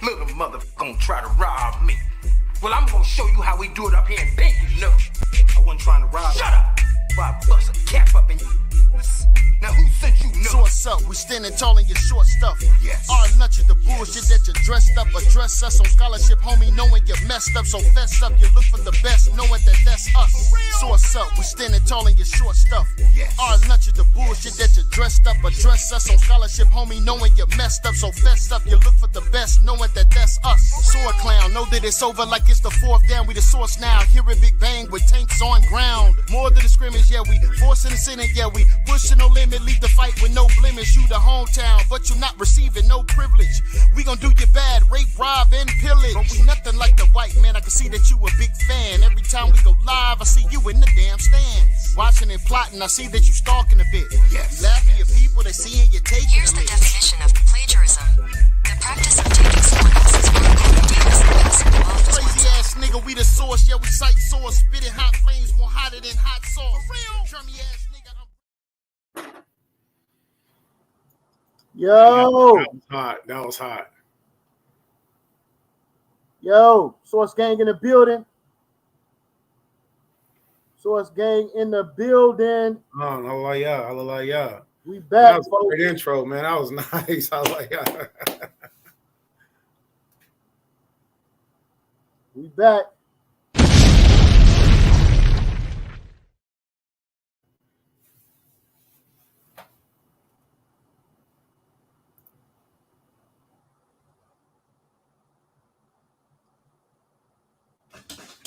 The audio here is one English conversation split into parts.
Little motherfucker gonna try to rob me. Well, I'm gonna show you how we do it up here in Benton, you know. I wasn't trying to rob. Shut up! Before I bust a cap up in you. Now who sent you? So what's up? We standing tall in your short stuff. Yes. Our lunch is the bullshit that you dressed up. Address us on scholarship, homie, knowing you messed up. So fess up, you look for the best, knowing that that's us. So what's up? We standing tall in your short stuff. Yes. Our lunch is the bullshit that you dressed up. Address us on scholarship, homie, knowing you messed up. So fess up, you look for the best, knowing that that's us. Sword clown, know that it's over like it's the fourth down. We the source now. Hear a big bang with tanks on ground. More than the scrimmage, yeah, we forcing the Senate, yeah, we pushing no limit. Leave the fight with no blemish. You the hometown, but you not receiving no privilege. We gon' do you bad, rape, rob, and pillage. But we nothing like the white man. I can see that you a big fan. Every time we go live, I see you in the damn stands. Watching and plotting, I see that you stalking a bit. Yes. Laughing at people, they seeing you taking Here's the definition of plagiarism. The practice of taking someone else's work and continuously passing it off as Crazy ass nigga, we the source. Yeah, we cite source. Spitting hot flames more hotter than hot sauce. For real. Drummy ass nigga. Yo, that was hot. That was hot. yo, Source Gang in the building. Source Gang in the building. Oh, hallelujah. We That back, was a folks. great intro, man. That was nice. Hallelujah. We back.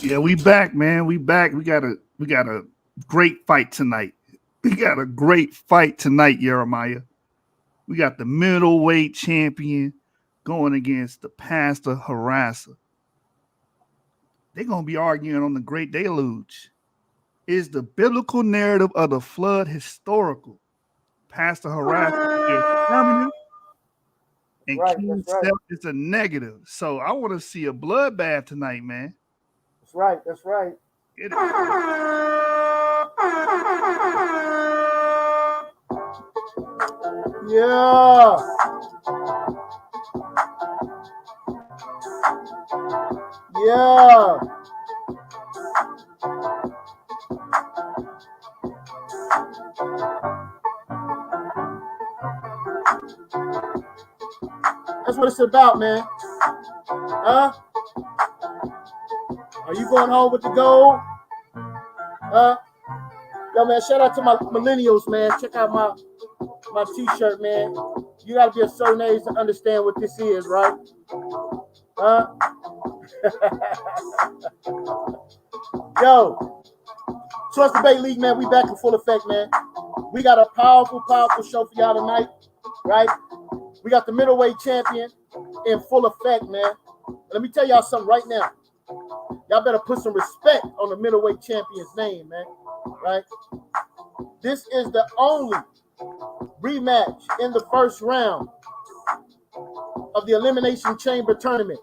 Yeah, we back, man. We back. We got a great fight tonight. We got a great fight tonight, Jeremiah. We got the middleweight champion going against the pastor Harassa. They're gonna be arguing on the great deluge. Is the biblical narrative of the flood historical? Pastor Harassa is affirmative, and Right, Kyng that's right. Seth is a negative. So I want to see a bloodbath tonight, man. That's right. That's right. Get it. Yeah. Yeah. That's what it's about, man. Huh? Are you going home with the gold? Huh? Yo, man, shout out to my millennials, man. Check out my t-shirt, man. You gotta be a certain age to understand what this is, right? Huh? Yo, Trust Debate League, man, we back in full effect, man. We got a powerful show for y'all tonight, right? We got the middleweight champion in full effect, man. Let me tell y'all something right now. Y'all better put some respect on the middleweight champion's name, man, right? This is the only rematch in the first round of the Elimination Chamber tournament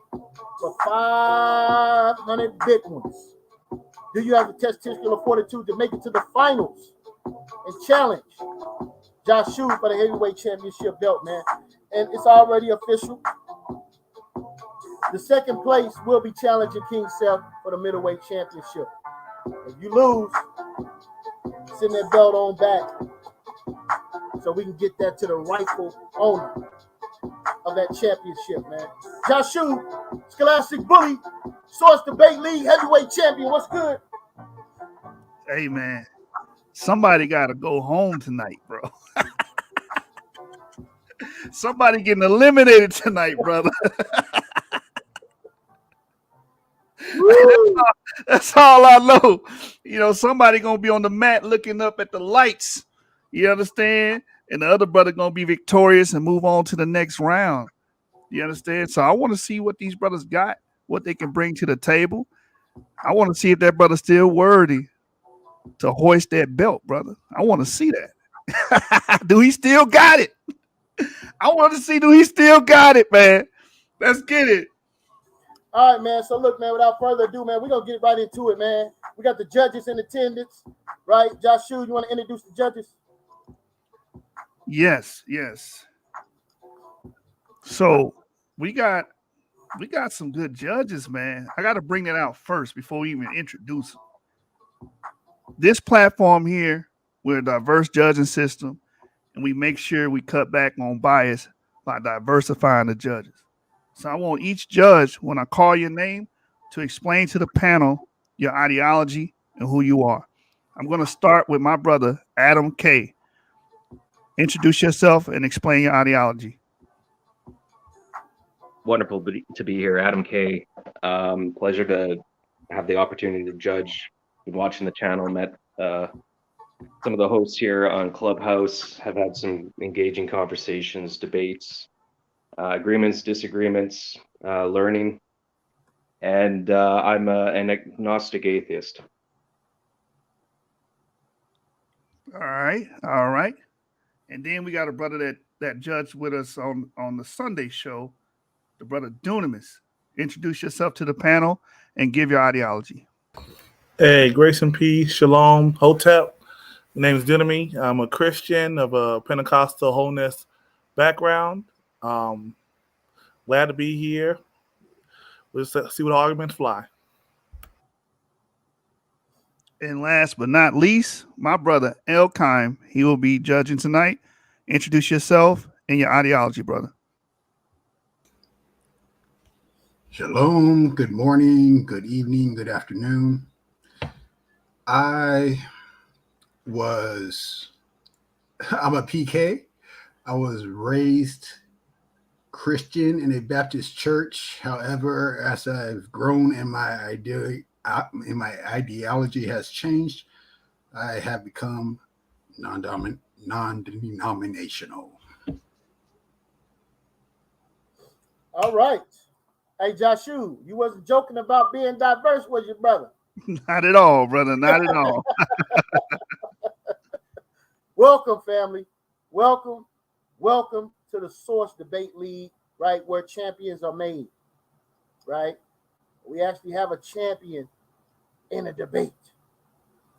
for 500 big ones. Do you have the testicular fortitude to make it to the finals and challenge YASHAR-YA'OH for the heavyweight championship belt, man? And it's already official. The second place will be challenging Kyng Seth for the middleweight championship. If you lose, send that belt on back so we can get that to the rightful owner of that championship, man. YASHAR-YA'OH, Scholastic Bully, Source Debate League heavyweight champion. What's good? Hey, man, somebody got to go home tonight, bro. Somebody getting eliminated tonight, brother. That's all I know. You know, somebody going to be on the mat looking up at the lights. You understand? And the other brother going to be victorious and move on to the next round. You understand? So I want to see what these brothers got, what they can bring to the table. I want to see if that brother's still worthy to hoist that belt, brother. I want to see that. Do he still got it? I want to see, do he still got it, man? Let's get it. All right, man. So look, man, without further ado, man, we're going to get right into it, man. We got the judges in attendance, right? YASHAR-YA'OH, you want to introduce the judges? Yes. So we got some good judges, man. I got to bring that out first before we even introduce them. This platform here, we're a diverse judging system, and we make sure we cut back on bias by diversifying the judges. So I want each judge, when I call your name, to explain to the panel your ideology and who you are. I'm going to start with my brother, Adam K. Introduce yourself and explain your ideology. Wonderful to be here, Adam K. Pleasure to have the opportunity to judge. Been watching the channel, met some of the hosts here on Clubhouse, have had some engaging conversations, debates, agreements, disagreements, learning, and I'm an agnostic atheist. All right. And then we got a brother that judged with us on the Sunday show, the brother Dunamis. Introduce yourself to the panel and give your ideology. Hey, grace and peace, shalom, hotep. My name is Dunamis. I'm a Christian of a Pentecostal wholeness background. Glad to be here. Let's see what arguments fly. And last but not least, my brother El Kyng. He will be judging tonight. Introduce yourself and your ideology, brother. Shalom, good morning, good evening, good afternoon. I'm a PK. I was raised Christian in a Baptist church. However, as I've grown and my ideology has changed, I have become non-denominational. All right. Hey, Joshua, you wasn't joking about being diverse, was you, brother? Not at all, brother. Not at all. Welcome, family. Welcome to the Source Debate League, right, where champions are made, right? We actually have a champion in a debate.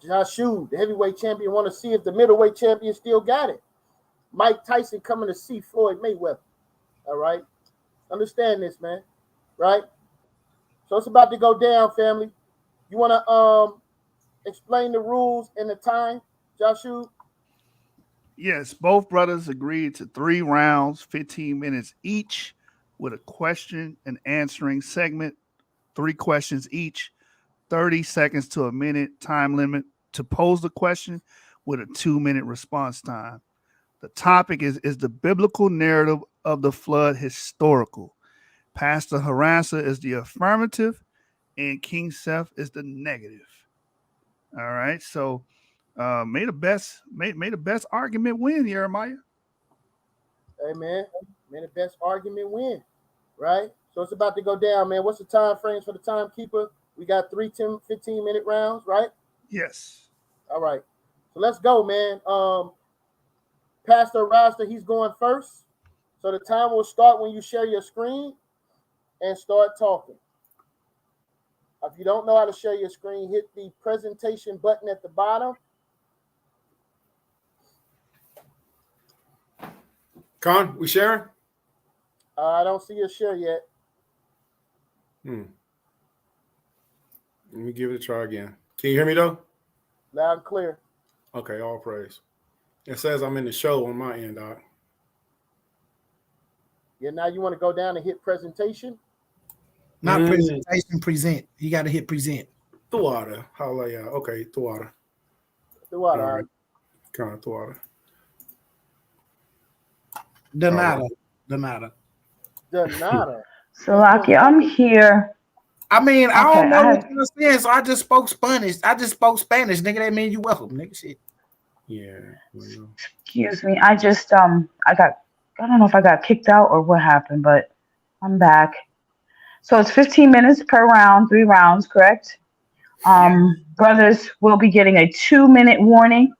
Joshua, the heavyweight champion, want to see if the middleweight champion still got it. Mike Tyson coming to see Floyd Mayweather, all right? Understand this, man, right? So it's about to go down, family. You want to explain the rules and the time, Joshua? Yes, both brothers agreed to 3 rounds, 15 minutes each, with a question and answering segment, 3 questions each, 30 seconds to a minute time limit to pose the question with a 2-minute response time. The topic is the biblical narrative of the flood historical? Pastor Harassa is the affirmative, and Kyng Seth is the negative. All right, so may the best argument win, Jeremiah. Hey, man, may the best argument win, right? So it's about to go down, man. What's the time frames for the timekeeper? We got 3 15-minute rounds, right? Yes. All right. So let's go, man. Pastor Harassa, he's going first. So the time will start when you share your screen and start talking. If you don't know how to share your screen, hit the presentation button at the bottom. Con, we sharing? I don't see your share yet. Let me give it a try again. Can you hear me though? Loud and clear. Okay, all praise. It says I'm in the show on my end, Doc. Yeah, now you want to go down and hit presentation? Not presentation, present. You got to hit present. Thuata. Hallelujah. Okay, Thuata. All right. Kind of Thuata. Donata. So, Lucky, I'm here. I mean, I Okay, don't know what you're saying, so I just spoke Spanish. Nigga. That mean you welcome, nigga. Shit. Yeah. Excuse me. I don't know if I got kicked out or what happened, but I'm back. So it's 15 minutes per round, 3 rounds, correct? Brothers will be getting a 2-minute warning.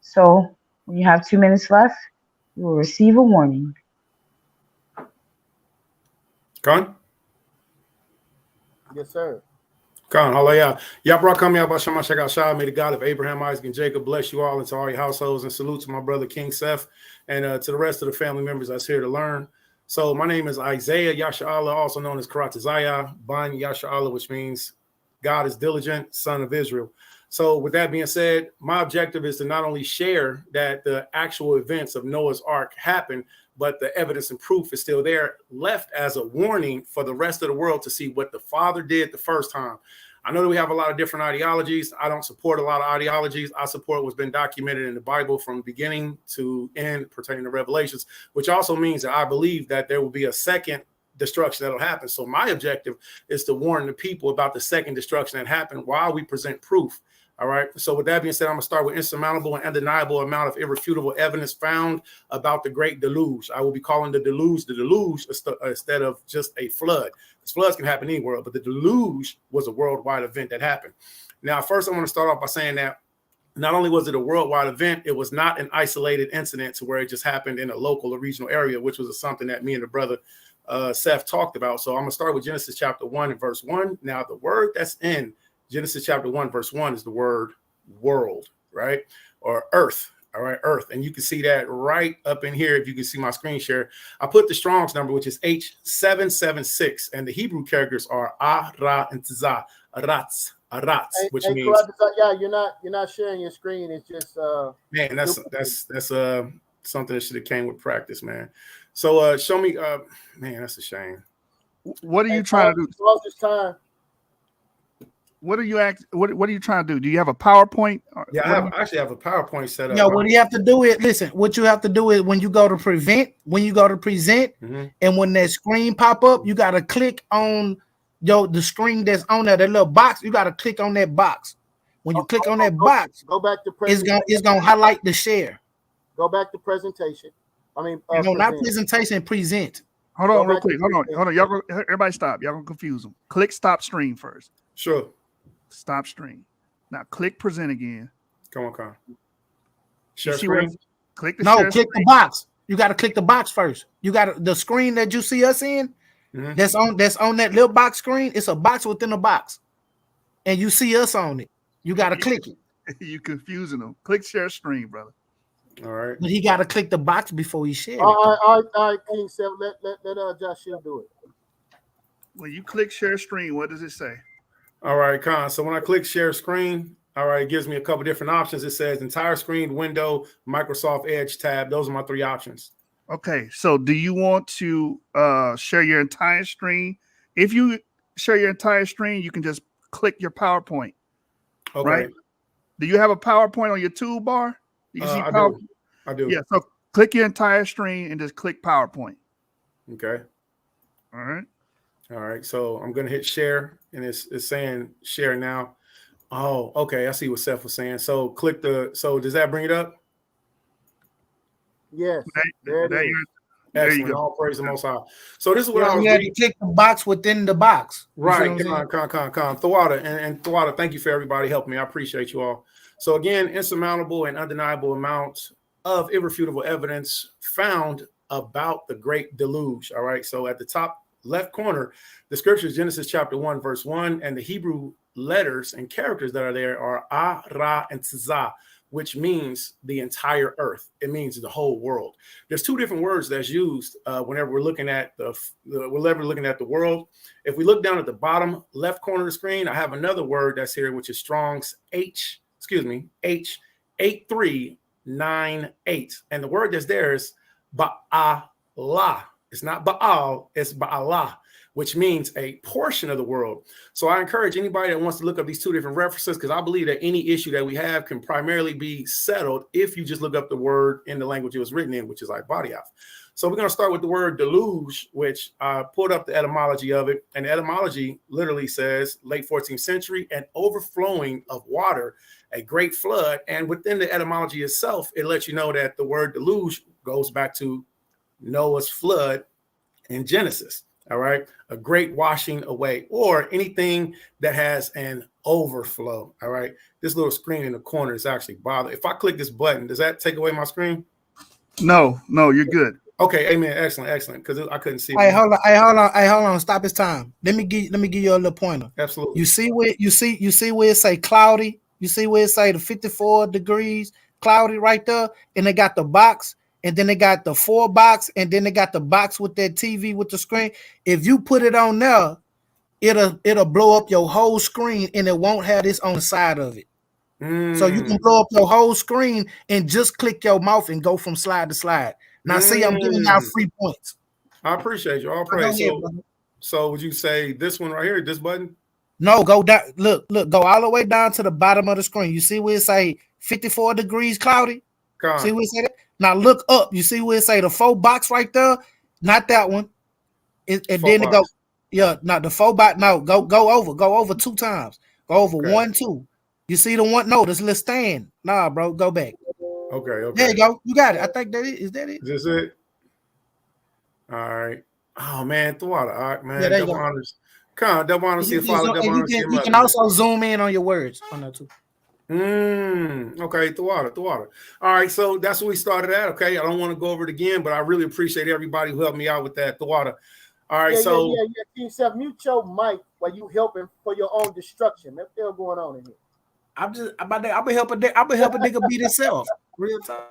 So when you have 2 minutes left, you will receive a warning. Con? Yes, sir. Con, hallelujah. Yabra come here, Bashama Shakashah. May the God of Abraham, Isaac, and Jacob bless you all and to all your households. And salute to my brother Kyng Seth and to the rest of the family members that's here to learn. So my name is Isaiah YASHAR-YA'OH, also known as Karatazaya Ban YASHAR-YA'OH, which means God is diligent, son of Israel. So with that being said, my objective is to not only share that the actual events of Noah's Ark happened, but the evidence and proof is still there, left as a warning for the rest of the world to see what the Father did the first time. I know that we have a lot of different ideologies. I don't support a lot of ideologies. I support what's been documented in the Bible from beginning to end pertaining to Revelations, which also means that I believe that there will be a second destruction that'll happen. So my objective is to warn the people about the second destruction that happened while we present proof. All right. So with that being said, I'm going to start with insurmountable and undeniable amount of irrefutable evidence found about the great deluge. I will be calling the deluge instead of just a flood. Because floods can happen anywhere, but the deluge was a worldwide event that happened. Now, first, I want to start off by saying that not only was it a worldwide event, it was not an isolated incident to where it just happened in a local or regional area, which was something that me and the brother Seth talked about. So I'm going to start with Genesis chapter 1 and verse 1. Now, the word that's in Genesis chapter 1, verse 1 is the word world, right? Or earth, all right, earth. And you can see that right up in here. If you can see my screen share, I put the Strong's number, which is H776. And the Hebrew characters are Ra and Tza, Aratz, which means. Yeah, you're not sharing your screen. It's just man, that's something that should have came with practice, man. So show me, man, that's a shame. What are you trying to do? This time. What are you trying to do? Do you have a PowerPoint? Yeah, I actually have a PowerPoint set up. Yeah, what you have to do is listen. What you have to do is when you go to present, and when that screen pop up, you got to click on the screen that's on there, that little box. You got to click on that box. When you click on that box, go back to presentation. It's gonna highlight the share. Go back to presentation. I mean, not presentation. Present. Hold on, real quick. Hold on. Y'all, everybody, stop. Y'all gonna confuse them. Click stop stream first. Sure. Stop stream. Now click present again. Come on. Share screen. Click the box. You got to click the box first. You got the screen that you see us in. Mm-hmm. That's on that little box screen. It's a box within a box, and you see us on it. You got to click it. You confusing them. Click share screen, brother. All right. But he got to click the box before he shares. All right, Kyng Seth. Let Joshua do it. When you click share screen, what does it say? All right, Con. So when I click share screen, all right, it gives me a couple different options. It says entire screen, window, Microsoft Edge tab. Those are my three options. Okay. So do you want to share your entire screen? If you share your entire screen, you can just click your PowerPoint. Okay. Right? Do you have a PowerPoint on your toolbar? You can see PowerPoint. I do. Yeah. So click your entire screen and just click PowerPoint. Okay. All right. All right, so I'm going to hit share, and it's saying share now. Oh, okay, I see what Seth was saying. So click so does that bring it up? Yes. There you go. All praise the Most High. So this is what I was reading. You click the box within the box. Right, come on. Thawada, and Thawada, thank you for everybody helping me. I appreciate you all. So again, insurmountable and undeniable amount of irrefutable evidence found about the great deluge. All right, so at the top left corner, the scriptures, Genesis chapter 1, verse 1, and the Hebrew letters and characters that are there are Ra and Tza, which means the entire earth. It means the whole world. There's two different words that's used whenever we're looking at the world. If we look down at the bottom left corner of the screen, I have another word that's here, which is Strong's H8398. And the word that's there is Ba'alah. It's not Baal, it's Ba'alah, which means a portion of the world. So I encourage anybody that wants to look up these two different references, because I believe that any issue that we have can primarily be settled if you just look up the word in the language it was written in, which is YASHAR-YA'OH. So we're going to start with the word deluge, which I pulled up the etymology of it. And the etymology literally says late 14th century, an overflowing of water, a great flood. And within the etymology itself, it lets you know that the word deluge goes back to Noah's flood in Genesis. All right. A great washing away, or anything that has an overflow. All right. This little screen in the corner is actually bothering. If I click this button, does that take away my screen? No, you're good. Okay. Amen. Excellent. Because I couldn't see. Hey, hold on. Stop his time. Let me give you a little pointer. Absolutely. You see where it say cloudy? You see where it say the 54 degrees cloudy right there? And they got the box. and then they got the 4 box, and then they got the box with that TV with the screen. If you put it on there, it'll blow up your whole screen, and it won't have this on the side of it. So you can blow up your whole screen and just click your mouth and go from slide to slide. Now, see, I'm giving out free points. I appreciate you. All praise. So would you say this one right here, this button? No, go down. Look, go all the way down to the bottom of the screen. You see where it say 54 degrees cloudy? See where it say that? Now look up. You see where it say the 4 box right there? Not that one. And then it go, yeah, not the 4 box. No, go over 2 times. Go over 1, 2. You see the one? No, this little stand. Nah, bro, go back. Okay. There you go. You got it. I think that is that it? Is this it? All right. Oh man, the water. All right, man. Yeah, there you go. Come on, double honor, see a father. You can also zoom in on your words on that too. Okay, the water. All right, so that's where we started at. Okay, I don't want to go over it again, but I really appreciate everybody who helped me out with that. The water. All right, yeah. Kyng Seth, mute your mic while you helping for your own destruction. What's still going on in here? I'm helping nigga beat himself. Real time.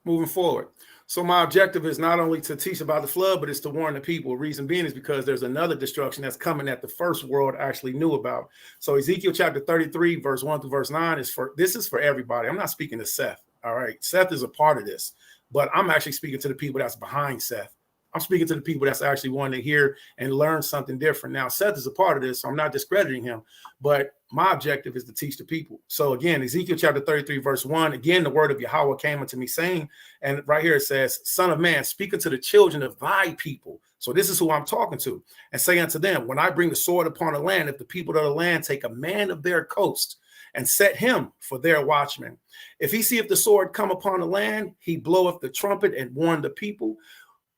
Moving forward. So my objective is not only to teach about the flood, but it's to warn the people. Reason being is because there's another destruction that's coming that the first world actually knew about. So Ezekiel chapter 33, verse 1 through verse 9 is for everybody. I'm not speaking to Seth. All right. Seth is a part of this, but I'm actually speaking to the people that's behind Seth. I'm speaking to the people that's actually wanting to hear and learn something different. Now, Seth is a part of this, so I'm not discrediting him, but my objective is to teach the people. So again, Ezekiel chapter 33, verse 1, again, the word of Yahweh came unto me saying, and right here it says, Son of man, speak unto the children of thy people. So this is who I'm talking to, and say unto them, when I bring the sword upon the land, if the people of the land take a man of their coast and set him for their watchman, if he see if the sword come upon the land, he bloweth the trumpet and warn the people.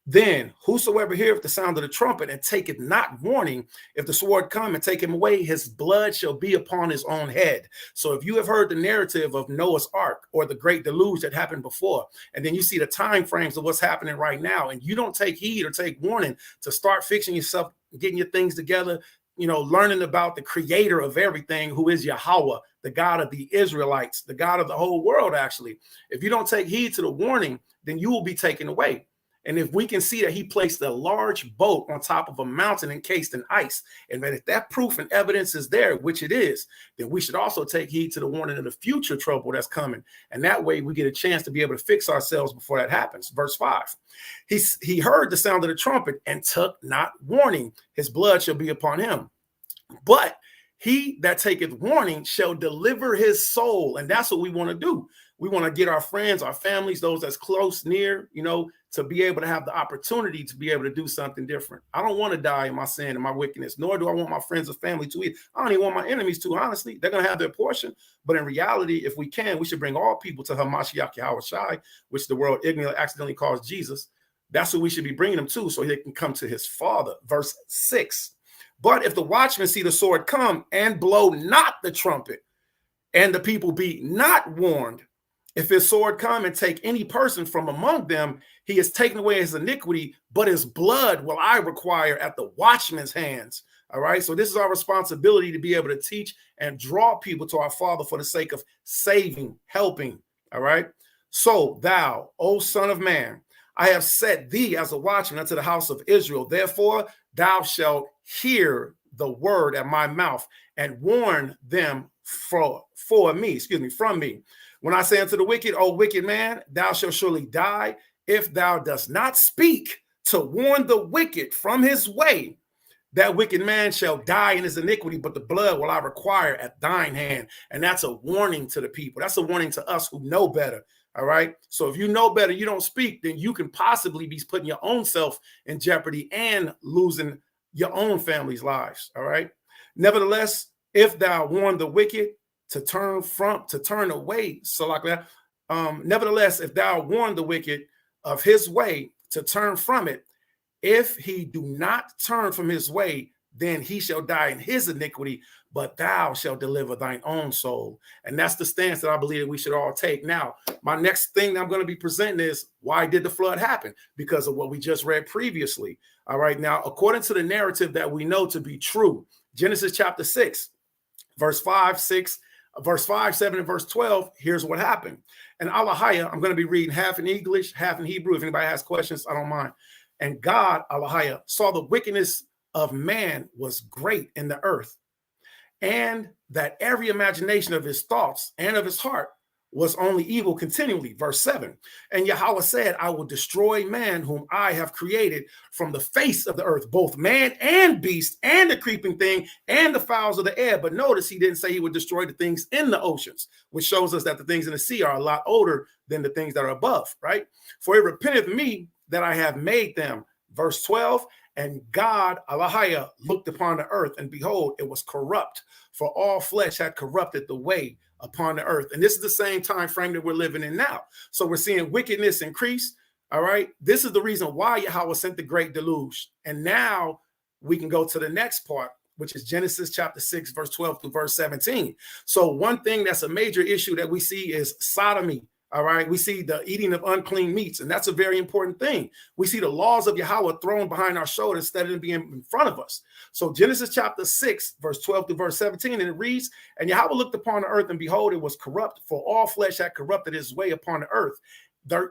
Then whosoever heareth the sound of the trumpet and taketh not warning, if the sword come and take him away, his blood shall be upon his own head. So if you have heard the narrative of Noah's Ark or the great deluge that happened before, and then you see the time frames of what's happening right now, and you don't take heed or take warning to start fixing yourself, getting your things together, learning about the creator of everything, who is Yahweh, the God of the Israelites, the God of the whole world, actually. If you don't take heed to the warning, then you will be taken away. And if we can see that he placed a large boat on top of a mountain encased in ice, and that if that proof and evidence is there, which it is, then we should also take heed to the warning of the future trouble that's coming. And that way we get a chance to be able to fix ourselves before that happens. Verse 5, he heard the sound of the trumpet and took not warning. His blood shall be upon him. But he that taketh warning shall deliver his soul. And that's what we want to do. We want to get our friends, our families, those that's close, near, to be able to have the opportunity to be able to do something different. I don't want to die in my sin and my wickedness, nor do I want my friends or family to eat. I don't even want my enemies to, honestly. They're going to have their portion. But in reality, if we can, we should bring all people to YASHAR-YA'OH, which the world ignorantly accidentally calls Jesus. That's what we should be bringing them to, so they can come to his Father. Verse 6. But if the watchmen see the sword come and blow not the trumpet, and the people be not warned, if his sword come and take any person from among them, he has taken away his iniquity, but his blood will I require at the watchman's hands. All right. So this is our responsibility to be able to teach and draw people to our Father for the sake of saving, helping. All right. So thou, O son of man, I have set thee as a watchman unto the house of Israel. Therefore, thou shalt hear the word at my mouth and warn them from me. When I say unto the wicked, O wicked man, thou shalt surely die if thou dost not speak to warn the wicked from his way. That wicked man shall die in his iniquity, but the blood will I require at thine hand. And that's a warning to the people. That's a warning to us who know better. All right. So if you know better, you don't speak, then you can possibly be putting your own self in jeopardy and losing your own family's lives. All right. Nevertheless, if thou warn the wicked to turn away, so like that. Nevertheless, if thou warn the wicked of his way to turn from it, if he do not turn from his way, then he shall die in his iniquity, but thou shalt deliver thine own soul. And that's the stance that I believe that we should all take. Now, my next thing that I'm going to be presenting is, why did the flood happen? Because of what we just read previously. All right. Now, according to the narrative that we know to be true, Genesis chapter 6, verse 5, 6, verse 5, 7, and verse 12, here's what happened. And Allahaya, I'm going to be reading half in English, half in Hebrew. If anybody has questions, I don't mind. And God, Allahaya, saw the wickedness of man was great in the earth, and that every imagination of his thoughts and of his heart was only evil continually. Verse 7. And Yahweh said, I will destroy man whom I have created from the face of the earth, both man and beast and the creeping thing and the fowls of the air. But notice he didn't say he would destroy the things in the oceans, which shows us that the things in the sea are a lot older than the things that are above, right? For it repenteth me that I have made them. Verse 12. And God, Allahaya, looked upon the earth, and behold, it was corrupt, for all flesh had corrupted the way upon the earth. And this is the same time frame that we're living in now. So we're seeing wickedness increase. All right. This is the reason why Yahweh sent the great deluge. And now we can go to the next part, which is Genesis chapter 6, verse 12 through verse 17. So one thing that's a major issue that we see is sodomy. All right. We see the eating of unclean meats, and that's a very important thing. We see the laws of Yahweh thrown behind our shoulders instead of being in front of us. So Genesis chapter 6, verse 12 to verse 17, and it reads, and Yahweh looked upon the earth, and behold, it was corrupt, for all flesh had corrupted his way upon the earth.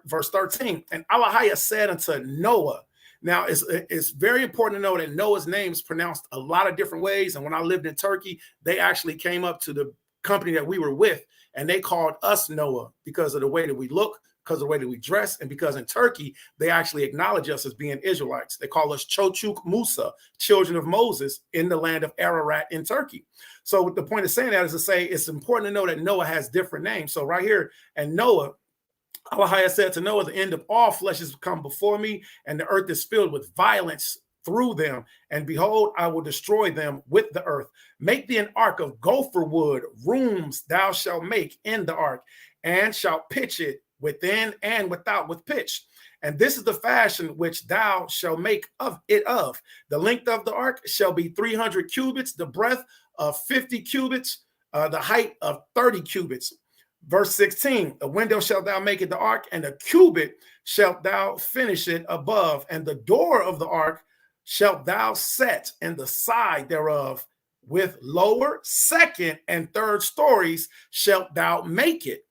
Verse 13, and Allahaya said unto Noah. Now, it's very important to know that Noah's name is pronounced a lot of different ways. And when I lived in Turkey, they actually came up to the company that we were with, and they called us Noah because of the way that we look, because of the way that we dress, and because in Turkey, they actually acknowledge us as being Israelites. They call us Çocuğu Musa, children of Moses, in the land of Ararat in Turkey. So the point of saying that is to say it's important to know that Noah has different names. So right here, and Noah, Allah said to Noah, the end of all flesh has come before me, and the earth is filled with violence through them, and behold, I will destroy them with the earth. Make thee an ark of gopher wood, rooms thou shalt make in the ark, and shalt pitch it within and without with pitch. And this is the fashion which thou shalt make of it of. The length of the ark shall be 300 cubits, the breadth of 50 cubits, the height of 30 cubits. Verse 16, a window shalt thou make it the ark, and a cubit shalt thou finish it above, and the door of the ark shalt thou set in the side thereof, with lower, second, and third stories shalt thou make it.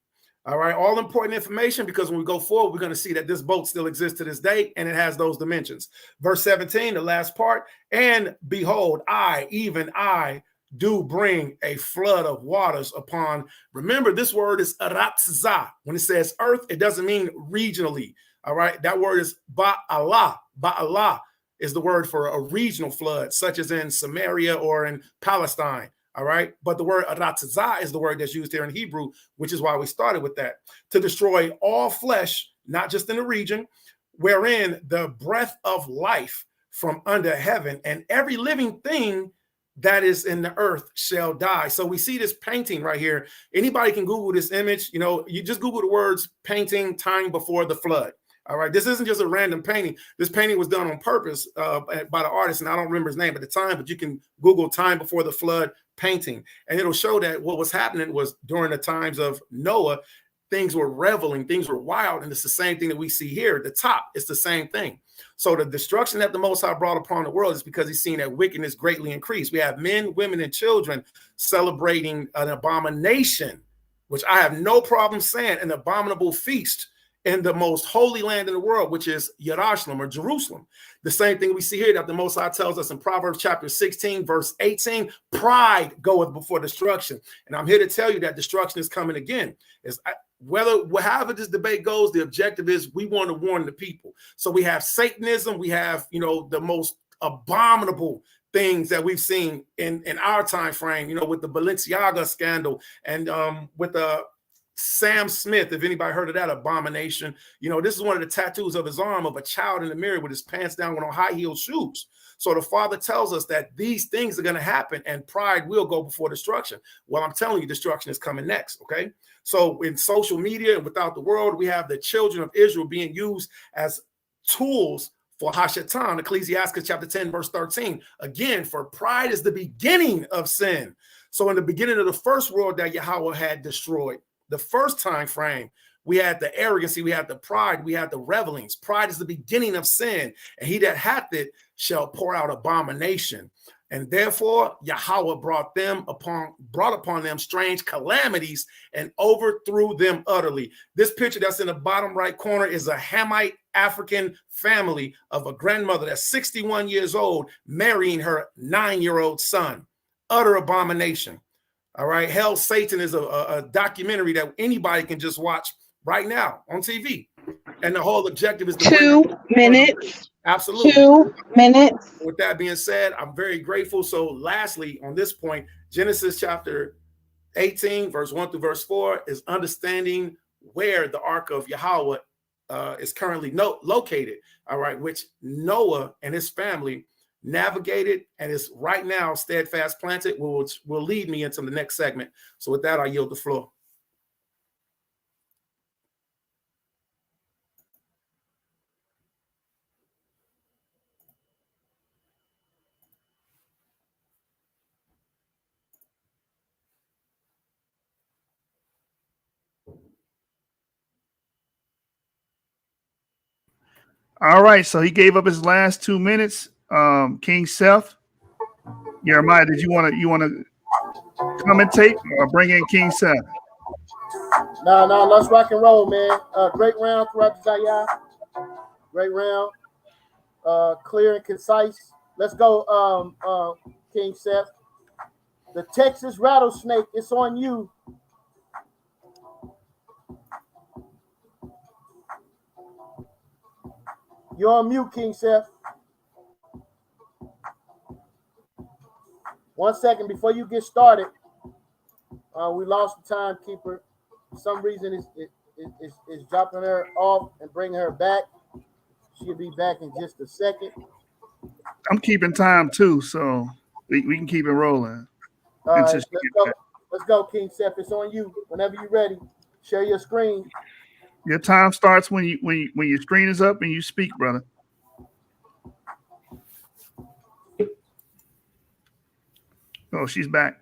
All right, all important information, because when we go forward, we're going to see that this boat still exists to this day, and it has those dimensions. Verse 17, the last part, and behold, I, even I, do bring a flood of waters upon. Remember, this word is Harassa. When it says earth, it doesn't mean regionally. All right, that word is ba'Allah. Ba'Allah is the word for a regional flood, such as in Samaria or in Palestine. All right. But the word Harassa is the word that's used here in Hebrew, which is why we started with that. To destroy all flesh, not just in the region, wherein the breath of life from under heaven, and every living thing that is in the earth shall die. So we see this painting right here. Anybody can Google this image. You know, you just Google the words painting time before the flood. All right. This isn't just a random painting. This painting was done on purpose by the artist, and I don't remember his name at the time, but you can Google time before the flood painting, and it'll show that what was happening was during the times of Noah, things were reveling, things were wild, and it's the same thing that we see here at the top. It's the same thing. So the destruction that the Most High brought upon the world is because he's seen that wickedness greatly increased. We have men, women, and children celebrating an abomination, which I have no problem saying, an abominable feast in the most holy land in the world, which is Jerusalem or Jerusalem. The same thing we see here that the Most High tells us in Proverbs chapter 16, verse 18, pride goeth before destruction. And I'm here to tell you that destruction is coming again. However this debate goes, the objective is we want to warn the people. So we have Satanism, we have, you know, the most abominable things that we've seen in our time frame, you know, with the Balenciaga scandal and with the Sam Smith, if anybody heard of that abomination, you know, this is one of the tattoos of his arm of a child in the mirror with his pants down on high heel shoes. So the Father tells us that these things are going to happen and pride will go before destruction. Well, I'm telling you, destruction is coming next. Okay. So in social media and without the world, we have the children of Israel being used as tools for Hashatan, Ecclesiastes chapter 10, verse 13. Again, for pride is the beginning of sin. So in the beginning of the first world that Yahweh had destroyed, the first time frame, we had the arrogancy, we had the pride, we had the revelings. Pride is the beginning of sin, and he that hath it shall pour out abomination. And therefore, Yahweh brought upon them strange calamities and overthrew them utterly. This picture that's in the bottom right corner is a Hamite African family of a grandmother that's 61 years old, marrying her 9-year-old son. Utter abomination. All right. Hell, Satan is a documentary that anybody can just watch right now on TV. And the whole objective is to 2 minutes. Absolutely. 2 minutes. With that being said, I'm very grateful. So lastly, on this point, Genesis chapter 18, verse 1 through verse 4 is understanding where the ark of Yahweh is currently located. All right, which Noah and his family navigated and is right now steadfast planted, which will lead me into the next segment. So with that, I yield the floor. All right, so he gave up his last 2 minutes. Kyng Seth, Jeremiah, did you want to commentate or bring in Kyng Seth? No, let's rock and roll, man. Great round throughout the Zaya. Great round. Clear and concise. Let's go, Kyng Seth. The Texas rattlesnake, it's on you. You're on mute, Kyng Seth. 1 second before you get started. We lost the timekeeper. For some reason, it's dropping her off and bringing her back. She'll be back in just a second. I'm keeping time too, so we can keep it rolling. All right, let's go, Kyng Seth. It's on you. Whenever you're ready, share your screen. Your time starts when your screen is up and you speak, brother. Oh, she's back.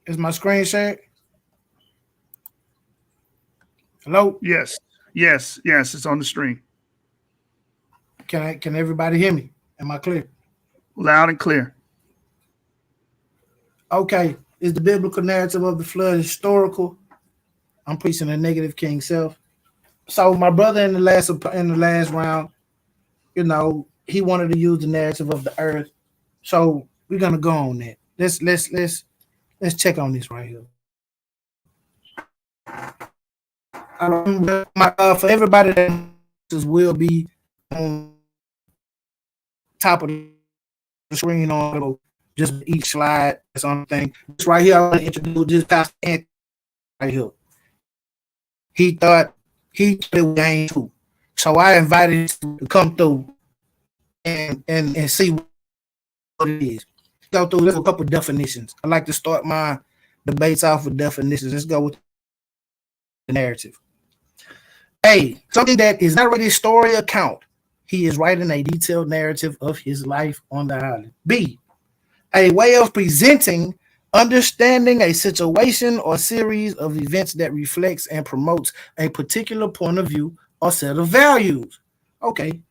Is my screen shared? Hello? Yes, it's on the screen. Can everybody hear me? Am I clear? Loud and clear. Okay. Is the biblical narrative of the flood historical? I'm preaching a negative, Kyng Seth. So my brother in the last round, you know, he wanted to use the narrative of the earth. So we're gonna go on that. Let's check on this right here. For everybody that will be on top of the screen on just each slide. That's on the thing. This right here, I want to introduce this Pastor Anthony right here. He thought he played game too. So I invited him to come through and see what it is. Go through a couple of definitions. I like to start my debates off with definitions. Let's go with the narrative. A, something that is not really a story account. He is writing a detailed narrative of his life on the island. B, a way of presenting, understanding a situation or series of events that reflects and promotes a particular point of view or set of values. Okay,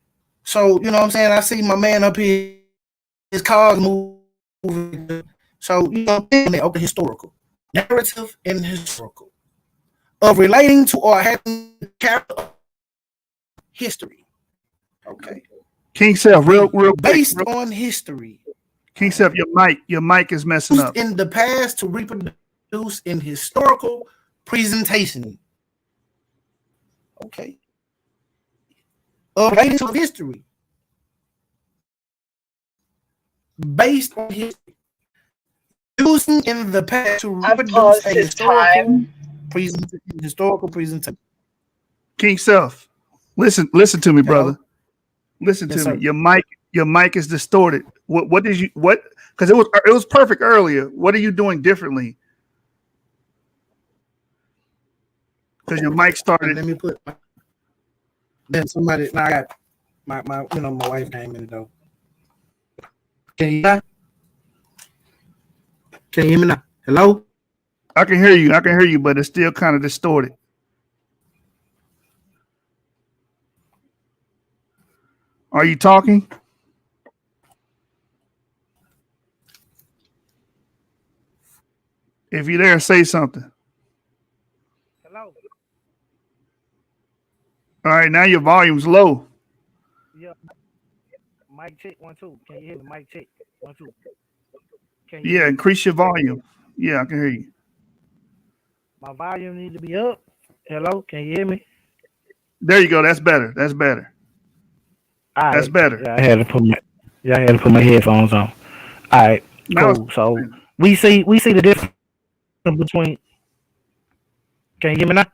so you know what I'm saying? I see my man up here, his cars moving. So you know, okay, historical, narrative and historical, of relating to or having character history. Okay. Kyng Seth, real based quick, on history. Kyng Seth, your mic is messing up. In the past to reproduce in historical presentation. Okay. Related to history. Based on history. Using in the past to reproduce a historical presentation. Kyng Seth, listen to me, brother. Listen to me. Your mic is distorted. What did you because it was perfect earlier. What are you doing differently? Because your mic started. Let me put then somebody now I got my my wife came in though. Can you hear me now? Hello? I can hear you, but it's still kind of distorted. Are you talking? If you're there, say something. Hello. All right, now your volume's low. Yeah. Mic check 1 2. Can you hear me? Mic check 1 2. Can you Yeah, hear me? increase your volume. Yeah, I can hear you. My volume need to be up. Hello. Can you hear me? There you go. That's better. That's better. All That's right. better. Yeah, I had to put my headphones on. All right. Now it's Cool. So we see the difference between. Can you hear me now?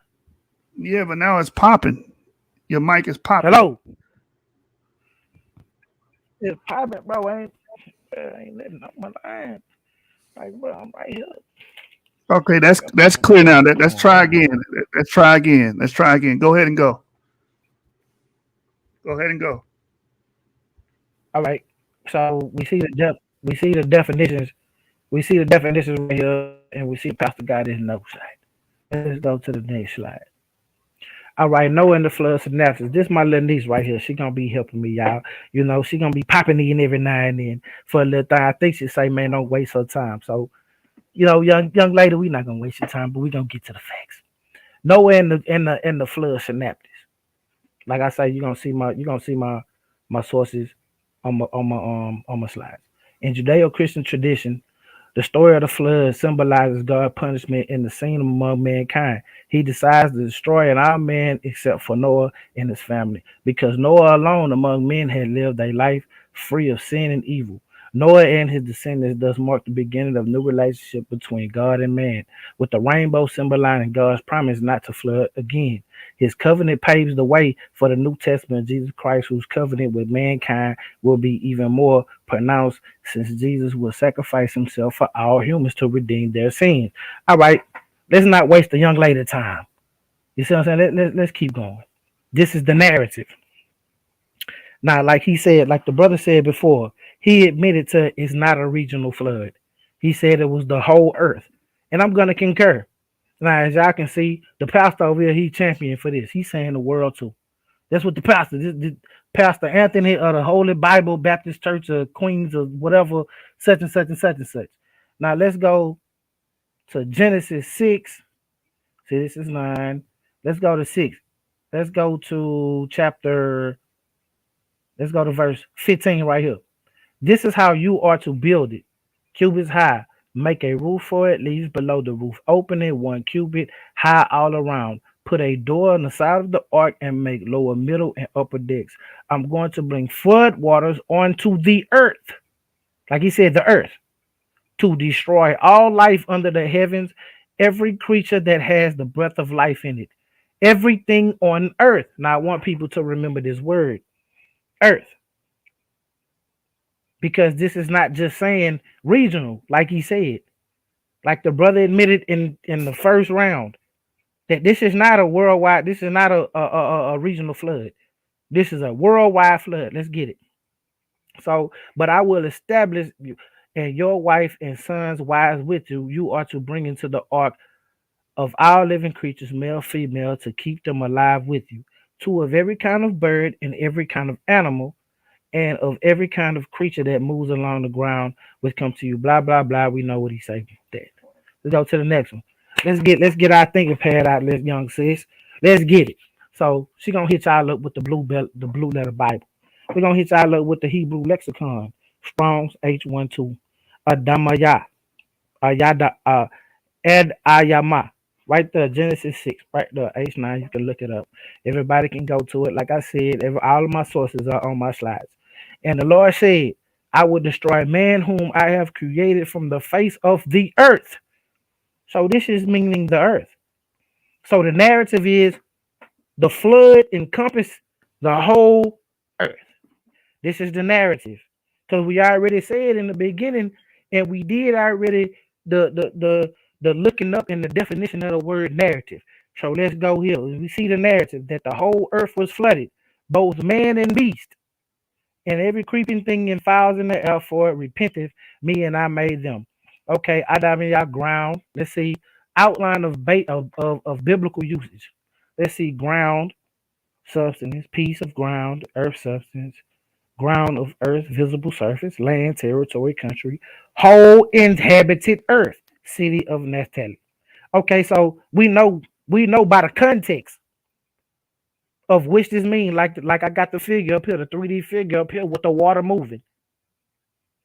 yeah, but now it's popping. Your mic is popping. Hello. It's popping, bro. I ain't letting up my line. Like, bro, I'm right here. Okay, that's clear now. Let's try again. Let's try again. Let's try again. Go ahead and go. Go ahead and go. All right. So we see the definitions. We see the definitions right here, and we see Pastor got his notes right. Let's go to the next slide. All right, Noah and the flood synopsis. This my little niece right here. She gonna be helping me, y'all. You know, she gonna be popping in every now and then for a little thing. I think she say, man, don't waste her time. So, you know, young lady, we not gonna waste your time, but we gonna get to the facts. Noah and the flood synopsis. Like I say, you're gonna see my sources on my slides. In Judeo-Christian tradition, the story of the flood symbolizes God's punishment in the scene among mankind. He decides to destroy all men except for Noah and his family, because Noah alone among men had lived a life free of sin and evil. Noah and his descendants thus mark the beginning of a new relationship between God and man, with the rainbow symbolizing God's promise not to flood again. His covenant paves the way for the New Testament of Jesus Christ, whose covenant with mankind will be even more pronounced since Jesus will sacrifice himself for all humans to redeem their sins. All right, let's not waste the young lady time. You see what I'm saying? Let's keep going. This is the narrative. Now, like he said, like the brother said before, he admitted to it's not a regional flood. He said it was the whole earth. And I'm going to concur. Now, as y'all can see, the pastor over here, he champion for this. He's saying the world too. That's what the pastor, this Pastor Anthony of the Holy Bible Baptist Church of Queens or whatever, such and such and such and such. Now let's go to Genesis 6. See, this is 9. Let's go to 6. Let's go to let's go to verse 15 right here. This is how you are to build it. Cubits high. Make a roof for it, leaves below the roof. Open it 1 cubit high all around. Put a door on the side of the ark and make lower, middle, and upper decks. I'm going to bring flood waters onto the earth. Like he said, the earth. To destroy all life under the heavens. Every creature that has the breath of life in it. Everything on earth. Now I want people to remember this word. Earth. Because this is not just saying regional, like he said. Like the brother admitted in the first round. That this is not a worldwide, this is not a regional flood. This is a worldwide flood. Let's get it. So, but I will establish you and your wife and sons, wives with you. You are to bring into the ark of all living creatures, male, female, to keep them alive with you. 2 of every kind of bird and every kind of animal, and of every kind of creature that moves along the ground, which come to you. Blah blah blah. We know what he said. That. Let's go to the next one. Let's get our thinking pad out, let's young sis. Let's get it. So she gonna hit y'all up with the blue letter Bible. We're gonna hit y'all up with the Hebrew lexicon, Strong's H12, Adamaya, Ayada, Ed Ayama. Right there, Genesis 6, right there, H9. You can look it up. Everybody can go to it. Like I said, all of my sources are on my slides. And the Lord said, I will destroy man whom I have created from the face of the earth. So this is meaning the earth. So the narrative is the flood encompassed the whole earth. This is the narrative. Because we already said in the beginning, and we did already the looking up in the definition of the word narrative. So let's go here. We see the narrative that the whole earth was flooded, both man and beast, and every creeping thing and fowls in the air, for it repenteth me, and I made them. Okay, I dive in y'all ground. Let's see outline of biblical usage. Let's see ground, substance, piece of ground, earth substance, ground of earth, visible surface, land, territory, country, whole inhabited earth, city of Naphtali. Okay, so we know by the context of which this means, like I got the figure up here, the 3D figure up here with the water moving.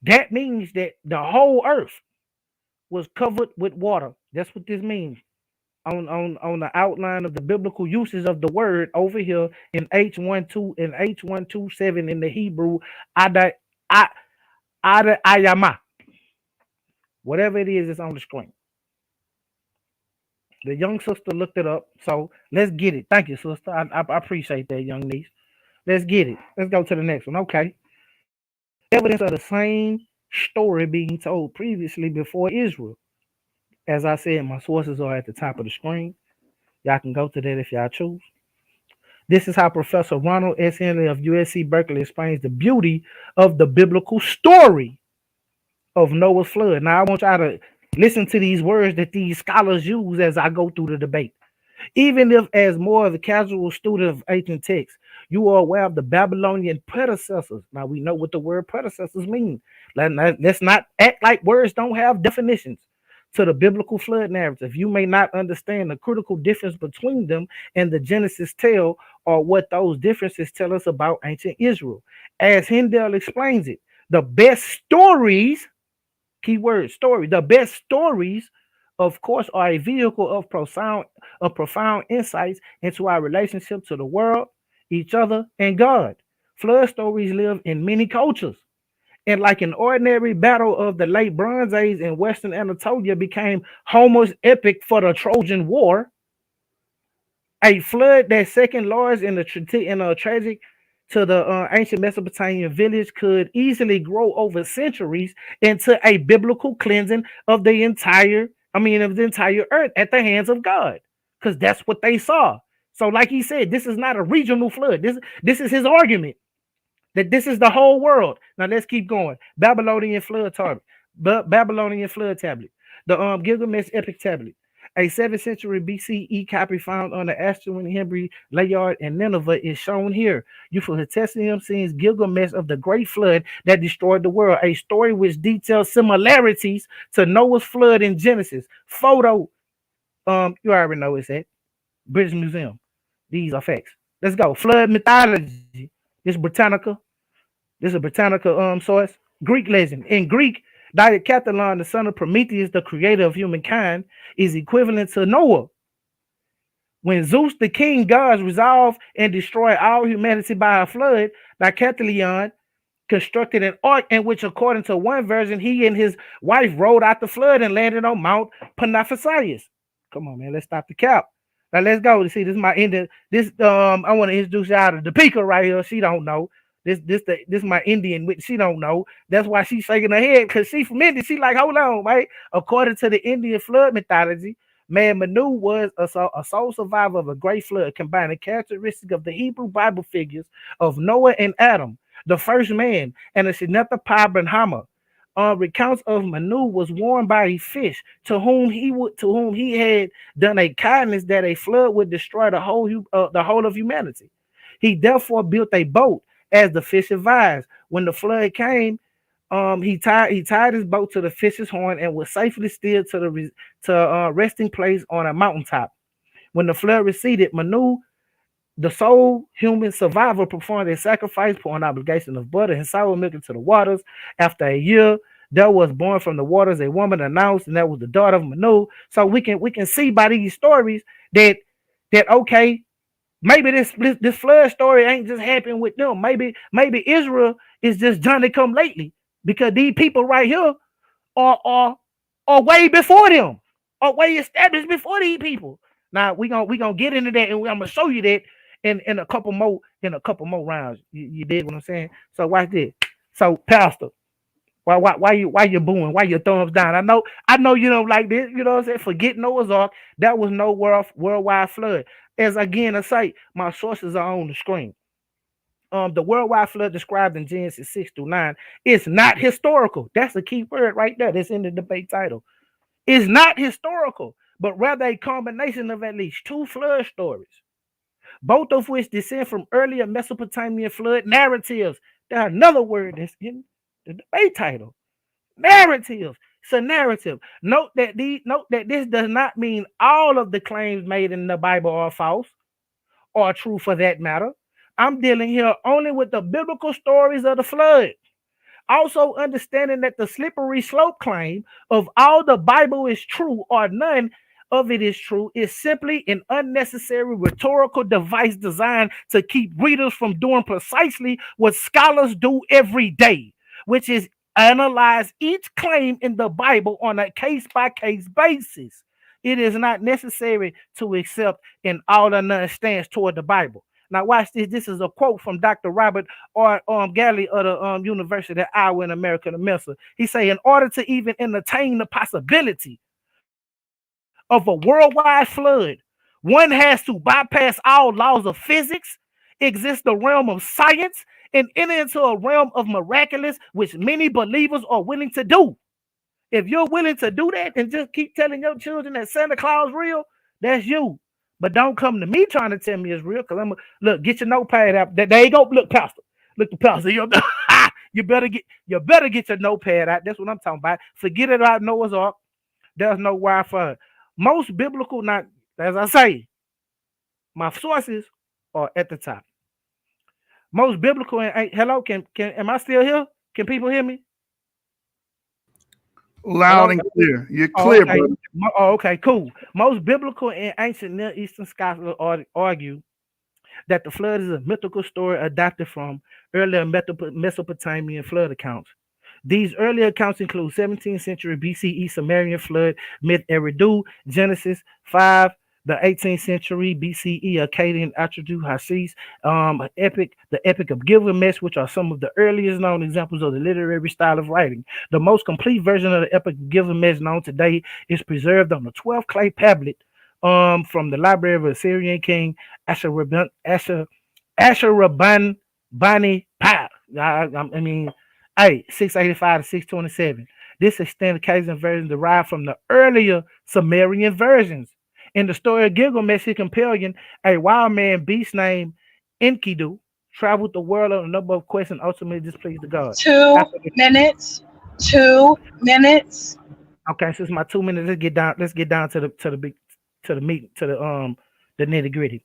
That means that the whole earth was covered with water. That's what this means. On the outline of the biblical uses of the word over here in H12 and H127 in the Hebrew, ada ayama. Whatever it is, it's on the screen. The young sister looked it up, so let's get it. Thank you, sister. I appreciate that, young niece. Let's get it. Let's go to the next one. Okay. Evidence of the same story being told previously before Israel. As I said, my sources are at the top of the screen. Y'all can go to that if y'all choose. This is how Professor Ronald S. Henley of USC Berkeley explains the beauty of the biblical story of Noah's flood. Now, I want y'all to listen to these words that these scholars use as I go through the debate. Even if, as more of a casual student of ancient texts, you are aware of the Babylonian predecessors. Now, we know what the word predecessors mean. Let's not act like words don't have definitions to the biblical flood narrative. You may not understand the critical difference between them and the Genesis tale, or what those differences tell us about ancient Israel. As Hindell explains it, the best stories, keyword story, the best stories, of course, are a vehicle of profound insights into our relationship to the world, each other, and God. Flood stories live in many cultures. And like an ordinary battle of the late Bronze Age in Western Anatolia became Homer's epic for the Trojan War, a flood that second largest in a tragic to the ancient Mesopotamian village could easily grow over centuries into a biblical cleansing of the entire earth at the hands of God, because that's what they saw. So, like he said, this is not a regional flood. This is his argument, that this is the whole world. Now let's keep going. Babylonian flood tablet. The Gilgamesh epic tablet. A 7th century BCE copy found on the Assyrian Hebrew Layard and Nineveh is shown here. Euphrosyntesium scenes Gilgamesh of the great flood that destroyed the world, a story which details similarities to Noah's flood in Genesis. Photo, you already know it's at British Museum. These are facts. Let's go. Flood mythology. This is a Britannica source. Greek legend. In Greek, Diacathlon, the son of Prometheus, the creator of humankind, is equivalent to Noah. When Zeus, the king gods, resolved and destroyed all humanity by a flood, Diacathlon constructed an ark in which, according to one version, he and his wife rode out the flood and landed on Mount Panophysius. Come on, man, let's stop the cap. Now let's go. See, this is my Indian. I want to introduce y'all to the Pika right here. She don't know. This my Indian, which she don't know. That's why she's shaking her head, because she from India. She like, hold on, right? According to the Indian flood mythology, man, Manu was a sole survivor of a great flood, combining characteristics of the Hebrew Bible figures of Noah and Adam, the first man, and the Shinetha Pi Brahma. Recounts of Manu was warned by a fish to whom he had done a kindness that a flood would destroy the whole of humanity. He therefore built a boat, as the fish advised. When the flood came, he tied his boat to the fish's horn and was safely steered to the resting place on a mountaintop. When the flood receded, Manu, the sole human survivor, performed a sacrifice, pouring obligation of butter and sour milk into the waters. After a year, there was born from the waters a woman announced, and that was the daughter of Manu. So we can see by these stories that okay, maybe this flood story ain't just happening with them. Maybe Israel is just Johnny come lately, because these people right here are way before them, are way established before these people. Now we gonna get into that, and I'm gonna show you that in a couple more rounds. You did what I'm saying? So watch this. So Pastor, why you booing? Why your thumbs down? I know you don't like this. You know what I'm saying? Forget Noah's Ark. That was no worldwide flood. As again I say, my sources are on the screen. The worldwide flood described in Genesis 6-9 is not historical. That's a key word right there. That's in the debate title. It's not historical, but rather a combination of at least two flood stories, both of which descend from earlier Mesopotamian flood narratives. There's another word that's in the debate title. Narrative. It's a narrative. Note that this does not mean all of the claims made in the Bible are false or true for that matter. I'm dealing here only with the biblical stories of the flood. Also understanding that the slippery slope claim of all the Bible is true or none of it is true is simply an unnecessary rhetorical device designed to keep readers from doing precisely what scholars do every day, which is analyze each claim in the Bible on a case-by-case basis. It is not necessary to accept an all or none stance toward the Bible. Now, watch this. This is a quote from Dr. Robert Galley of the University of Iowa in America, the Mensa. He say, in order to even entertain the possibility of a worldwide flood, one has to bypass all laws of physics, exist the realm of science, and enter into a realm of miraculous, which many believers are willing to do. If you're willing to do that and just keep telling your children that Santa Claus real, that's you. But don't come to me trying to tell me it's real, because look, get your notepad out. There you go. Look, Pastor. Look, the Pastor. You better get your notepad out. That's what I'm talking about. Forget it about Noah's Ark. There's no Wi-Fi. Most biblical, not as I say, my sources are at the top. Most biblical and hello, can am I still here? Can people hear me? Loud and clear. You're clear, okay. brother. Okay, cool. Most biblical and ancient Near Eastern scholars argue that the flood is a mythical story adapted from earlier Mesopotamian flood accounts. These early accounts include 17th century BCE Sumerian flood myth Eridu, Genesis 5, the 18th century BCE Akkadian Atreyu Hasis, the Epic of Gilgamesh, which are some of the earliest known examples of the literary style of writing. The most complete version of the Epic of Gilgamesh known today is preserved on the 12th clay tablet from the library of Assyrian king Ashurbanipal. I mean, 685 to 627. This extended Akkadian version derived from the earlier Sumerian versions. In the story of Gilgamesh, Hyperion, a wild man beast named Enkidu, traveled the world on a number of quests and ultimately displeased the gods. 2 minutes. 2 minutes. Okay, since my 2 minutes, let's get down to the nitty gritty.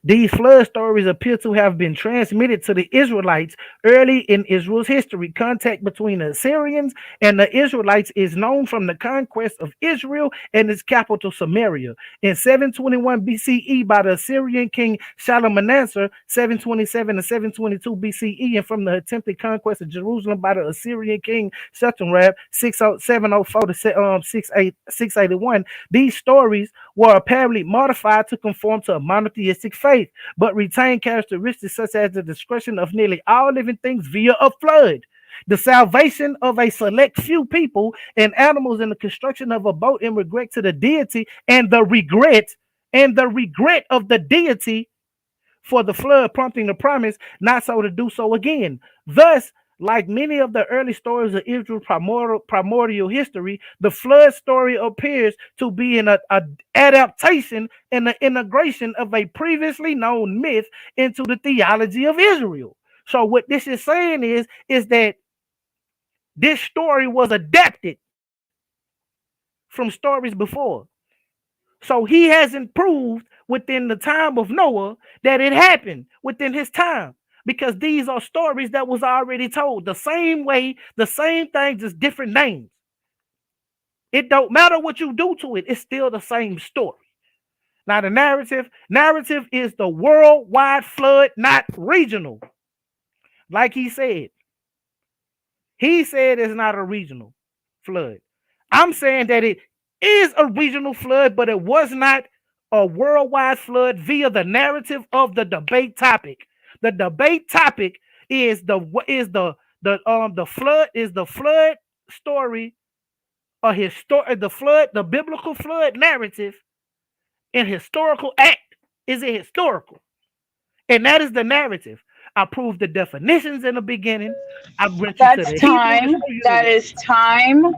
These flood stories appear to have been transmitted to the Israelites early in Israel's history. Contact between the Assyrians and the Israelites is known from the conquest of Israel and its capital Samaria in 721 BCE by the Assyrian king Shalmaneser, 727 to 722 BCE, and from the attempted conquest of Jerusalem by the Assyrian king Shetharab, 704 to 681. These stories were apparently modified to conform to a monotheistic faith, but retain characteristics such as the destruction of nearly all living things via a flood, the salvation of a select few people and animals, and the construction of a boat in regret to the deity, and the regret of the deity for the flood, prompting the promise not so to do so again. Thus, like many of the early stories of Israel's primordial history, the flood story appears to be an adaptation and the integration of a previously known myth into the theology of Israel. So what this is saying is that this story was adapted from stories before. So he hasn't proved within the time of Noah that it happened within his time, because these are stories that was already told the same way, the same thing, just different names. It don't matter what you do to it, it's still the same story. Now the narrative is the worldwide flood, not regional. Like he said it's not a regional flood. I'm saying that it is a regional flood, but it was not a worldwide flood via the narrative of the debate topic. The debate topic is the flood story, the biblical flood narrative, and historical act. Is it historical? And that is the narrative. I proved the definitions in the beginning. I went to the time. That is time.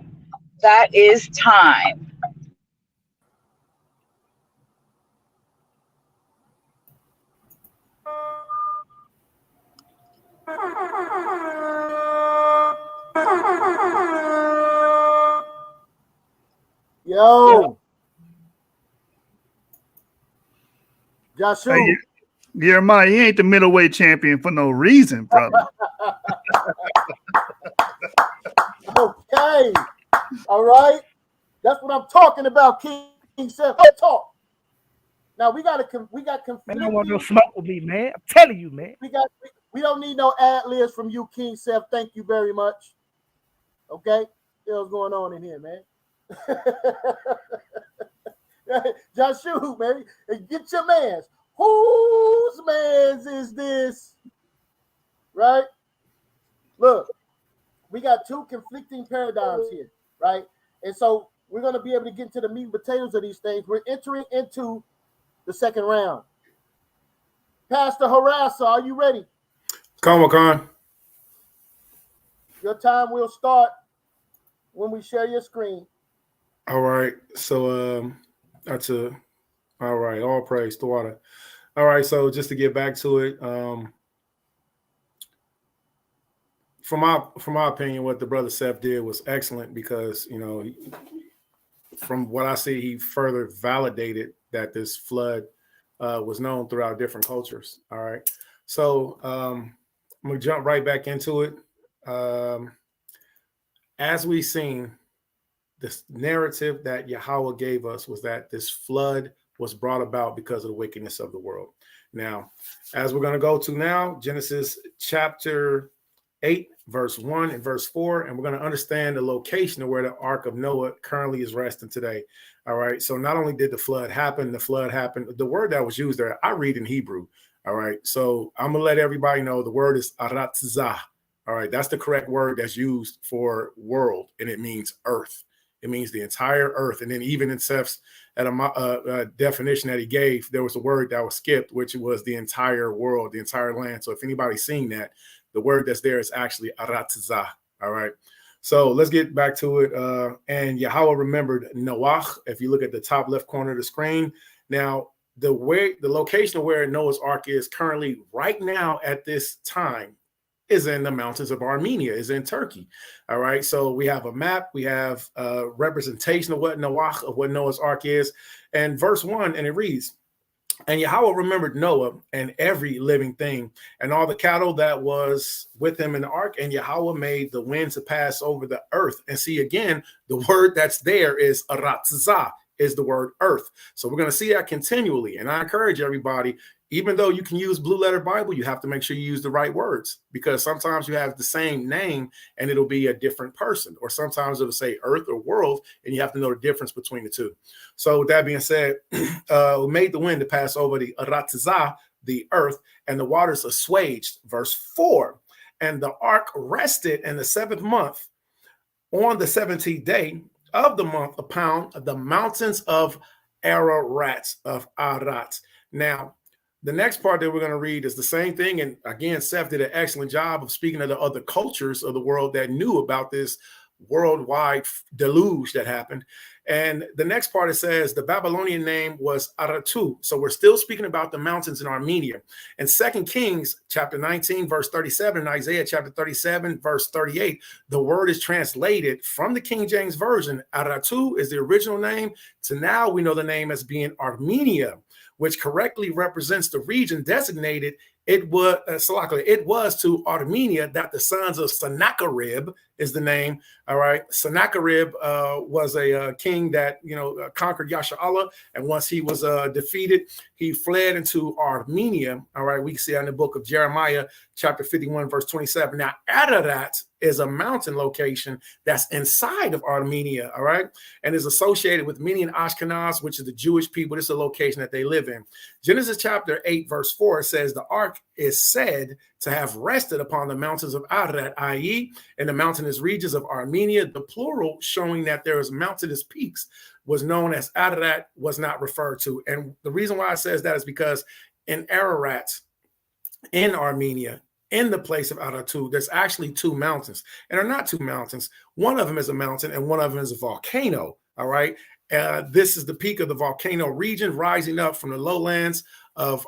That is time. Yo. Joshua. Hey, Jeremiah, he ain't the middleweight champion for no reason, brother. Okay. All right. That's what I'm talking about, Kyng Seth. Let's talk. Now we got conflicting. Man, don't want no smoke with me, man. I'm telling you, man. We don't need no ad libs from you, Kyng Seth. Thank you very much. Okay, what's going on in here, man? Joshua, man, get your mans. Whose mans is this? Right? Look, we got two conflicting paradigms here, right? And so we're going to be able to get into the meat and potatoes of these things. We're entering into the second round. Pastor Harassa, are you ready? Come on, Con. Your time will start when we share your screen. All right. So all right. All praise to water. All right. So just to get back to it, from my opinion, what the brother Seth did was excellent because, you know, from what I see, he further validated that this flood was known throughout different cultures. All right. So I'm going to jump right back into it. As we've seen, this narrative that Yahweh gave us was that this flood was brought about because of the wickedness of the world. Now, as we're going to go to now, Genesis chapter 8, verse 1 and verse 4, and we're going to understand the location of where the Ark of Noah currently is resting today. All right. So not only did the flood happen, the word that was used there, I read in Hebrew. All right. So I'm going to let everybody know the word is Aratzah. All right. That's the correct word that's used for world, and it means earth. It means the entire earth. And then even in Seth's definition that he gave, there was a word that was skipped, which was the entire world, the entire land. So if anybody's seen that, the word that's there is actually Aratzah. All right. So let's get back to it. And Yahweh remembered Noah. If you look at the top left corner of the screen, now the location of where Noah's Ark is currently right now at this time is in the mountains of Armenia, is in Turkey. All right. So we have a map, we have a representation of what Noah's Ark is. And verse 1, and it reads, and Yahweh remembered Noah and every living thing and all the cattle that was with him in the ark. And Yahweh made the wind to pass over the earth. And see, again, the word that's there is Aratzah, is the word earth. So we're going to see that continually. And I encourage everybody, even though you can use Blue Letter Bible, you have to make sure you use the right words, because sometimes you have the same name and it'll be a different person, or sometimes it'll say earth or world, and you have to know the difference between the two. So with that being said, we made the wind to pass over the Aratzah, the earth, and the waters assuaged. Verse 4, and the ark rested in the 7th month on the 17th day of the month upon the mountains of Ararat, of Arat. Now, the next part that we're going to read is the same thing. And again, Seth did an excellent job of speaking of the other cultures of the world that knew about this worldwide deluge that happened. And the next part, it says the Babylonian name was Aratu. So we're still speaking about the mountains in Armenia. And 2 Kings chapter 19, verse 37, and Isaiah chapter 37, verse 38, the word is translated from the King James Version. Aratu is the original name, to now we know the name as being Armenia, which correctly represents the region designated. It was to Armenia that the sons of Sennacherib is the name. All right. Sennacherib was a king that, conquered YASHAR-YA'OH. And once he was defeated, he fled into Armenia. All right. We can see that in the book of Jeremiah, chapter 51, verse 27. Now, Ararat is a mountain location that's inside of Armenia. All right. And is associated with Median Ashkenaz, which is the Jewish people. This is a location that they live in. Genesis chapter 8, verse 4 says the ark is said to have rested upon the mountains of Ararat, i.e., in the mountainous regions of Armenia. The plural showing that there is mountainous peaks was known as Ararat was not referred to. And the reason why it says that is because in Ararat, in Armenia, in the place of Aratu, there's actually two mountains. And they're not two mountains. One of them is a mountain and one of them is a volcano. All right. This is the peak of the volcano region rising up from the lowlands of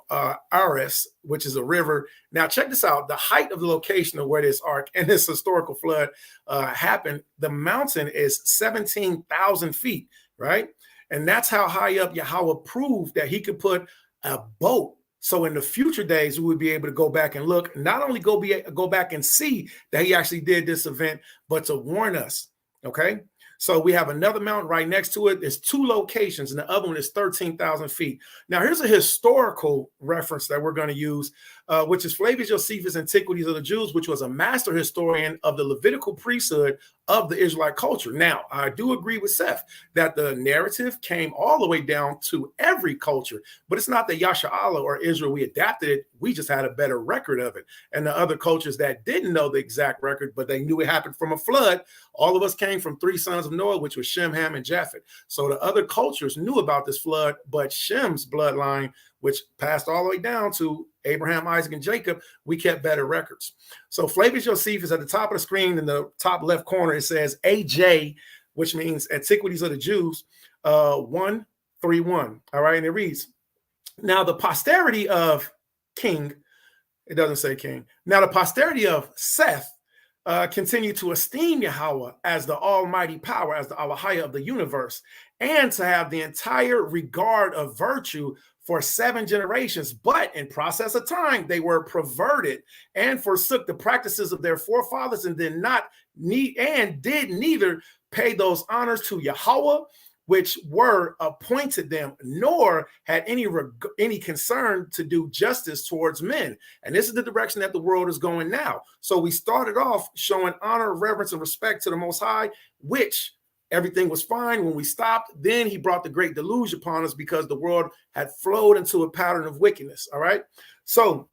Aras, which is a river. Now, check this out. The height of the location of where this ark and this historical flood happened, the mountain is 17,000 feet, right? And that's how high up Yahweh proved that he could put a boat. So in the future days, we would be able to go back and look, not only go back and see that he actually did this event, but to warn us, okay? So we have another mountain right next to it. There's 2 locations, and the other one is 13,000 feet. Now, here's a historical reference that we're going to use, which is Flavius Josephus' Antiquities of the Jews, which was a master historian of the Levitical priesthood of the Israelite culture. Now, I do agree with Seth that the narrative came all the way down to every culture, but it's not that YASHAR-YA'OH or Israel, we adapted it. We just had a better record of it. And the other cultures that didn't know the exact record, but they knew it happened from a flood, all of us came from 3 sons of Noah, which was Shem, Ham, and Japheth. So the other cultures knew about this flood, but Shem's bloodline, which passed all the way down to Abraham, Isaac, and Jacob, we kept better records. So Flavius Josephus at the top of the screen in the top left corner, it says AJ, which means Antiquities of the Jews, 131. All right, and it reads, now the posterity of King, it doesn't say King. Now the posterity of Seth continue to esteem Yahweh as the almighty power, as the Elohim of the universe, and to have the entire regard of virtue for 7 generations. But in process of time, they were perverted and forsook the practices of their forefathers and did neither pay those honors to Yahweh, which were appointed them, nor had any concern to do justice towards men. And this is the direction that the world is going now. So we started off showing honor, reverence, and respect to the Most High, which everything was fine when we stopped. Then he brought the great deluge upon us because the world had flowed into a pattern of wickedness. All right. So,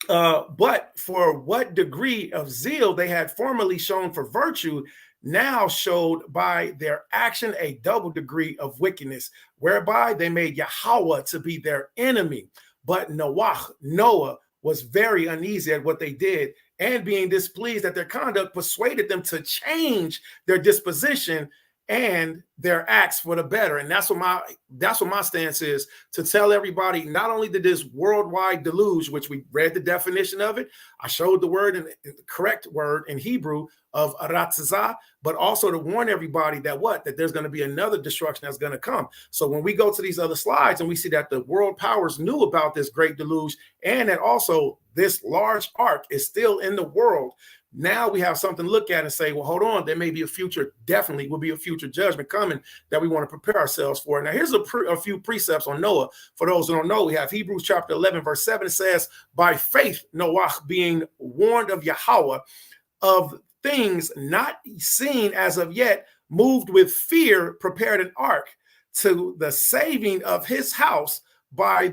but for what degree of zeal they had formerly shown for virtue, now showed by their action a double degree of wickedness, whereby they made Yahweh to be their enemy. But Noah was very uneasy at what they did, and being displeased at their conduct, persuaded them to change their disposition and their acts for the better. And that's what my stance is, to tell everybody, not only did this worldwide deluge, which we read the definition of it, I showed the word and the correct word in Hebrew of Harassa, but also to warn everybody that there's going to be another destruction that's going to come. So when we go to these other slides and we see that the world powers knew about this great deluge, and that also this large ark is still in the world, now we have something to look at and say, well, hold on, there may be a future, definitely will be a future judgment coming that we want to prepare ourselves for. Now, here's a few precepts on Noah. For those who don't know, we have Hebrews chapter 11, verse 7. It says, by faith, Noah, being warned of Yahweh, of things not seen as of yet, moved with fear, prepared an ark to the saving of his house by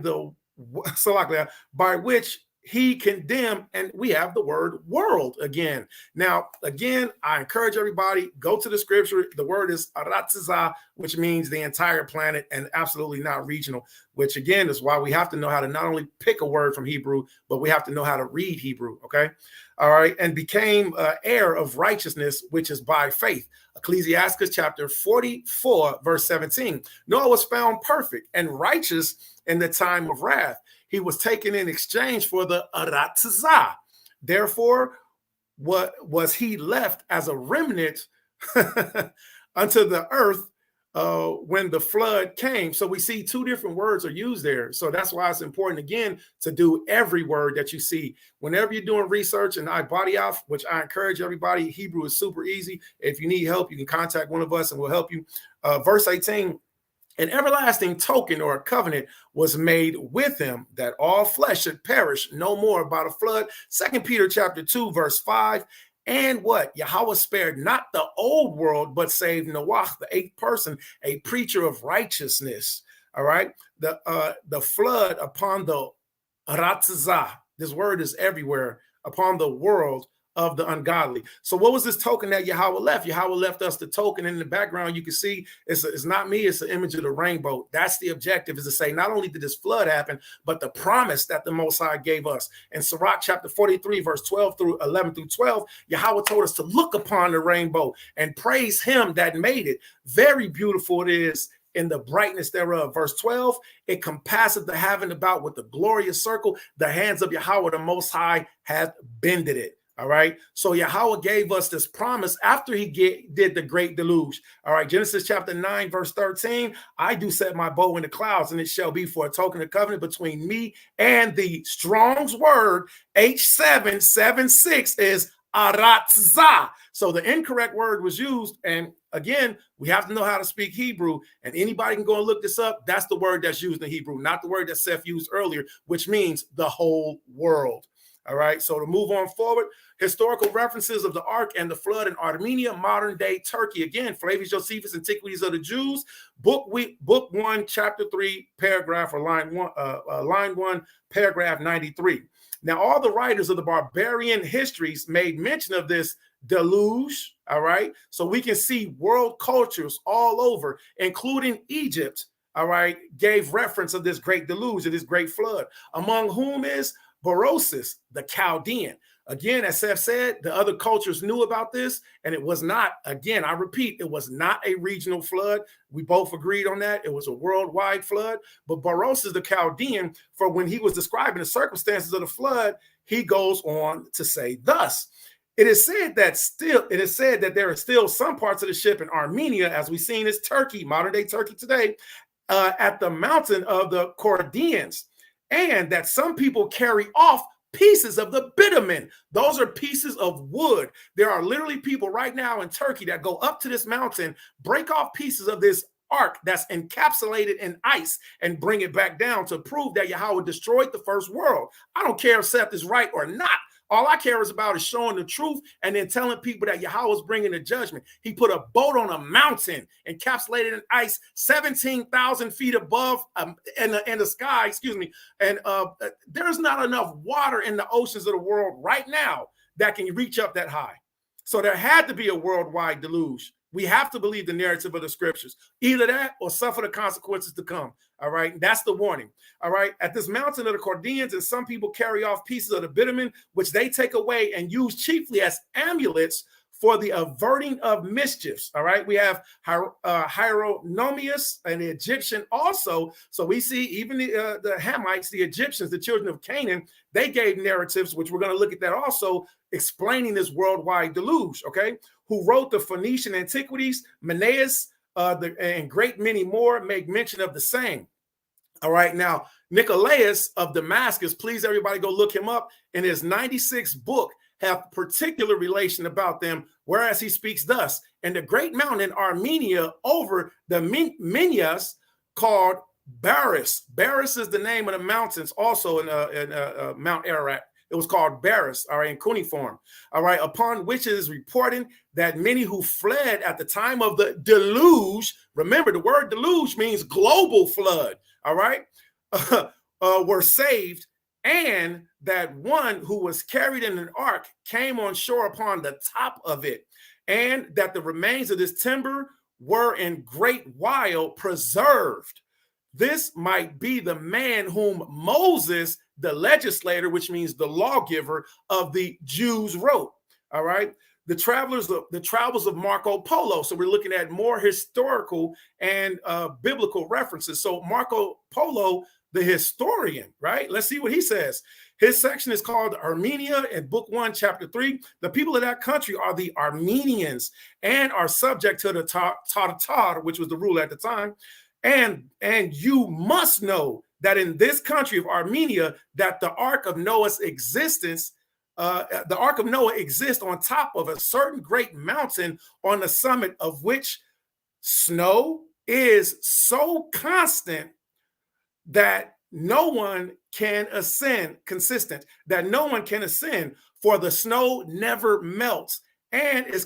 which he condemned, and we have the word world again. Now, again, I encourage everybody, go to the scripture. The word is Harassa, which means the entire planet and absolutely not regional, which again is why we have to know how to not only pick a word from Hebrew, but we have to know how to read Hebrew, okay? All right, and became heir of righteousness, which is by faith. Ecclesiastes chapter 44, verse 17. Noah was found perfect and righteous in the time of wrath. He was taken in exchange for the Harassa. Therefore, what was he left as a remnant unto the earth when the flood came? So we see 2 different words are used there. So that's why it's important, again, to do every word that you see. Whenever you're doing research and body off, which I encourage everybody, Hebrew is super easy. If you need help, you can contact one of us and we'll help you. Verse 18, an everlasting token or a covenant was made with him, that all flesh should perish no more by the flood. 2 Peter chapter 2, verse 5. And what? Yahweh spared not the old world, but saved Noah, the 8th person, a preacher of righteousness. All right. The flood upon the Harassa. This word is everywhere, upon the world of the ungodly. So what was this token that Yahweh left? Yahweh left us the token. In the background, you can see it's not me, it's an image of the rainbow. That's the objective, is to say not only did this flood happen, but the promise that the Most High gave us. In Sirach chapter 43, verse 12 through 11 through 12, Yahweh told us to look upon the rainbow and praise him that made it. Very beautiful it is in the brightness thereof. Verse 12, it compasseth the heaven about with the glorious circle. The hands of Yahweh the Most High hath bended it. All right. So Yahweh gave us this promise after he did the great deluge. All right. Genesis chapter 9, verse 13. I do set my bow in the clouds, and it shall be for a token of covenant between me and the Strong's word. H776 is Harassa. So the incorrect word was used. And again, we have to know how to speak Hebrew. And anybody can go and look this up. That's the word that's used in Hebrew, not the word that Seth used earlier, which means the whole world. All right, so to move on forward, historical references of the Ark and the flood in Armenia, modern day Turkey. Again, Flavius Josephus, Antiquities of the Jews, book 1, chapter 3, paragraph or line 1, paragraph 93. Now, all the writers of the barbarian histories made mention of this deluge. All right, so we can see world cultures all over, including Egypt. All right, gave reference of this great deluge, of this great flood, among whom is Berosus, the Chaldean. Again, as Seth said, the other cultures knew about this, and it was not, again, I repeat, it was not a regional flood. We both agreed on that. It was a worldwide flood. But Berosus, the Chaldean, for when he was describing the circumstances of the flood, he goes on to say thus. It is said that there are still some parts of the ship in Armenia, as we've seen, is Turkey, modern day Turkey today, at the mountain of the Chaldeans, and that some people carry off pieces of the bitumen. Those are pieces of wood. There are literally people right now in Turkey that go up to this mountain, break off pieces of this ark that's encapsulated in ice, and bring it back down to prove that Yahweh destroyed the first world. I don't care if Seth is right or not. All I care about is showing the truth and then telling people that Yahweh is bringing the judgment. He put a boat on a mountain encapsulated in ice 17,000 feet above in the sky, excuse me. And there's not enough water in the oceans of the world right now that can reach up that high. So there had to be a worldwide deluge. We have to believe the narrative of the scriptures. Either that or suffer the consequences to come. All right. That's the warning. All right. At this mountain of the Chaldeans, and some people carry off pieces of the bitumen, which they take away and use chiefly as amulets for the averting of mischiefs. All right. We have Hieronymus, an Egyptian also. So we see even the Hamites, the Egyptians, the children of Canaan, they gave narratives, which we're going to look at that also, explaining this worldwide deluge. Okay. Who wrote the Phoenician antiquities, Menaeus, and great many more make mention of the same. All right. Now, Nicolaus of Damascus, please everybody go look him up. In his 96th book, have particular relation about them, whereas he speaks thus. And the great mountain in Armenia over the Minyas called Baris. Baris is the name of the mountains also in Mount Ararat. It was called Baris, all right, in cuneiform, all right, upon which it is reported that many who fled at the time of the deluge, remember the word deluge means global flood, all right, were saved, and that one who was carried in an ark came on shore upon the top of it, and that the remains of this timber were in great while preserved. This might be the man whom Moses, the legislator, which means the lawgiver of the Jews, wrote. All right. The travels of Marco Polo. So we're looking at more historical and biblical references. So Marco Polo, the historian, right? Let's see what he says. His section is called Armenia in book 1, chapter 3. The people of that country are the Armenians and are subject to the Tatar, which was the ruler at the time. And you must know that in this country of Armenia, that the Ark of Noah's existence, the Ark of Noah exists on top of a certain great mountain, on the summit of which snow is so constant that no one can ascend, that no one can ascend, for the snow never melts and is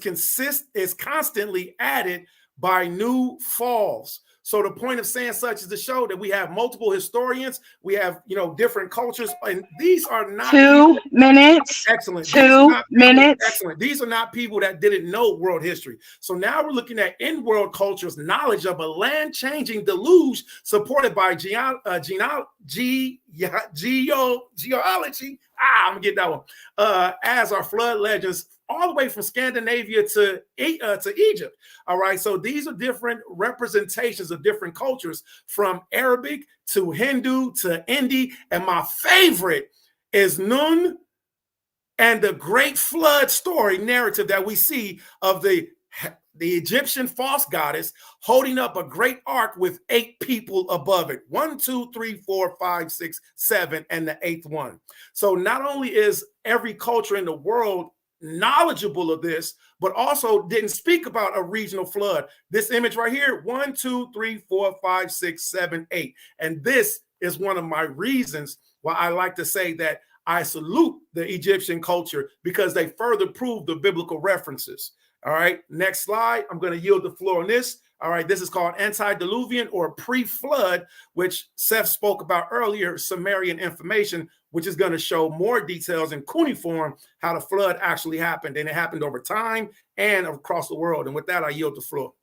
constantly added by new falls. So the point of saying such is to show that we have multiple historians, we have, different cultures, and these are not 2 minutes. Excellent. 2 minutes. Excellent. These are not people that didn't know world history. So now we're looking at in-world cultures' knowledge of a land-changing deluge supported by geology. I'm gonna get that one. As our flood legends, all the way from Scandinavia to Egypt. All right, so these are different representations of different cultures, from Arabic to Hindu to Hindi, and my favorite is Nun and the great flood story narrative that we see of the Egyptian false goddess holding up a great ark with 8 people above it. 1, 2, 3, 4, 5, 6, 7, and the 8th one. So not only is every culture in the world knowledgeable of this, but also didn't speak about a regional flood. This image right here, 1, 2, 3, 4, 5, 6, 7, 8. And this is one of my reasons why I like to say that I salute the Egyptian culture, because they further prove the biblical references. All right, next slide. I'm going to yield the floor on this. All right, this is called antediluvian or pre-flood, which Seth spoke about earlier, Sumerian information, which is going to show more details in cuneiform how the flood actually happened. And it happened over time and across the world. And with that, I yield the floor.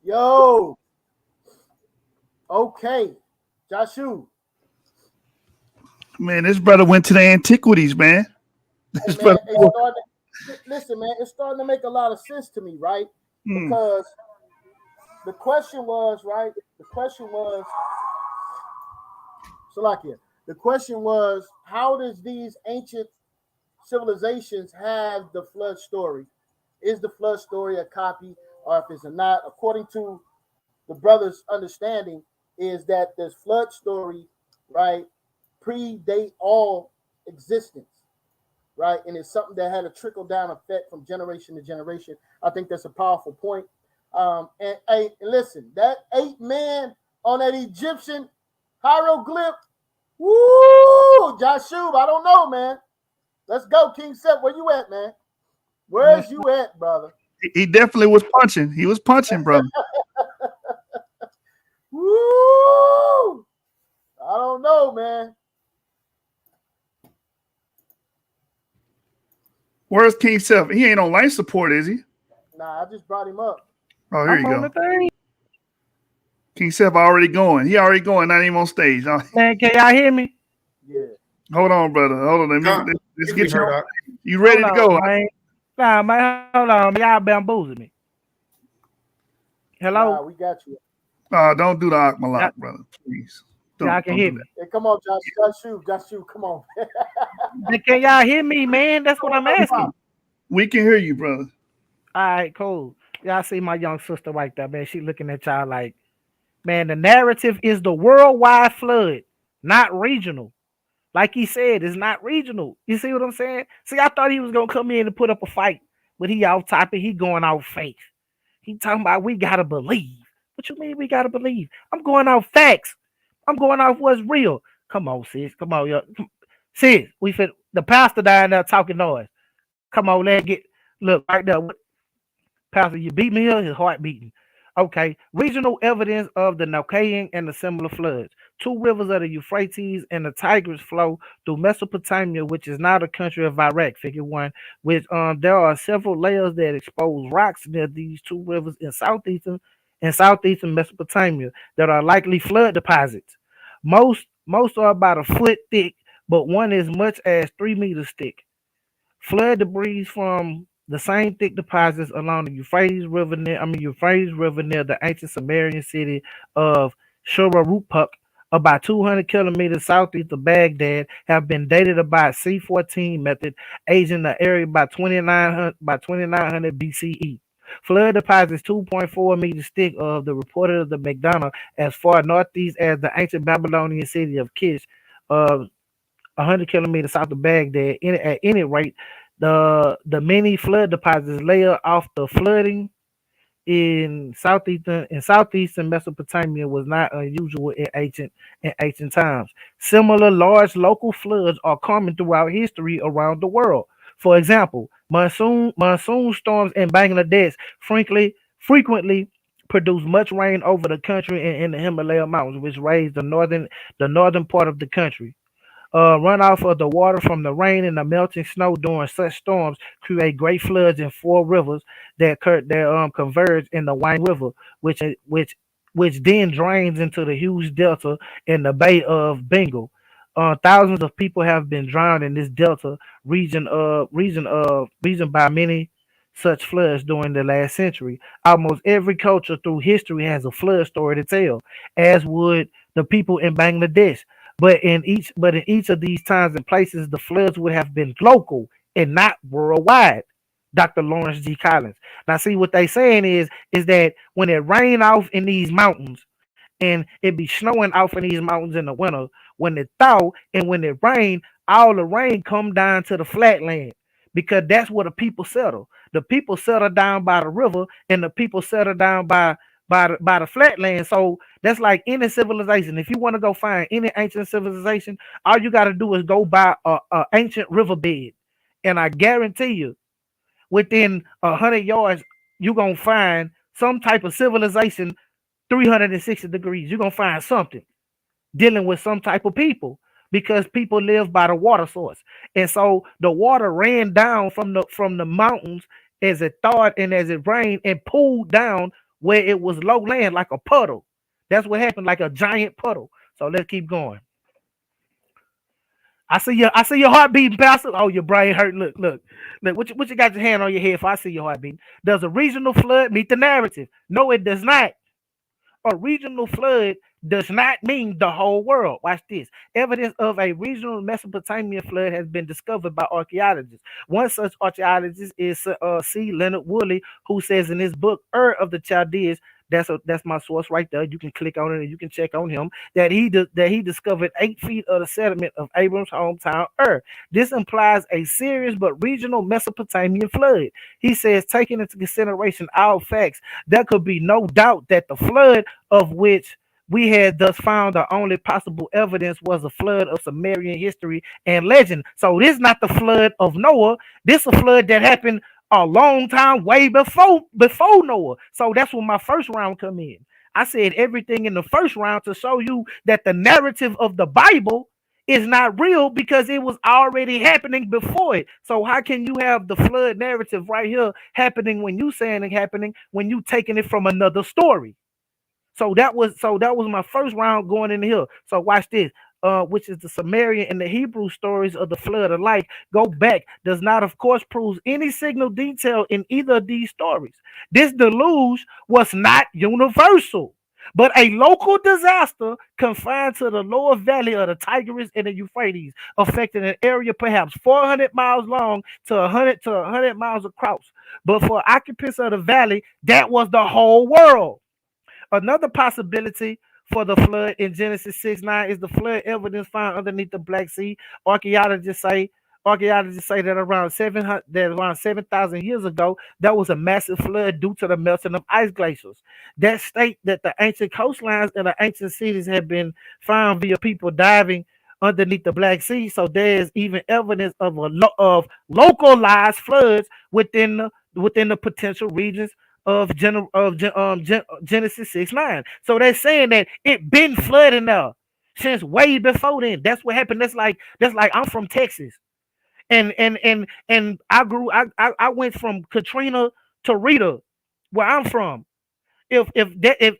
Yo. Okay. Joshua. Man, this brother went to the antiquities, man. This Hey, man, brother. listen, man, it's starting to make a lot of sense to me, right? Because the question was, right? The question was, Salakia, the question was, how does these ancient civilizations have the flood story? Is the flood story a copy, or if it's not? According to the brother's understanding, is that this flood story, right, predate all existence, right? And it's something that had a trickle-down effect from generation to generation. I think that's a powerful point. And hey, listen, that 8 man on that Egyptian hieroglyph, woo, Joshua, I don't know, man. Let's go, Kyng Seth. Where you at, man? Where's you at, brother? He definitely was punching. He was punching, brother. Woo! I don't know, man. Where's Kyng Seth? He ain't on life support, is he? Nah, I just brought him up. Oh, here you go. Kyng Seth already going. He already going, not even on stage. Man, can y'all hear me? Yeah. Hold on, brother. Hold on. Let's get you. You ready to go? Man. Nah, man, hold on. Y'all bamboozling me. Hello? Nah, we got you. Don't do the Akmalak, brother. Please. Y'all can hear me. Hey, come on, Joshua, come on. Can y'all hear me, man? That's what I'm asking. We can hear you, brother. All right, cool. Y'all see my young sister right there, man. She looking at y'all like, man, the narrative is the worldwide flood, not regional. Like he said, it's not regional. You see what I'm saying? See, I thought he was going to come in and put up a fight, but he off topic. He going off faith. He talking about we got to believe. What you mean we got to believe? I'm going off facts. I'm going off what's real. Come on, sis. Come on, yo. Sis, the pastor down there talking noise. Come on, let's look right there. Pastor, you beat me here? His heart beating. Okay. Regional evidence of the Noachian and the similar floods. 2 rivers of the Euphrates and the Tigris flow through Mesopotamia, which is now the country of Iraq, figure 1, which there are several layers that expose rocks near these 2 rivers in southeastern Mesopotamia that are likely flood deposits. Most are about a foot thick, but one as much as 3 meters thick. Flood debris from the same thick deposits along the Euphrates River near the ancient Sumerian city of Shura-Rupuk, about 200 kilometers southeast of Baghdad, have been dated by C14 method, aging the area by 2900 BCE. Flood deposits 2.4 meters thick of the reported of the McDonough as far northeast as the ancient Babylonian city of Kish, 100 kilometers south of Baghdad. At any rate, the many flood deposits layer off the flooding in southeastern Mesopotamia was not unusual in ancient times. Similar large local floods are common throughout history around the world. For example, monsoon storms in Bangladesh frequently produce much rain over the country and in the Himalaya mountains, which raise the northern part of the country. Runoff of the water from the rain and the melting snow during such storms create great floods in four rivers that converge in the Wayne River, which which then drains into the huge delta in the Bay of Bengal. Thousands of people have been drowned in this delta region by many such floods during the last century. Almost every culture through history has a flood story to tell, as would the people in Bangladesh. But in each of these times and places, the floods would have been local and not worldwide. Dr. Lawrence G. Collins. Now, see what they saying is that when it rain off in these mountains and it be snowing off in these mountains in the winter, when it thaw and when it rain, all the rain come down to the flatland because that's where the people settle. The people settle down by the river, and the people settle down by the flatland. So that's like any civilization. If you want to go find any ancient civilization, all you got to do is go by a ancient riverbed, and I guarantee you, within 100 yards, you're gonna find some type of civilization 360 degrees. You're gonna find something dealing with some type of people because people live by the water source. And so the water ran down from the mountains as it thawed and as it rained and pulled down where it was low land like a puddle. That's what happened, like a giant puddle. So let's keep going. I see your heart beating, Pastor. Oh, your brain hurt. Look. What you got your hand on your head if I see your heart beating? Does a regional flood meet the narrative? No, it does not. A regional flood does not mean the whole world. Watch this. Evidence of a regional Mesopotamian flood has been discovered by archaeologists. One such archaeologist is C. Leonard Woolley, who says in his book, of the Chaldeans, that's my source right there. You can click on it and you can check on him that he discovered 8 feet of the sediment of Abram's hometown This implies a serious but regional Mesopotamian flood. He says, taking into consideration all facts, there could be no doubt that the flood of which we had thus found the only possible evidence was a flood of Sumerian history and legend. So this is not the flood of Noah. This is a flood that happened a long time way before Noah. So that's when my first round come in. I said everything in the first round to show you that the narrative of the Bible is not real because it was already happening before it. So how can you have the flood narrative right here happening when you saying it happening when you taking it from another story? So that was my first round going in the hill. So watch this. Which is the Sumerian and the Hebrew stories of the flood alike go back, does not, of course, prove any signal detail in either of these stories. This deluge was not universal, but a local disaster confined to the lower valley of the Tigris and the Euphrates, affecting an area perhaps 400 miles long to 100 miles across. But for occupants of the valley, that was the whole world. Another possibility for the flood in Genesis 6:9 is the flood evidence found underneath the Black Sea. Archaeologists say that around 7,000 years ago, there was a massive flood due to the melting of ice glaciers. That state that the ancient coastlines and the ancient cities have been found via people diving underneath the Black Sea. So there is even evidence of of localized floods within the potential regions of Genesis 6:9. So they're saying that it been flooding there since way before then. That's what happened. That's like I'm from Texas, and I went from Katrina to Rita, where I'm from. If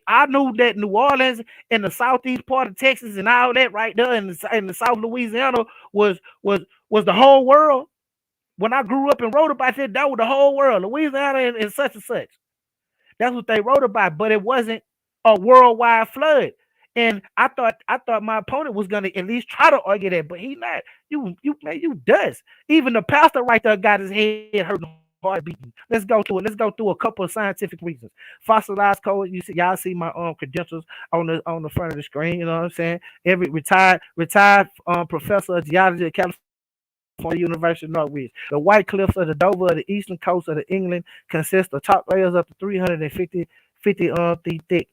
I knew that New Orleans and the southeast part of Texas and all that right there in the South Louisiana was the whole world. When I grew up and wrote about it, that was the whole world, Louisiana and such and such. That's what they wrote about, but it wasn't a worldwide flood. And I thought my opponent was gonna at least try to argue that, but he not. You does. Even the pastor right there got his head hurt, heart beating. Let's go through it. Let's go through a couple of scientific reasons. Fossilized coal. Y'all see my credentials on the front of the screen. You know what I'm saying? Every retired professor of geology at California University of Northwest. The White Cliffs of the Dover of the eastern coast of the England consist of top layers up to 350 feet thick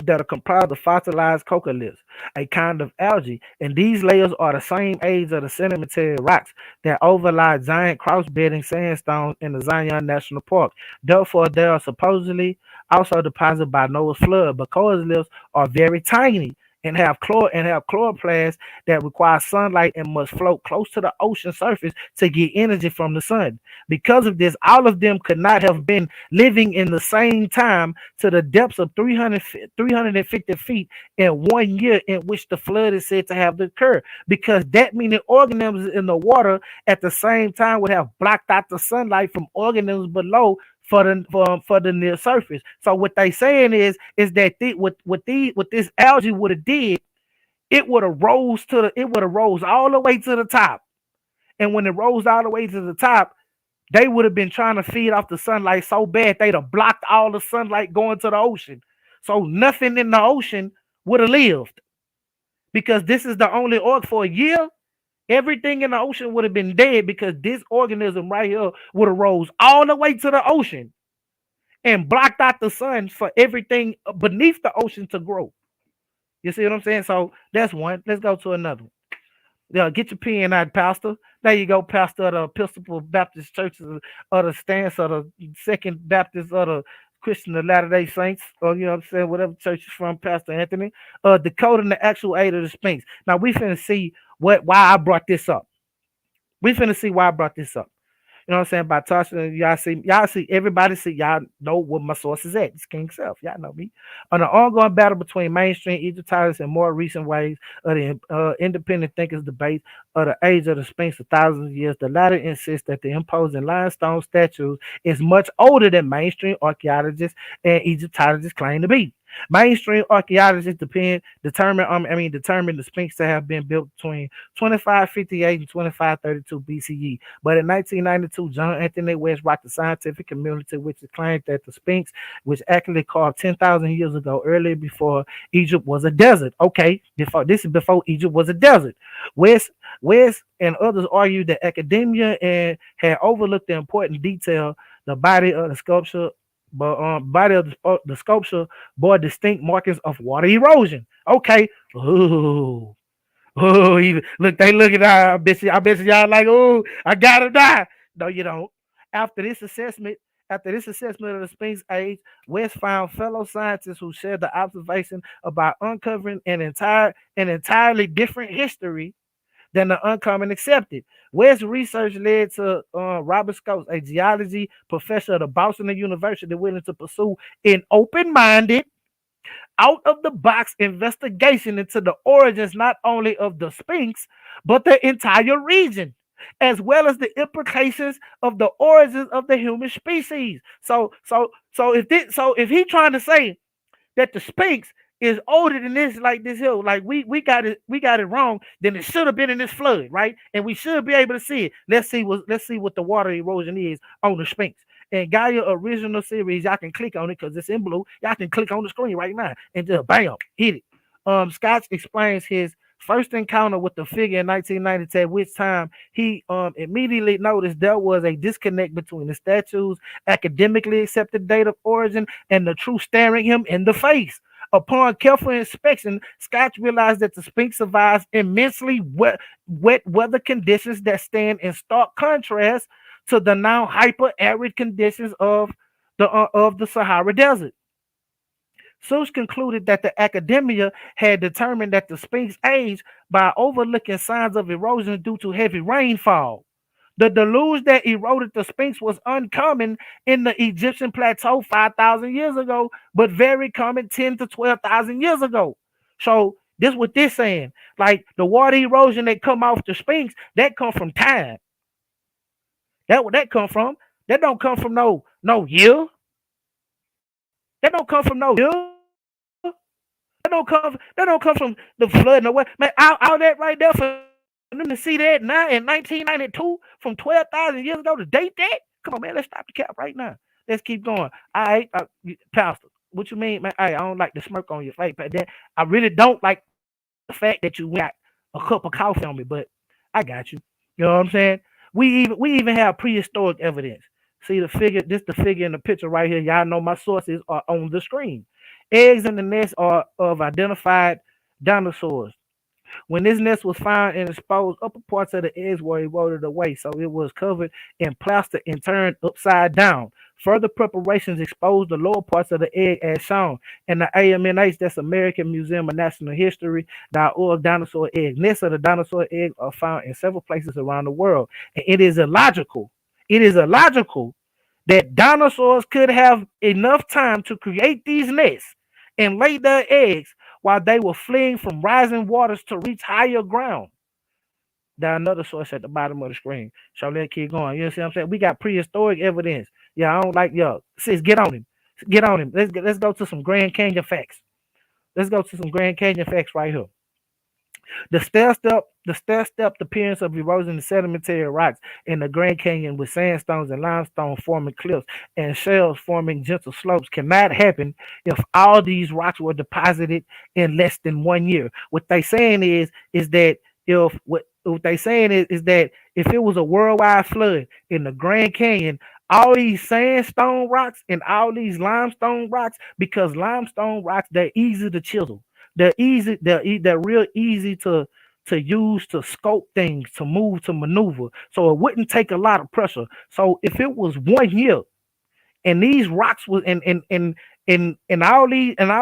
that are comprised of fossilized coccoliths, a kind of algae, and these layers are the same age of the sedimentary rocks that overlie giant cross-bedding sandstones in the Zion National Park. Therefore, they are supposedly also deposited by Noah's flood, but coccoliths are very tiny and have chloroplasts that require sunlight and must float close to the ocean surface to get energy from the sun. Because of this, all of them could not have been living in the same time to the depths of 350 feet in 1 year in which the flood is said to have occurred, because that meaning organisms in the water at the same time would have blocked out the sunlight from organisms below for the near surface. So what they saying is that what this algae would have did, it would have rose all the way to the top. And when it rose all the way to the top, they would have been trying to feed off the sunlight so bad they'd have blocked all the sunlight going to the ocean. So nothing in the ocean would have lived, because this is the only org for a year. Everything in the ocean would have been dead, because this organism right here would have rose all the way to the ocean and blocked out the sun for everything beneath the ocean to grow. You see what I'm saying? So that's one. Let's go to another one. Yeah, get your pen out, Pastor. There you go, Pastor of the Episcopal Baptist Churches of the Stance of the Second Baptist of the Christian of Latter-day Saints, or you know what I'm saying, whatever church is from, Pastor Anthony. Decoding the actual age of the Sphinx. Now we finna see why I brought this up. We finna see why I brought this up. You know what I'm saying? By touching, y'all see, everybody see, y'all know what my source is at. It's Kyng Seth. Y'all know me. On the ongoing battle between mainstream Egyptologists and more recent waves of the independent thinkers' debate of the age of the Sphinx of thousands of years, the latter insists that the imposing limestone statues is much older than mainstream archaeologists and Egyptologists claim to be. Mainstream archaeologists determine the Sphinx to have been built between 2558 and 2532 BCE. But in 1992, John Anthony West rocked the scientific community, which claimed that the Sphinx, which actually carved 10,000 years ago, earlier before Egypt was a desert. Okay, before Egypt was a desert. West and others argued that academia had overlooked the important detail. The body of the sculpture bore distinct markings of water erosion. Okay. Ooh. Even look, they look at I bet you y'all like, oh, I gotta die. No, you don't. After this assessment of the Sphinx age, West found fellow scientists who shared the observation about uncovering an entirely different history than the uncommon accepted. West's research led to Robert Scopes, a geology professor at the Boston University, willing to pursue an open-minded, out-of-the-box investigation into the origins not only of the Sphinx, but the entire region, as well as the implications of the origins of the human species. So if he's trying to say that the Sphinx is older than this, like this hill, like we got it wrong, then it should have been in this flood, right? And we should be able to see it. Let's see what the water erosion is on the Sphinx. And Gaia original series, y'all can click on it because it's in blue. Y'all can click on the screen right now and just bam, hit it. Scott explains his first encounter with the figure in 1992, at which time he immediately noticed there was a disconnect between the statue's academically accepted date of origin and the truth staring him in the face. Upon careful inspection, Scott realized that the Sphinx survives immensely wet weather conditions that stand in stark contrast to the now hyper-arid conditions of the Sahara Desert. Such concluded that the academia had determined that the Sphinx aged by overlooking signs of erosion due to heavy rainfall. The deluge that eroded the Sphinx was uncommon in the Egyptian plateau 5,000 years ago, but very common 10 to 12,000 years ago. So this is what they're saying. Like the water erosion that come off the Sphinx, that come from time. That where that come from. That don't come from no year. That don't come from no year. That don't come from the flood. No way, man. All that right there for them to see that now in 1992 from 12,000 years ago to date that. Come on, man. Let's stop the cap right now. Let's keep going. All right, Pastor. What you mean, man? I don't like the smirk on your face, but then I really don't like the fact that you got a cup of coffee on me. But I got you. You know what I'm saying? We even have prehistoric evidence. See the figure. This the figure in the picture right here. Y'all know my sources are on the screen. Eggs in the nest are of identified dinosaurs. When this nest was found and exposed, upper parts of the eggs were eroded away, so it was covered in plaster and turned upside down. Further preparations exposed the lower parts of the egg as shown. And the AMNH, that's American Museum of Natural History, .org, dinosaur egg. Nests of the dinosaur eggs are found in several places around the world. And it is illogical that dinosaurs could have enough time to create these nests and lay their eggs while they were fleeing from rising waters to reach higher ground. There's another source at the bottom of the screen. So let's keep going. You see what I'm saying? We got prehistoric evidence. Yeah, I don't like y'all. Sis, get on him. Get on him. Let's go to some Grand Canyon facts. Let's go to some Grand Canyon facts right here. The stair-stepped appearance of erosion and sedimentary rocks in the Grand Canyon with sandstones and limestone forming cliffs and shells forming gentle slopes cannot happen if all these rocks were deposited in less than 1 year. What they saying is that if it was a worldwide flood in the Grand Canyon, all these sandstone rocks and all these limestone rocks, because limestone rocks, they're easy to chisel. They're real easy to use to scope things, to move, to maneuver. So it wouldn't take a lot of pressure. So if it was 1 year and these rocks was and all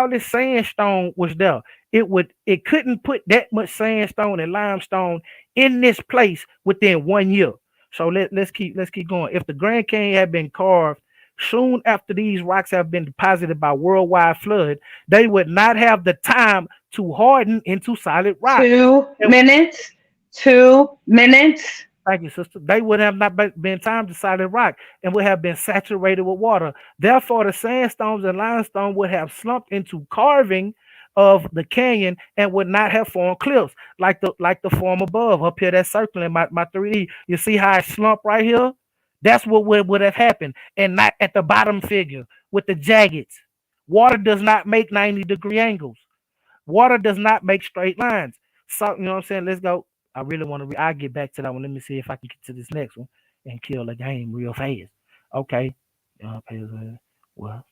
this sandstone was there, it couldn't put that much sandstone and limestone in this place within 1 year. So let's keep going. If the Grand Canyon had been carved soon after these rocks have been deposited by worldwide flood, they would not have the time to harden into solid rock. 2 minutes. 2 minutes. Thank you, sister. They would have not been time to solid rock and would have been saturated with water. Therefore, the sandstones and limestone would have slumped into carving of the canyon and would not have formed cliffs like the form above up here that's circling my 3D. You see how it slumped right here? That's what would have happened, and not at the bottom figure with the jaggeds. Water does not make 90-degree angles. Water does not make straight lines. So, you know what I'm saying? Let's go. I really want to. I'll get back to that one. Let me see if I can get to this next one and kill the game real fast. Okay. Well,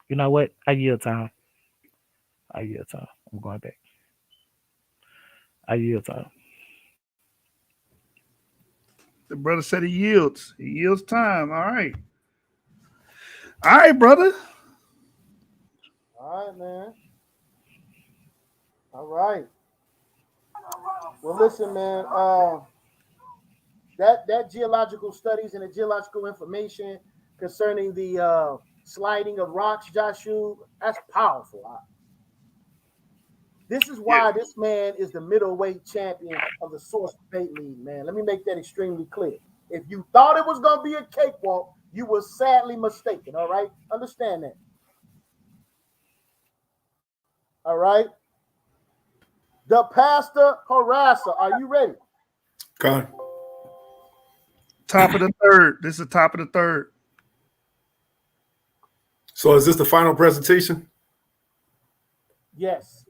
you know what? I yield time. I'm going back. I yield time. The brother said he yields. He yields time. All right. All right, brother. All right, man. All right. Well, listen, man. That geological studies and the geological information concerning the sliding of rocks, Joshua, that's powerful. This is why this man is the middleweight champion of the Source Debate League, man. Let me make that extremely clear. If you thought it was going to be a cakewalk, you were sadly mistaken, all right? Understand that. All right? The Pastor Harassa, are you ready? Go on. Top of the third. This is the top of the third. So is this the final presentation? Yes.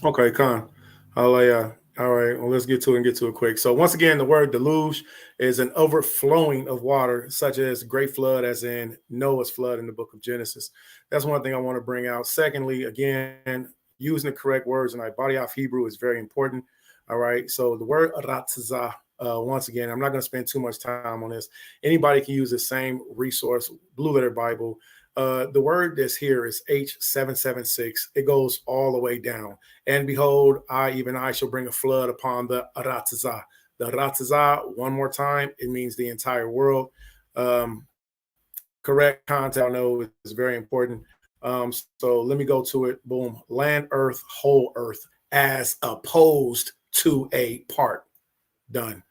Okay, Con. All right, well, let's get to it quick. So once again, the word deluge is an overflowing of water, such as great flood, as in Noah's flood in the book of Genesis. That's one thing I want to bring out. Secondly, again, using the correct words in body of Hebrew is very important. All right, so the word Harassa, once again, I'm not going to spend too much time on this. Anybody can use the same resource, Blue Letter Bible. The word that's here is H776. It goes all the way down. And behold, I shall bring a flood upon the Harassa. The Harassa, one more time, it means the entire world. Correct content, I know, is very important. So let me go to it. Boom. Land, earth, whole earth, as opposed to a part. Done.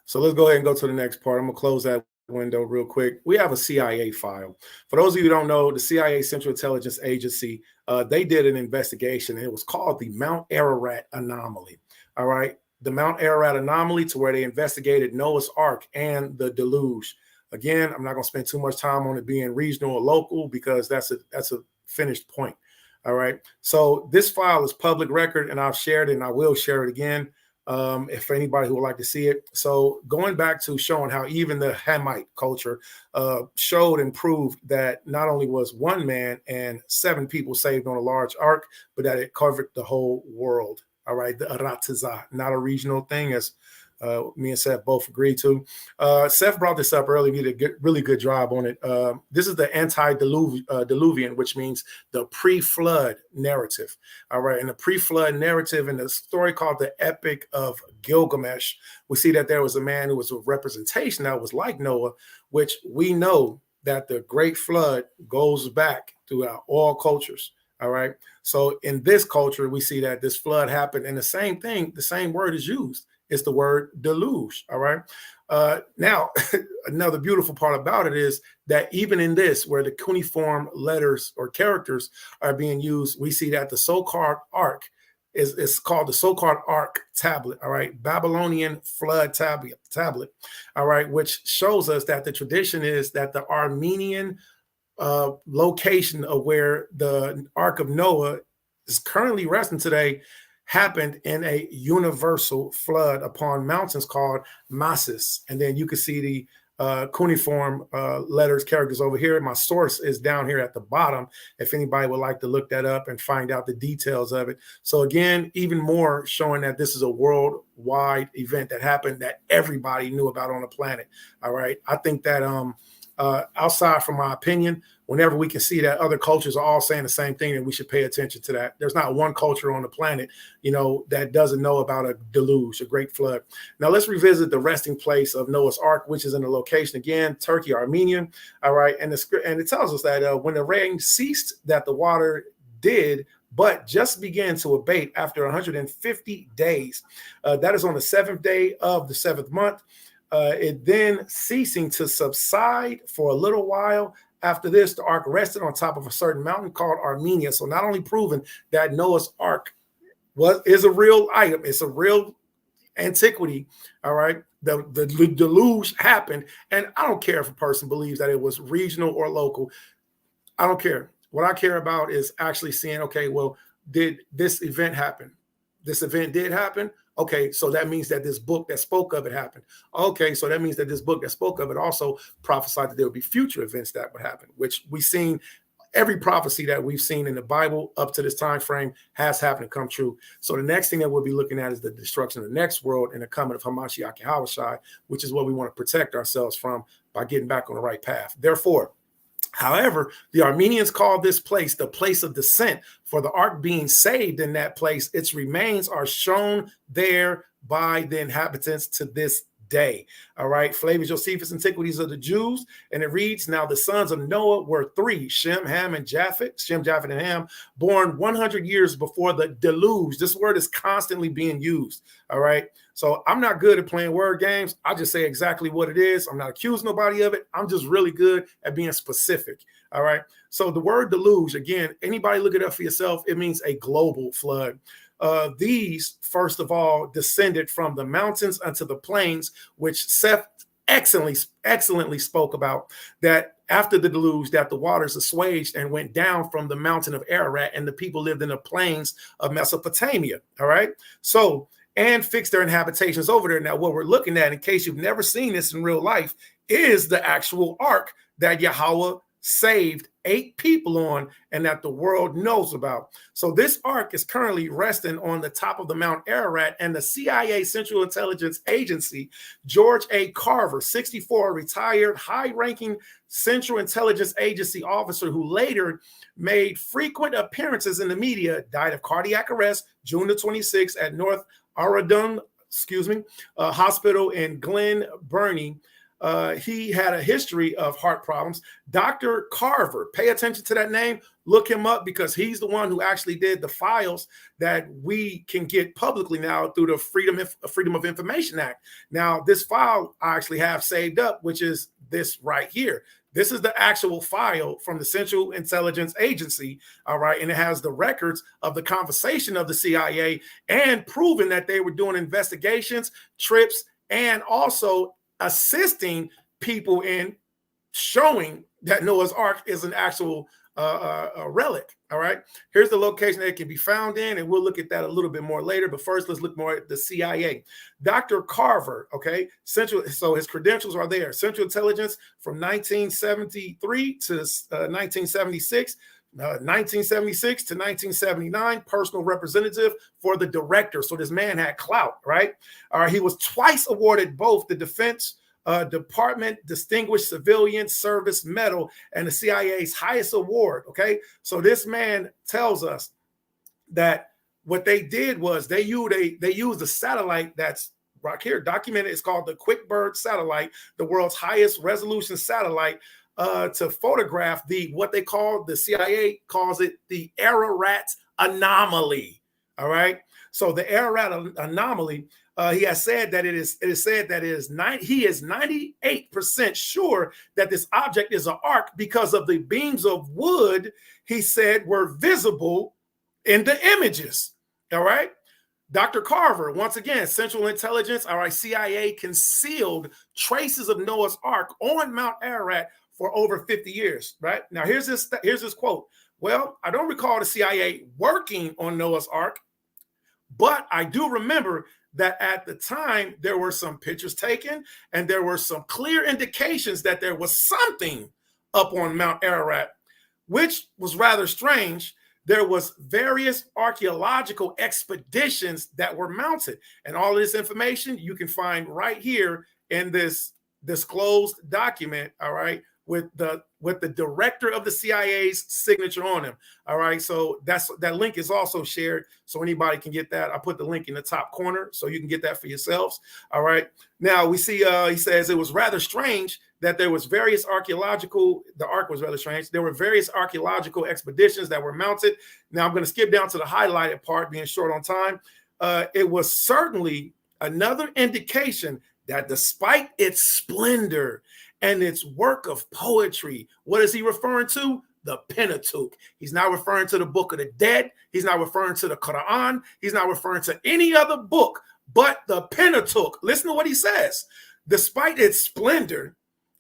So let's go ahead and go to the next part. I'm going to close that window real quick. We have a CIA file. For those of you who don't know, the CIA Central Intelligence Agency, they did an investigation, and it was called the Mount Ararat Anomaly. All right. The Mount Ararat Anomaly, to where they investigated Noah's Ark and the deluge. Again, I'm not going to spend too much time on it being regional or local, because that's a finished point. All right. So this file is public record, and I've shared it, and I will share it again if anybody who would like to see it. So going back to showing how even the Hamite culture showed and proved that not only was one man and 7 people saved on a large ark, but that it covered the whole world. All right. The Harassa, not a regional thing, as Me and Seth both agreed to. Seth brought this up earlier. He did a really good job on it. This is the antediluvian, which means the pre-flood narrative. All right. And the pre-flood narrative in the story called the Epic of Gilgamesh, we see that there was a man who was a representation that was like Noah, which we know that the great flood goes back throughout all cultures. All right. So in this culture, we see that this flood happened, and the same thing, the same word is used. It's the word deluge. All right. Now, another beautiful part about it is that even in this, where the cuneiform letters or characters are being used, we see that the so-called ark is called the so-called Ark tablet, all right, Babylonian flood tablet, all right, which shows us that the tradition is that the Armenian location of where the Ark of Noah is currently resting today happened in a universal flood upon mountains called Massis. And then you can see the cuneiform letters, characters over here. My source is down here at the bottom if anybody would like to look that up and find out the details of it. So again, even more showing that this is a worldwide event that happened that everybody knew about on the planet. All right. I think that outside from my opinion, whenever we can see that other cultures are all saying the same thing, and we should pay attention to that. There's not one culture on the planet, you know, that doesn't know about a deluge, a great flood. Now let's revisit the resting place of Noah's Ark, which is in the location again, Turkey, Armenia. All right, and it tells us that when the rain ceased, that the water did, but just began to abate after 150 days. That is on the 7th day of the 7th month. It then ceasing to subside for a little while. After this, the ark rested on top of a certain mountain called Armenia. So not only proving that Noah's Ark is a real item, it's a real antiquity. All right. The deluge happened. And I don't care if a person believes that it was regional or local. I don't care. What I care about is actually seeing, okay, well, did this event happen? This event did happen. Okay, so that means that this book that spoke of it happened. Okay, so that means that this book that spoke of it also prophesied that there would be future events that would happen, which we've seen. Every prophecy that we've seen in the Bible up to this time frame has happened and come true. So the next thing that we'll be looking at is the destruction of the next world and the coming of YASHAR-YA'OH, which is what we want to protect ourselves from by getting back on the right path. Therefore, however, the Armenians called this place the place of descent, for the ark being saved in that place, its remains are shown there by the inhabitants to this day. All right, Flavius Josephus, Antiquities of the Jews, and it reads, now the sons of Noah were 3, Shem, Ham, and Japheth, Shem, Japheth, and Ham, born 100 years before the deluge. This word is constantly being used. All right, so I'm not good at playing word games. I just say exactly what it is. I'm not accusing nobody of it. I'm just really good at being specific. All right, so the word deluge, again, anybody look it up for yourself. It means a global flood. These, first of all, descended from the mountains unto the plains, which Seth excellently spoke about, that after the deluge, that the waters assuaged and went down from the mountain of Ararat, and the people lived in the plains of Mesopotamia. All right, so, and fixed their inhabitations over there. Now, what we're looking at, in case you've never seen this in real life, is the actual ark that Yahweh saved 8 people on and that the world knows about. So this ark is currently resting on the top of the Mount Ararat, and the CIA Central Intelligence Agency, George A. Carver, 64, retired high-ranking Central Intelligence Agency officer who later made frequent appearances in the media, died of cardiac arrest June the 26th at North Aradun, hospital in Glen Burnie. He had a history of heart problems. Dr. Carver, pay attention to that name, look him up, because he's the one who actually did the files that we can get publicly now through the Freedom of Information Act. Now, this file I actually have saved up, which is this right here. This is the actual file from the Central Intelligence Agency, all right, and it has the records of the conversation of the CIA and proving that they were doing investigations, trips, and also assisting people in showing that Noah's Ark is an actual a relic. All right, here's the location that it can be found in, and we'll look at that a little bit more later. But first, let's look more at the CIA. Dr. Carver, okay, so his credentials are there. Central Intelligence from 1973 to 1976. 1976 to 1979, personal representative for the director. So this man had clout, right? He was twice awarded both the Defense Department Distinguished Civilian Service Medal and the CIA's highest award. Okay, so this man tells us that what they did was they used a satellite that's right here documented. It's called the QuickBird satellite, the world's highest resolution satellite, to photograph what they call, the CIA calls it the Ararat anomaly. All right, so the Ararat anomaly. He has said that it is said that he is 98% sure that this object is an arc because of the beams of wood he said were visible in the images. All right. Dr. Carver, once again, Central Intelligence, all right, CIA concealed traces of Noah's Ark on Mount Ararat for over 50 years, right? Now, here's this quote. Well, I don't recall the CIA working on Noah's Ark, but I do remember that at the time there were some pictures taken and there were some clear indications that there was something up on Mount Ararat, which was rather strange. There was various archaeological expeditions that were mounted, and all of this information you can find right here in this disclosed document, all right, with the director of the CIA's signature on him. All right, so that link is also shared, so anybody can get that. I put the link in the top corner so you can get that for yourselves. All right, now we see he says it was rather strange that there was various archaeological, the ark was rather strange. There were various archaeological expeditions that were mounted. Now I'm going to skip down to the highlighted part, being short on time. It was certainly another indication that despite its splendor and its work of poetry, what is he referring to? The Pentateuch. He's not referring to the Book of the Dead. He's not referring to the Quran. He's not referring to any other book but the Pentateuch. Listen to what he says. Despite its splendor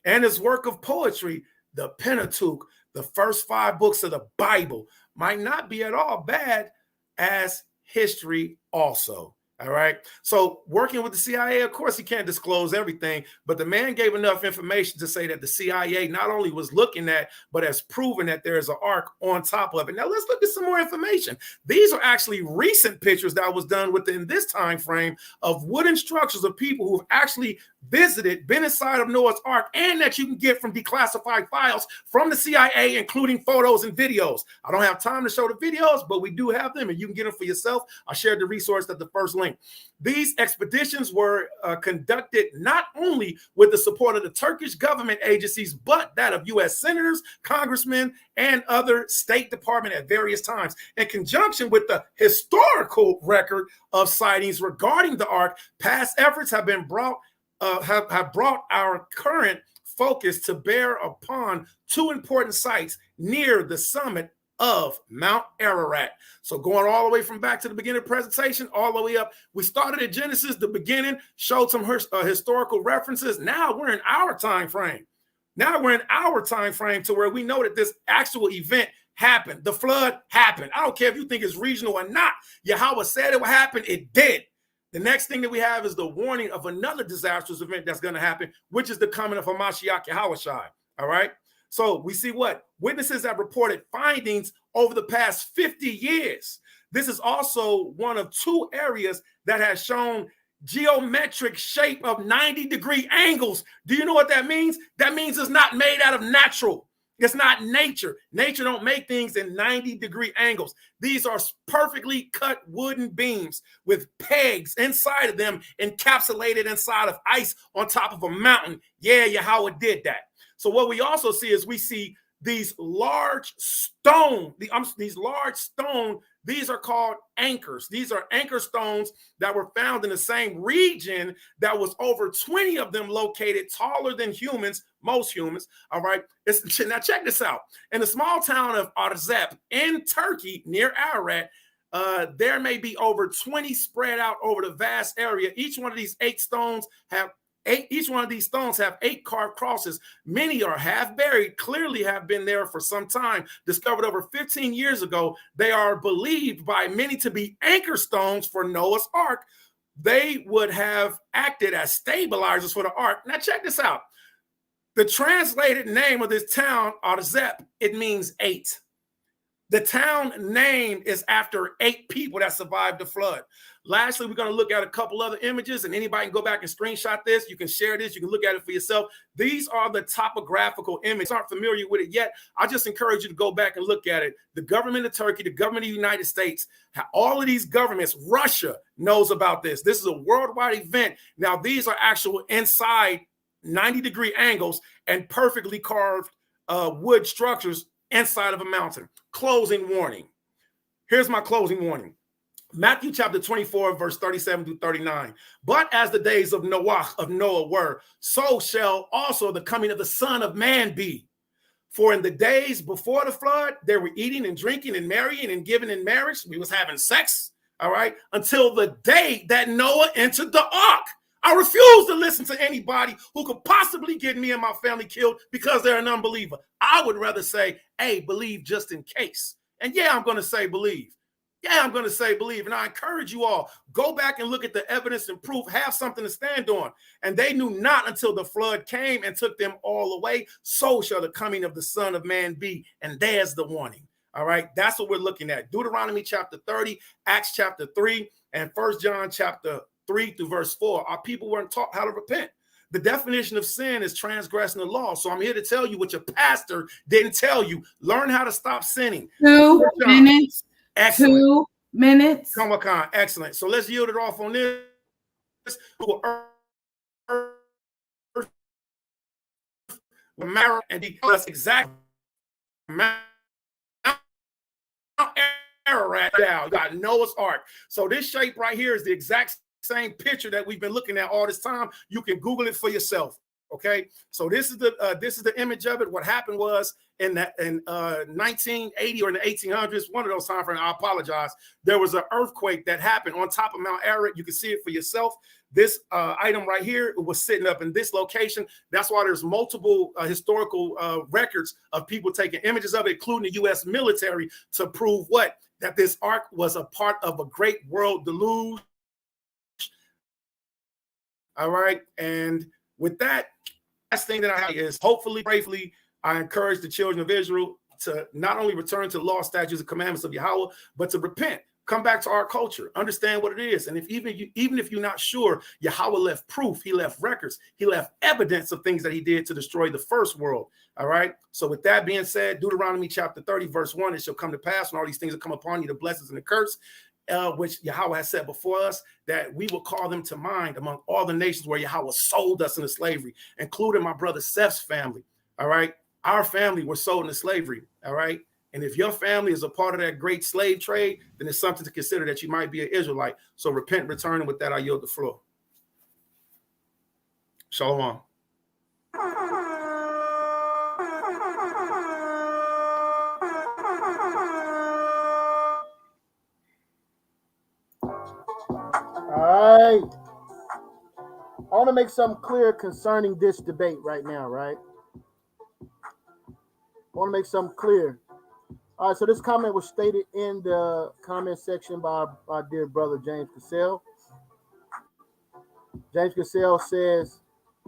and its work of poetry, the Pentateuch, the first 5 books of the Bible, might not be at all bad as history also. All right. So working with the CIA, of course, he can't disclose everything, but the man gave enough information to say that the CIA not only was looking at, but has proven that there is an ark on top of it. Now let's look at some more information. These are actually recent pictures that was done within this time frame of wooden structures of people who've actually visited, been inside of Noah's Ark, and that you can get from declassified files from the CIA, including photos and videos. I don't have time to show the videos, but we do have them, and you can get them for yourself. I shared the resource at the first link. These expeditions were conducted not only with the support of the Turkish government agencies, but that of U.S. senators, congressmen, and other State Department at various times. In conjunction with the historical record of sightings regarding the Ark, past efforts have been brought our current focus to bear upon 2 important sites near the summit of Mount Ararat. So going all the way from back to the beginning of the presentation, all the way up, we started at Genesis, the beginning, showed some historical references. Now we're in our time frame. Now we're in our time frame to where we know that this actual event happened. The flood happened. I don't care if you think it's regional or not. Yahweh said it would happen. It did. The next thing that we have is the warning of another disastrous event that's going to happen, which is the coming of YASHAR-YA'OH. All right. So we see what witnesses have reported findings over the past 50 years. This is also one of 2 areas that has shown geometric shape of 90-degree angles. Do you know what that means? That means it's not made out of natural. It's not nature. Nature don't make things in 90-degree angles. These are perfectly cut wooden beams with pegs inside of them, encapsulated inside of ice on top of a mountain. Yeah, Yahweh did that. So what we also see is we see these large stone, these are called anchors. These are anchor stones that were found in the same region that was over 20 of them located taller than humans, most humans. All right. Now check this out. In the small town of Harassa in Turkey near Ararat, there may be over 20 spread out over the vast area. Each one of these 8 stones have 8 carved crosses. Many are half buried, clearly have been there for some time. Discovered over 15 years ago, they are believed by many to be anchor stones for Noah's Ark. They would have acted as stabilizers for the Ark. Now check this out. The translated name of this town, Harassa, it means 8. The town name is after 8 people that survived the flood. Lastly, we're going to look at a couple other images, and anybody can go back and screenshot this. You can share this. You can look at it for yourself. These are the topographical images. Aren't familiar with it yet? I just encourage you to go back and look at it. The government of Turkey, the government of the United States, all of these governments, Russia knows about this. This is a worldwide event. Now, these are actual inside 90-degree angles and perfectly carved wood structures inside of a mountain. Closing warning. Here's my closing warning. Matthew chapter 24, verse 37 through 39. But as the days of Noah were, so shall also the coming of the Son of Man be. For in the days before the flood, they were eating and drinking and marrying and giving in marriage. We was having sex, all right, until the day that Noah entered the ark. I refuse to listen to anybody who could possibly get me and my family killed because they're an unbeliever. I would rather say, hey, believe just in case. And yeah, I'm going to say believe. Yeah, I'm going to say believe. And I encourage you all, go back and look at the evidence and proof, have something to stand on. And they knew not until the flood came and took them all away. So shall the coming of the Son of Man be. And there's the warning. All right, that's what we're looking at. Deuteronomy chapter 30, Acts chapter 3, and 1 John chapter 3 through verse 4. Our people weren't taught how to repent. The definition of sin is transgressing the law. So I'm here to tell you what your pastor didn't tell you. Learn how to stop sinning. 2 minutes. Excellent. 2 minutes. Come on, excellent. So let's yield it off on this. And that's exactly Ararat down. You got Noah's Ark. So this shape right here is the exact same picture that we've been looking at all this time. You can Google it for yourself. Okay, so this is the image of it. What happened was in 1980 or in the 1800s, one of those time frames. I apologize. There was an earthquake that happened on top of Mount Ararat. You can see it for yourself. This item right here was sitting up in this location. That's why there's multiple historical records of people taking images of it, including the U.S. military, to prove what? That this ark was a part of a great world deluge. All right, and with that, last thing that I have is hopefully, prayfully, I encourage the children of Israel to not only return to the law, statutes, and commandments of Yahweh, but to repent. Come back to our culture, understand what it is. And even if you're not sure, Yahweh left proof, he left records, he left evidence of things that he did to destroy the first world. All right. So with that being said, Deuteronomy chapter 30, verse 1, it shall come to pass when all these things will come upon you, the blessings and the curse, which Yahweh has set before us, that we will call them to mind among all the nations where Yahweh sold us into slavery, including my brother Seth's family. All right. Our family were sold into slavery. All right. And if your family is a part of that great slave trade, then it's something to consider that you might be an Israelite. So repent, return, and with that, I yield the floor. Shalom. All right. I want to make something clear concerning this debate right now, right? I want to make something clear. All right, so this comment was stated in the comment section by our dear brother James Cassell. James Cassell says,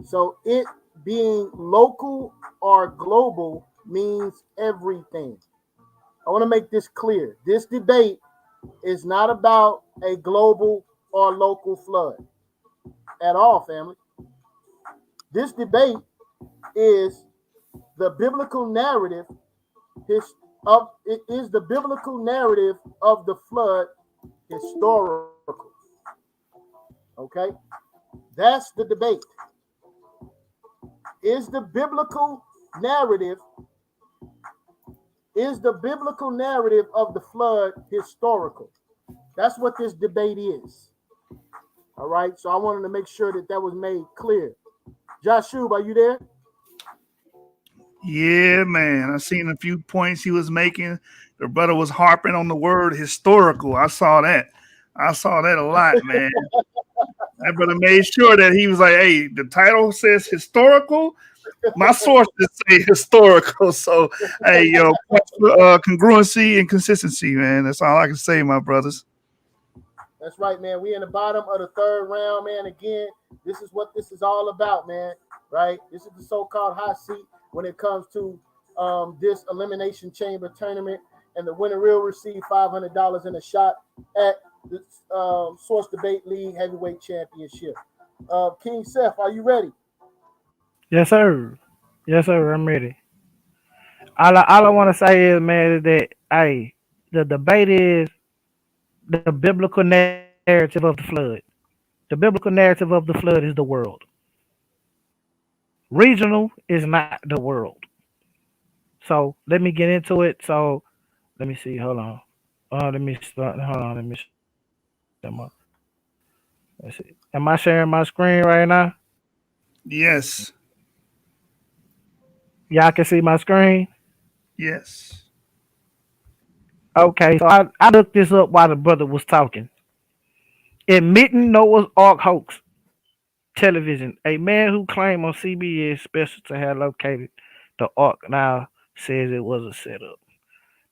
so it being local or global means everything. I want to make this clear. This debate is not about a global or local flood at all, family. This debate is the biblical narrative. It is the biblical narrative of the flood historical. Okay, that's the debate. Is the biblical narrative of the flood historical? That's what this debate is. All right, so I wanted to make sure that was made clear. Joshua, are you there? Yeah, man. I seen a few points he was making. The brother was harping on the word historical. I saw that a lot, man. That brother made sure that he was like, hey, the title says historical. My sources say historical. So, hey, yo, congruency and consistency, man. That's all I can say, my brothers. That's right, man. We in the bottom of the third round, man. Again, this is what this is all about, man. Right? This is the so-called hot seat when it comes to this Elimination Chamber tournament. and the winner will receive $500 in a shot at the Source Debate League Heavyweight Championship. Kyng Seth, are you ready? Yes, sir. Yes, sir. I'm ready. All I want to say is, man, is that hey, the debate is the biblical narrative of the flood. The biblical narrative of the flood is the world. Regional is not the world. So let me get into it. So let me see. Hold on. Let me start. Hold on. Let me share let's see. Am I sharing my screen right now? Yes. Y'all can see my screen. Yes. Okay. So I looked this up while the brother was talking. Admitting Noah's Ark hoax. Television. A man who claimed on CBS special to have located the Ark now says it was a setup.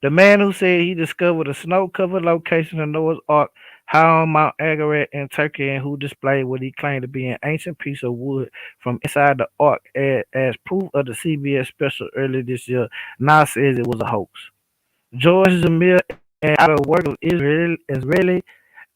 The man who said he discovered a snow-covered location of Noah's Ark high on Mount Ararat in Turkey and who displayed what he claimed to be an ancient piece of wood from inside the Ark as proof of the CBS special earlier this year now says it was a hoax. George Zamir, an out of work of Israeli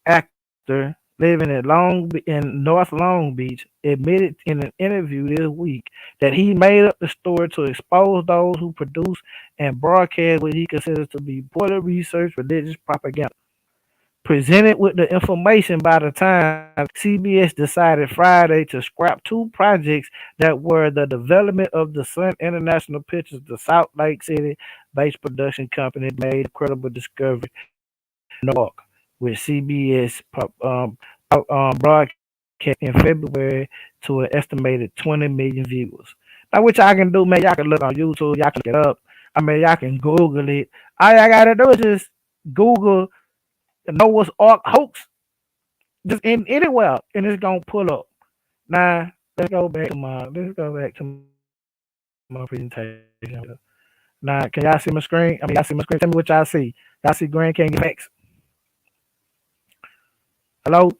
actor living in North Long Beach, admitted in an interview this week that he made up the story to expose those who produce and broadcast what he considers to be poorly researched religious propaganda. Presented with the information by the time, CBS decided Friday to scrap two projects that were the development of the Sun International Pictures, the Salt Lake City-based production company, made a credible discovery Nork, with CBS broadcast in February to an estimated 20 million viewers. Now, which I can do, man, y'all can look on YouTube, y'all can look it up. I mean, y'all can Google it. All y'all gotta do is just Google Noah's Ark hoax, just in anywhere, and it's gonna pull up. Now, let's go back to my presentation. Now, can y'all see my screen? I mean, y'all see my screen. Tell me what y'all see. Y'all see Grand Canyon Facts? Hello?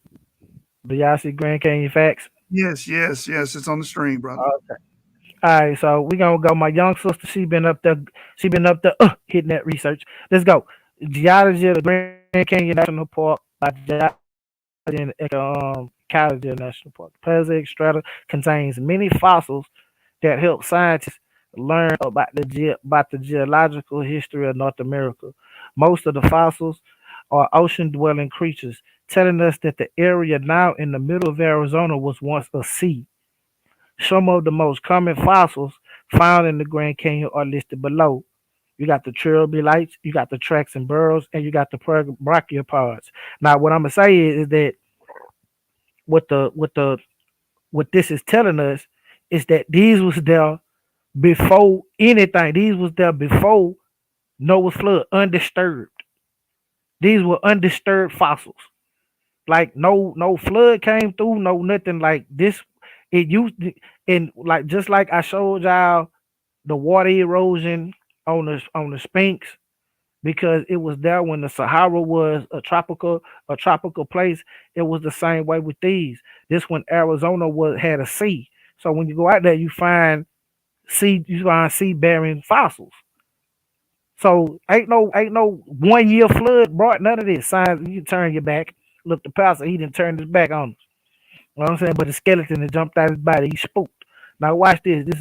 Do y'all see Grand Canyon Facts? Yes. It's on the stream, brother. Okay. All right, so we gonna go. My young sister, she been up there. She been up there hitting that research. Let's go. Geology of the Grand Canyon National Park by Geology and Ecology National Park. The Paleozoic strata contains many fossils that help scientists learn about the geological history of North America. Most of the fossils are ocean-dwelling creatures, telling us that the area now in the middle of Arizona was once a sea. Some of the most common fossils found in the Grand Canyon are listed below. You got the trilobites, you got the tracks and burrows, and you got the brachiopods. Now, what I'm gonna say is that what this is telling us is that these was there before anything. These was there before Noah's flood, undisturbed. These were undisturbed fossils. Like no flood came through, no nothing like this. It used and like just like I showed y'all the water erosion on the Sphinx because it was there when the Sahara was a tropical place. It was the same way with these. This when Arizona had a sea. So when you go out there, you find sea bearing fossils. So ain't no 1 year flood brought none of this. Signs you turn your back. Look, the pastor he didn't turn his back on us. You know what I'm saying? But the skeleton that jumped out his body, he spooked. Now watch this. This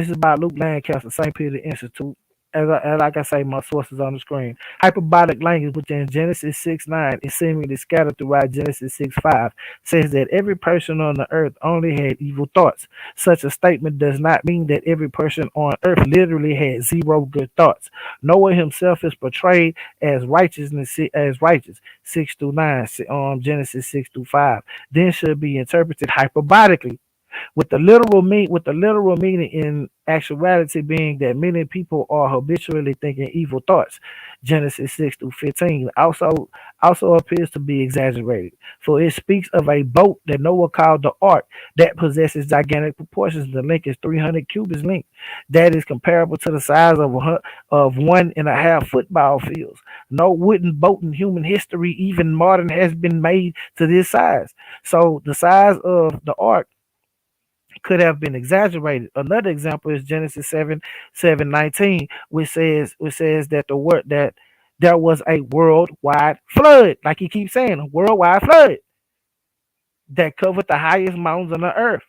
is by Luke Lancaster, St. Peter Institute. Like I say, my sources on the screen. Hyperbolic language within Genesis 6:9 is seemingly scattered throughout Genesis 6:5 says that every person on the earth only had evil thoughts. Such a statement does not mean that every person on earth literally had zero good thoughts. Noah himself is portrayed as righteous 6-9, Genesis 6-5. Then should be interpreted hyperbolically with the literal meaning in actuality being that many people are habitually thinking evil thoughts. Genesis 6-15 also appears to be exaggerated, for it speaks of a boat that Noah called the ark that possesses gigantic proportions. The length is 300 cubits length. That is comparable to the size of 1.5 football fields. No wooden boat in human history, even modern, has been made to this size. So the size of the ark could have been exaggerated. Another example is Genesis 7:19, which says that the word that there was a worldwide flood, like he keeps saying, a worldwide flood that covered the highest mountains on the earth.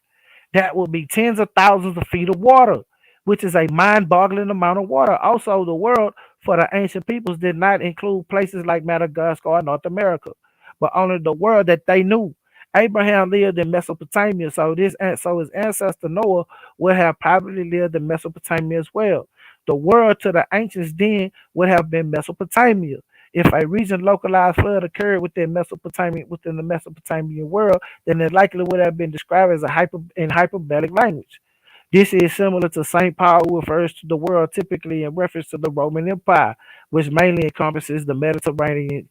That would be tens of thousands of feet of water, which is a mind boggling amount of water. Also, the world for the ancient peoples did not include places like Madagascar or North America, but only the world that they knew. Abraham lived in Mesopotamia, so his ancestor Noah would have probably lived in Mesopotamia as well. The world to the ancients then would have been Mesopotamia. If a region localized flood occurred within the Mesopotamian world, then it likely would have been described as a hyperbolic language. This is similar to St. Paul, who refers to the world typically in reference to the Roman Empire, which mainly encompasses the Mediterranean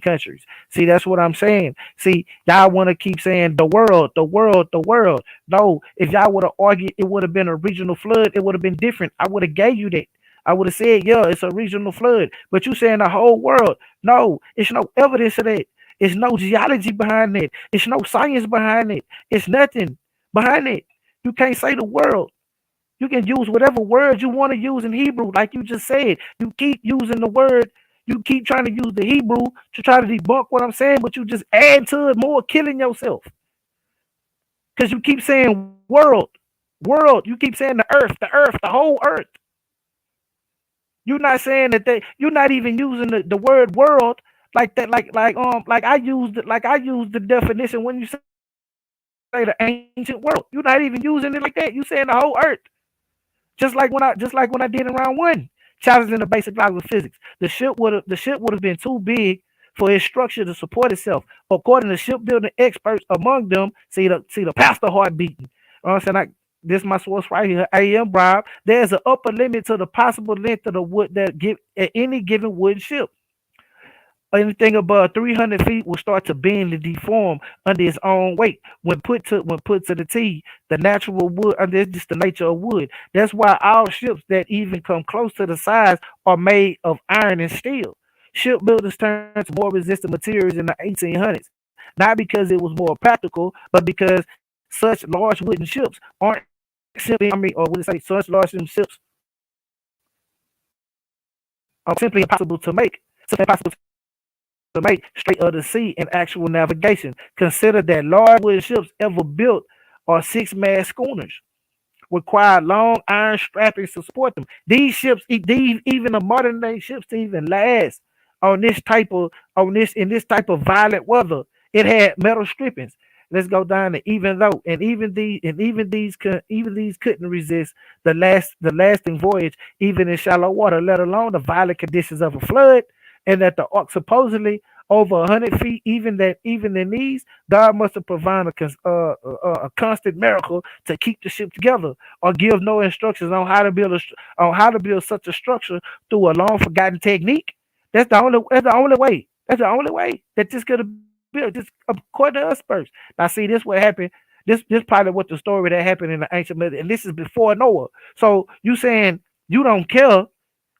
countries. See, that's what I'm saying. See, y'all want to keep saying the world, the world, the world. No, if y'all would have argued it would have been a regional flood, it would have been different. I would have gave you that. I would have said, yeah, it's a regional flood. But you saying the whole world. No, it's no evidence of that. It's no geology behind it. It's no science behind it. It's nothing behind it. You can't say the world. You can use whatever word you want to use in Hebrew, like you just said. You keep using the word. You keep trying to use the Hebrew to try to debunk what I'm saying, but you just add to it more, killing yourself. Because you keep saying world, world. You keep saying the earth, the whole earth. You're not saying you're not even using the word world like that, like I used the definition when you say the ancient world. You're not even using it like that. You saying the whole earth. Just like when I did in round one, challenging the basic laws of physics. The ship would have been too big for its structure to support itself. According to shipbuilding experts, among them, see the pastor heart beating. You know what I'm saying? This is my source right here. AM Bribe. There's an upper limit to the possible length of the wood that give at any given wooden ship. Anything above 300 feet will start to bend and deform under its own weight when put to the T. The natural wood, and that's just the nature of wood. That's why all ships that even come close to the size are made of iron and steel. Shipbuilders turned to more resistant materials in the 1800s, not because it was more practical, but because such large wooden ships aren't simply, or would it say such large wooden ships are simply impossible to make. Simply impossible to make straight of the sea in actual navigation. Consider that large wooden ships ever built are six-mast schooners require long iron strappings to support them. These ships, even the modern day ships, to even last in this type of violent weather, it had metal strippings. Let's go down to even though, and even these couldn't resist the lasting voyage, even in shallow water, let alone the violent conditions of a flood, and that the ark supposedly over 100 feet, even in these, God must have provided a constant miracle to keep the ship together, or give no instructions on how to build such a structure through a long forgotten technique. That's the only way. That's the only way that this could have built. Just according to us first. Now, see, this what happened. This probably what the story that happened in the ancient myth, and this is before Noah. So you saying you don't care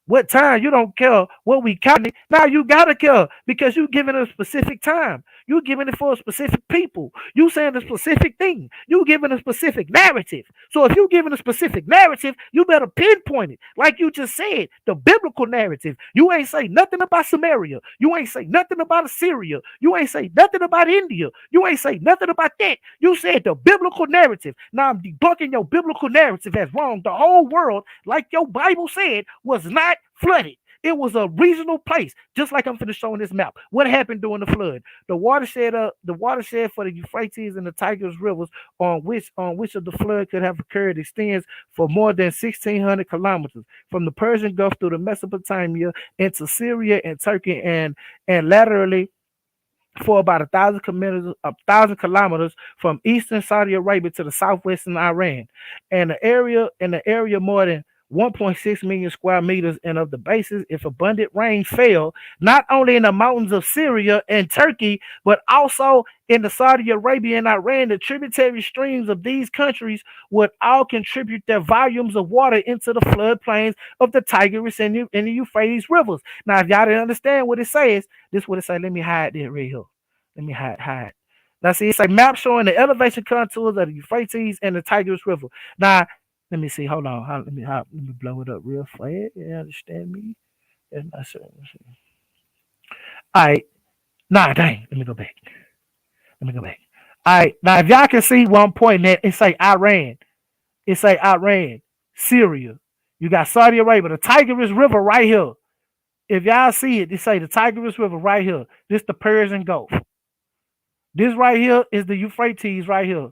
what time, you don't care what we counting. Now you gotta care because you giving a specific time. You giving it for a specific people. You saying a specific thing. You giving a specific narrative. So if you giving a specific narrative, you better pinpoint it. Like you just said, the biblical narrative. You ain't say nothing about Samaria. You ain't say nothing about Assyria. You ain't say nothing about India. You ain't say nothing about that. You said the biblical narrative. Now I'm debunking your biblical narrative as wrong. The whole world, like your Bible said, was not flooded. It was a regional place, just like I'm finna show in this map. What happened during the flood? The watershed for the Euphrates and the Tigris rivers, on which of the flood could have occurred, extends for more than 1,600 kilometers from the Persian Gulf through the Mesopotamia into Syria and Turkey, and laterally for about 1,000 kilometers from eastern Saudi Arabia to the southwestern Iran, and the area more than 1.6 million square meters, and of the bases, if abundant rain fell, not only in the mountains of Syria and Turkey, but also in the Saudi Arabia and Iran, the tributary streams of these countries would all contribute their volumes of water into the floodplains of the Tigris and the Euphrates rivers. Now, if y'all didn't understand what it says, this is what it says. Let me hide that right here. Let me hide. Now, see, it's a map showing the elevation contours of the Euphrates and the Tigris River. Now, let me see. Hold on. Let me blow it up real fast. You understand me? All right. Nah, dang. Let me go back. All right. Now, if y'all can see where I'm pointing at, it say Iran. Syria. You got Saudi Arabia, the Tigris River right here. If y'all see it, they say the Tigris River right here. This the Persian Gulf. This right here is the Euphrates right here.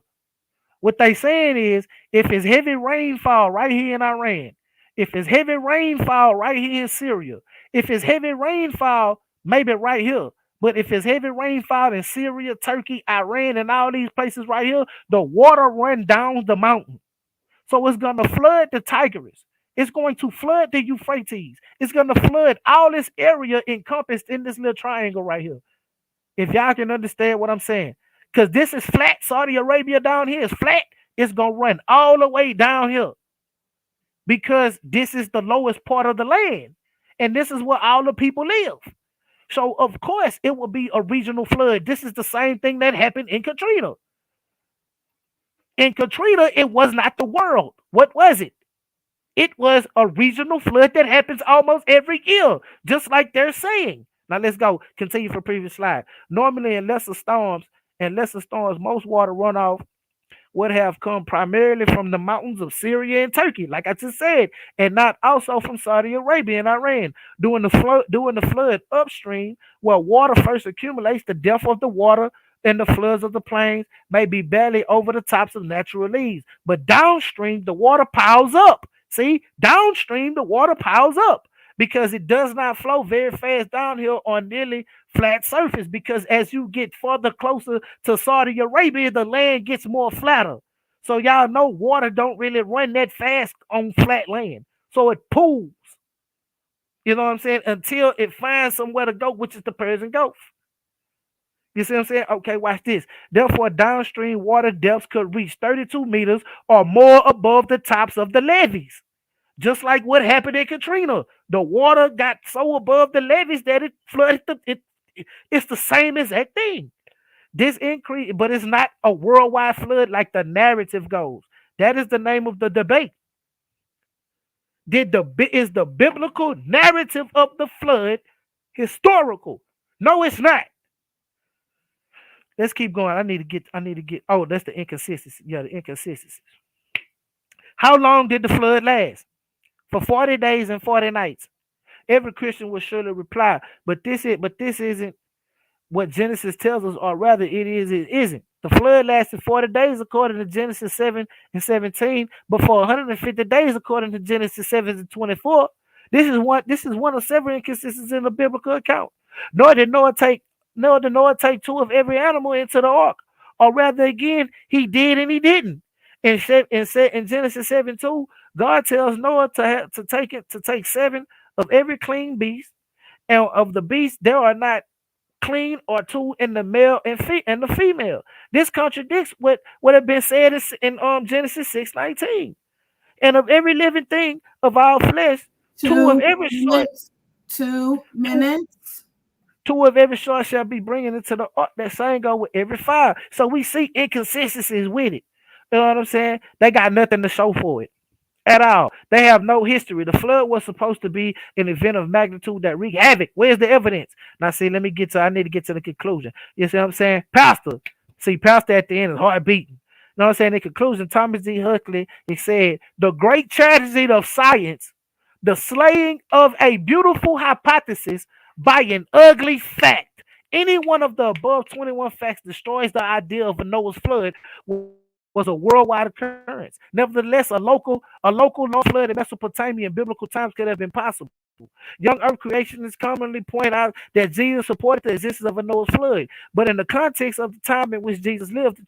What they saying is, if it's heavy rainfall right here in Iran, if it's heavy rainfall right here in Syria, if it's heavy rainfall maybe right here, but if it's heavy rainfall in Syria, Turkey, Iran, and all these places right here, the water run down the mountain. So it's going to flood the Tigris. It's going to flood the Euphrates. It's going to flood all this area encompassed in this little triangle right here. If y'all can understand what I'm saying. Because this is flat. Saudi Arabia down here is flat. It's going to run all the way down here. Because this is the lowest part of the land. And this is where all the people live. So, of course, it will be a regional flood. This is the same thing that happened in Katrina. In Katrina, it was not the world. What was it? It was a regional flood that happens almost every year, just like they're saying. Now let's go. Continue for previous slide. Normally, in lesser storms, most water runoff would have come primarily from the mountains of Syria and Turkey, like I just said, and not also from Saudi Arabia and Iran. During the flood upstream, where water first accumulates, the depth of the water and the floods of the plains may be barely over the tops of natural leaves. But downstream, the water piles up. See, downstream, the water piles up because it does not flow very fast downhill on nearly flat surface, because as you get further closer to Saudi Arabia, the land gets more flatter. So y'all know water don't really run that fast on flat land. So it pools. You know what I'm saying? Until it finds somewhere to go, which is the Persian Gulf. You see what I'm saying? Okay, watch this. Therefore, downstream water depths could reach 32 meters or more above the tops of the levees. Just like what happened in Katrina. The water got so above the levees that it flooded it's the same exact thing. This increase, but it's not a worldwide flood like the narrative goes. That is the name of the debate. Is the biblical narrative of the flood historical? No, it's not. Let's keep going. I need to get. Oh, that's the inconsistency. Yeah, the inconsistencies. How long did the flood last? For 40 days and 40 nights. Every Christian will surely reply, but this isn't what Genesis tells us, or rather it isn't. The flood lasted 40 days according to Genesis 7 and 17, but for 150 days according to Genesis 7 and 24. This is one of several inconsistencies in the biblical account. Nor did Noah take two of every animal into the ark, or rather again, he did and he didn't. In Genesis 7:2, God tells Noah to take 7 of every clean beast, and of the beasts there are not clean or 2 in the male and the female. This contradicts what had been said in Genesis 6:19. And of every living thing of all flesh, 2 of every sort. 2 minutes. 2 of every sort shall be bringing into the ark. That same go with every fire. So we see inconsistencies with it. You know what I'm saying? They got nothing to show for it at all. They have no history. The flood was supposed to be an event of magnitude that wreaked havoc. Where's the evidence? Now, see, I need to get to the conclusion. You see what I'm saying? Pastor at the end is heart beating. You know what I'm saying? In conclusion, Thomas D. Huxley, he said, the great tragedy of science, the slaying of a beautiful hypothesis by an ugly fact. Any one of the above 21 facts destroys the idea of a Noah's flood was a worldwide occurrence. Nevertheless, a local long flood in Mesopotamia in biblical times could have been possible. Young Earth creationists commonly point out that Jesus supported the existence of a Noah's flood, but in the context of the time in which Jesus lived,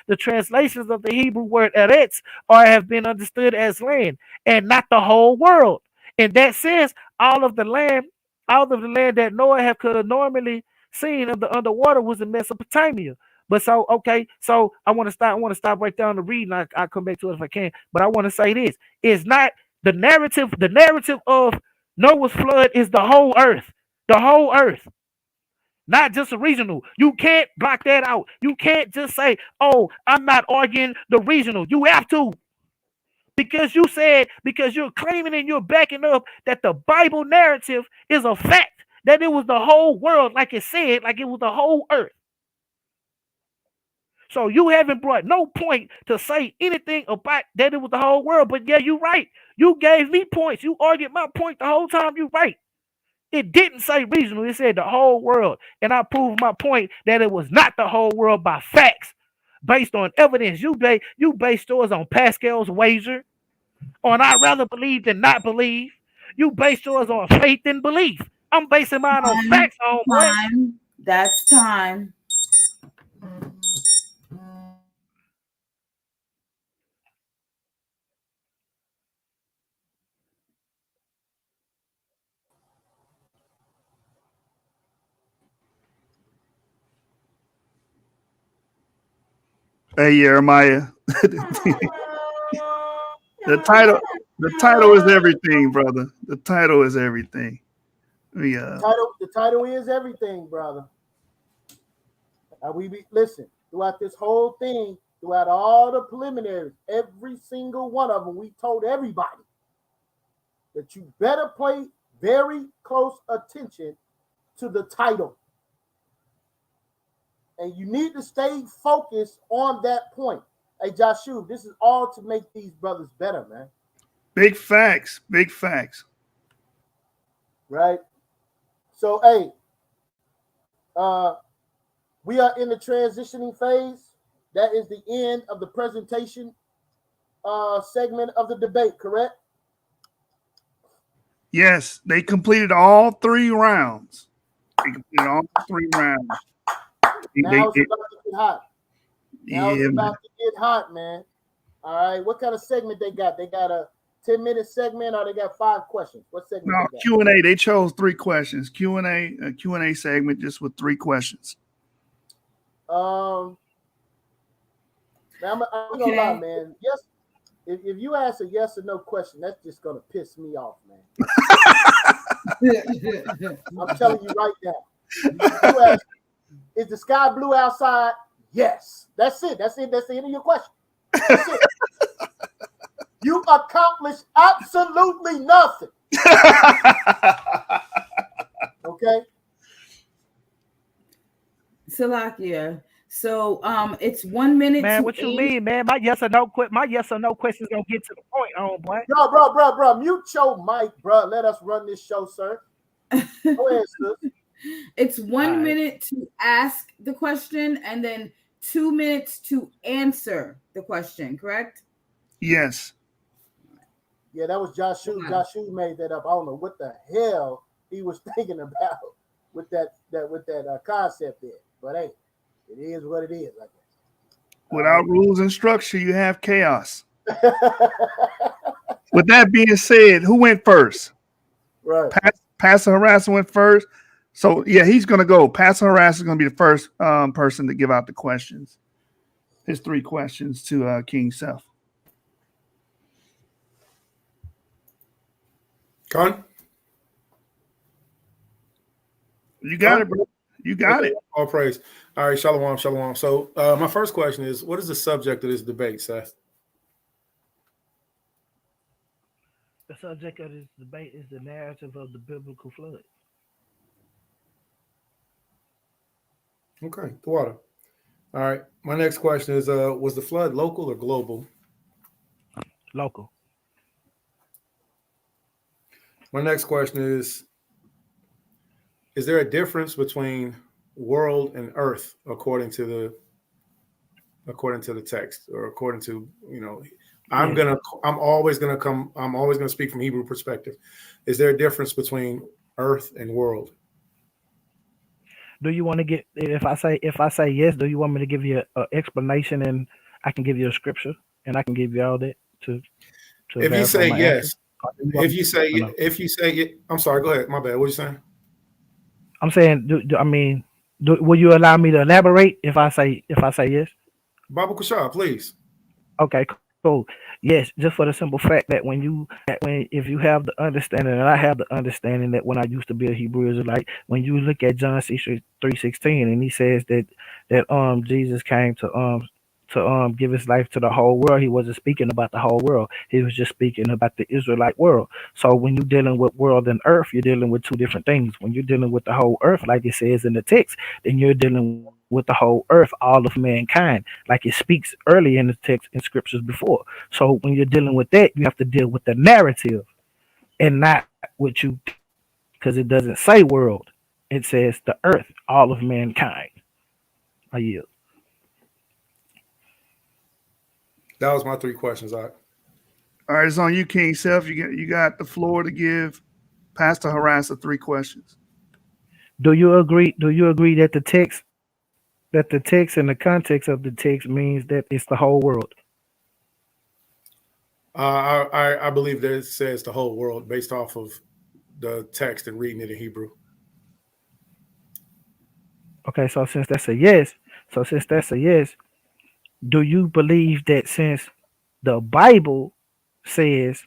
the translations of the Hebrew word eretz have been understood as land and not the whole world. In that sense, all of the land that Noah could have normally seen of the underwater was in Mesopotamia. But so I want to stop right there on the reading. I'll come back to it if I can. But I want to say this: it's not the narrative. The narrative of Noah's flood is the whole earth. The whole earth. not just a regional. You can't block that out. You can't just say, oh, I'm not arguing the regional. You have to. Because you're claiming and you're backing up that the Bible narrative is a fact, that it was the whole world, like it said, like it was the whole earth. So you haven't brought no point to say anything about that it was the whole world. But yeah, you're right. You gave me points. You argued my point the whole time. You're right. It didn't say regional. It said the whole world. And I proved my point that it was not the whole world by facts, based on evidence. You based yours on Pascal's wager, on I'd rather believe than not believe. You based yours on faith and belief. I'm basing mine on facts, homeboy. Time. That's time. Hey, Jeremiah. The title is everything, brother. The title is everything. Yeah. The title is everything, brother. Listen, throughout this whole thing, throughout all the preliminaries, every single one of them, we told everybody that you better pay very close attention to the title. And you need to stay focused on that point. Hey, Joshua, this is all to make these brothers better, man. Big facts. Big facts. Right? So, hey, we are in the transitioning phase. That is the end of the presentation segment of the debate, correct? Yes, they completed all 3 rounds. They completed all 3 rounds. Now it's about to get hot. It's about to get hot, man. All right. What kind of segment they got? They got a 10-minute segment, or they got 5 questions? What segment? No, Q&A. They chose 3 questions. Q&A segment just with 3 questions. Now I'm gonna lie, man. Yes, if you ask a yes or no question, that's just gonna piss me off, man. I'm telling you right now. You ask, is the sky blue outside? Yes. That's it. That's the end of your question. That's it. You accomplished absolutely nothing. Okay. Salakia. So it's 1 minute. Man, what you mean, man? My yes or no questions gonna get to the point, homeboy. Bro. Mute your mic, bro. Let us run this show, sir. Go ahead, sis. It's 1 minute to ask the question and then 2 minutes to answer the question, correct? Yes. Yeah, that was Joshua. Joshua made that up. I don't know what the hell he was thinking about with that concept there. But hey, it is what it is, I guess. Without rules and structure, you have chaos. With that being said, who went first? Right. Pastor Harassa went first. So, yeah, he's going to go. Pastor Harassa is going to be the first person to give out the questions. His 3 questions to Kyng Seth. Con? You got it, bro. You got it. All praise. All right, shalom. So my first question is, what is the subject of this debate, Seth? The subject of this debate is the narrative of the biblical flood. Okay, the water. All right. My next question is, was the flood local or global? Local. My next question is there a difference between world and earth according to the text, or according to, I'm always gonna speak from Hebrew perspective. Is there a difference between earth and world? Do you want to get, if I say yes, do you want me to give you an explanation, and I can give you a scripture, and I can give you all that to if you say yes, answer? if you say I'm sorry, go ahead. My bad. What are you saying? I'm saying, will you allow me to elaborate if I say yes? Baba Kushah, please. Okay, So yes, just for the simple fact that if you have the understanding, and I have the understanding that when I used to be a Hebrew Israelite, when you look at John 3:16, and he says that Jesus came to give his life to the whole world. He wasn't speaking about the whole world. He was just speaking about the Israelite world. So when you're dealing with world and earth, you're dealing with two different things. When you're dealing with the whole earth, like it says in the text, then you're dealing with the whole earth, all of mankind, like it speaks early in the text in scriptures before. So when you're dealing with that, you have to deal with the narrative and not what you, because it doesn't say world. It says the earth, all of mankind. I yield. That was my 3 questions. All right, it's on you, Kyng Seth. You got the floor to give Pastor Harassa 3 questions. Do you agree? Do you agree that the text and the context of the text means that it's the whole world? I believe that it says the whole world based off of the text and reading it in Hebrew. Okay, so since that's a yes, do you believe that since the Bible says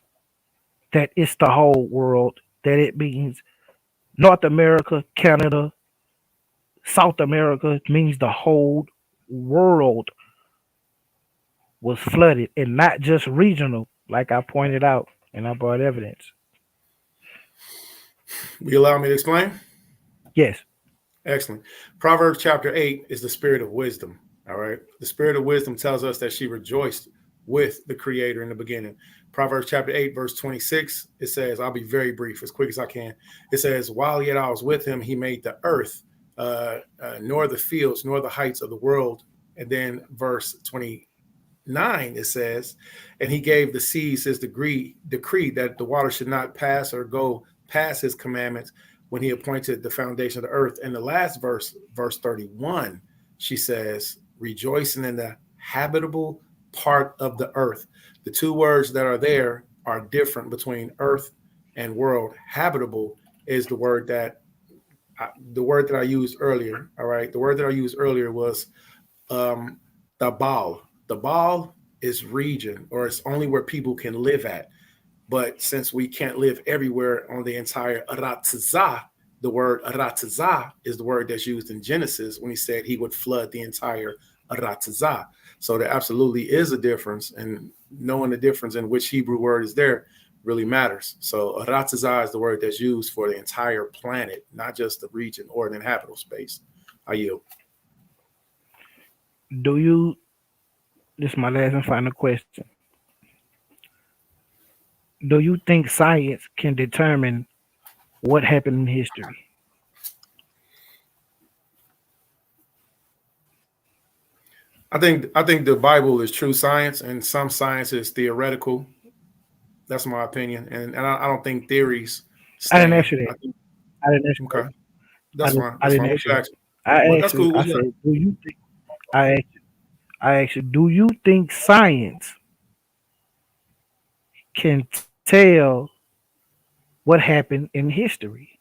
that it's the whole world, that it means North America, Canada, South America, means the whole world was flooded and not just regional, like I pointed out and I brought evidence? Will you allow me to explain? Yes. Excellent. Proverbs chapter 8 is the spirit of wisdom. All right. The spirit of wisdom tells us that she rejoiced with the Creator in the beginning. Proverbs chapter 8, verse 26, it says, I'll be very brief, as quick as I can. It says, while yet I was with him, he made the earth, nor the fields, nor the heights of the world. And then verse 29, it says, and he gave the seas his decree that the water should not pass or go past his commandments when he appointed the foundation of the earth. And the last verse, verse 31, she says, rejoicing in the habitable part of the earth. The 2 words that are there are different between earth and world. Habitable is the word that I used earlier. All right. The word that I used earlier was the Baal. The Baal is region, or it's only where people can live at. But since we can't live everywhere on the entire Aratzah, the word Aratzah is the word that's used in Genesis when he said he would flood the entire Aratzah. So there absolutely is a difference, and knowing the difference in which Hebrew word is there really matters. So Aratzah is the word that's used for the entire planet, not just the region or an inhabitable space. I yield. This is my last and final question. Do you think science can determine what happened in history? I think the Bible is true science, and some science is theoretical. That's my opinion, and I don't think theories stand. I didn't ask you that. I didn't ask you Okay, that. that's fine. I That's didn't fine. ask you. That's I cool. said, do you think? I asked you, do you think science can tell what happened in history?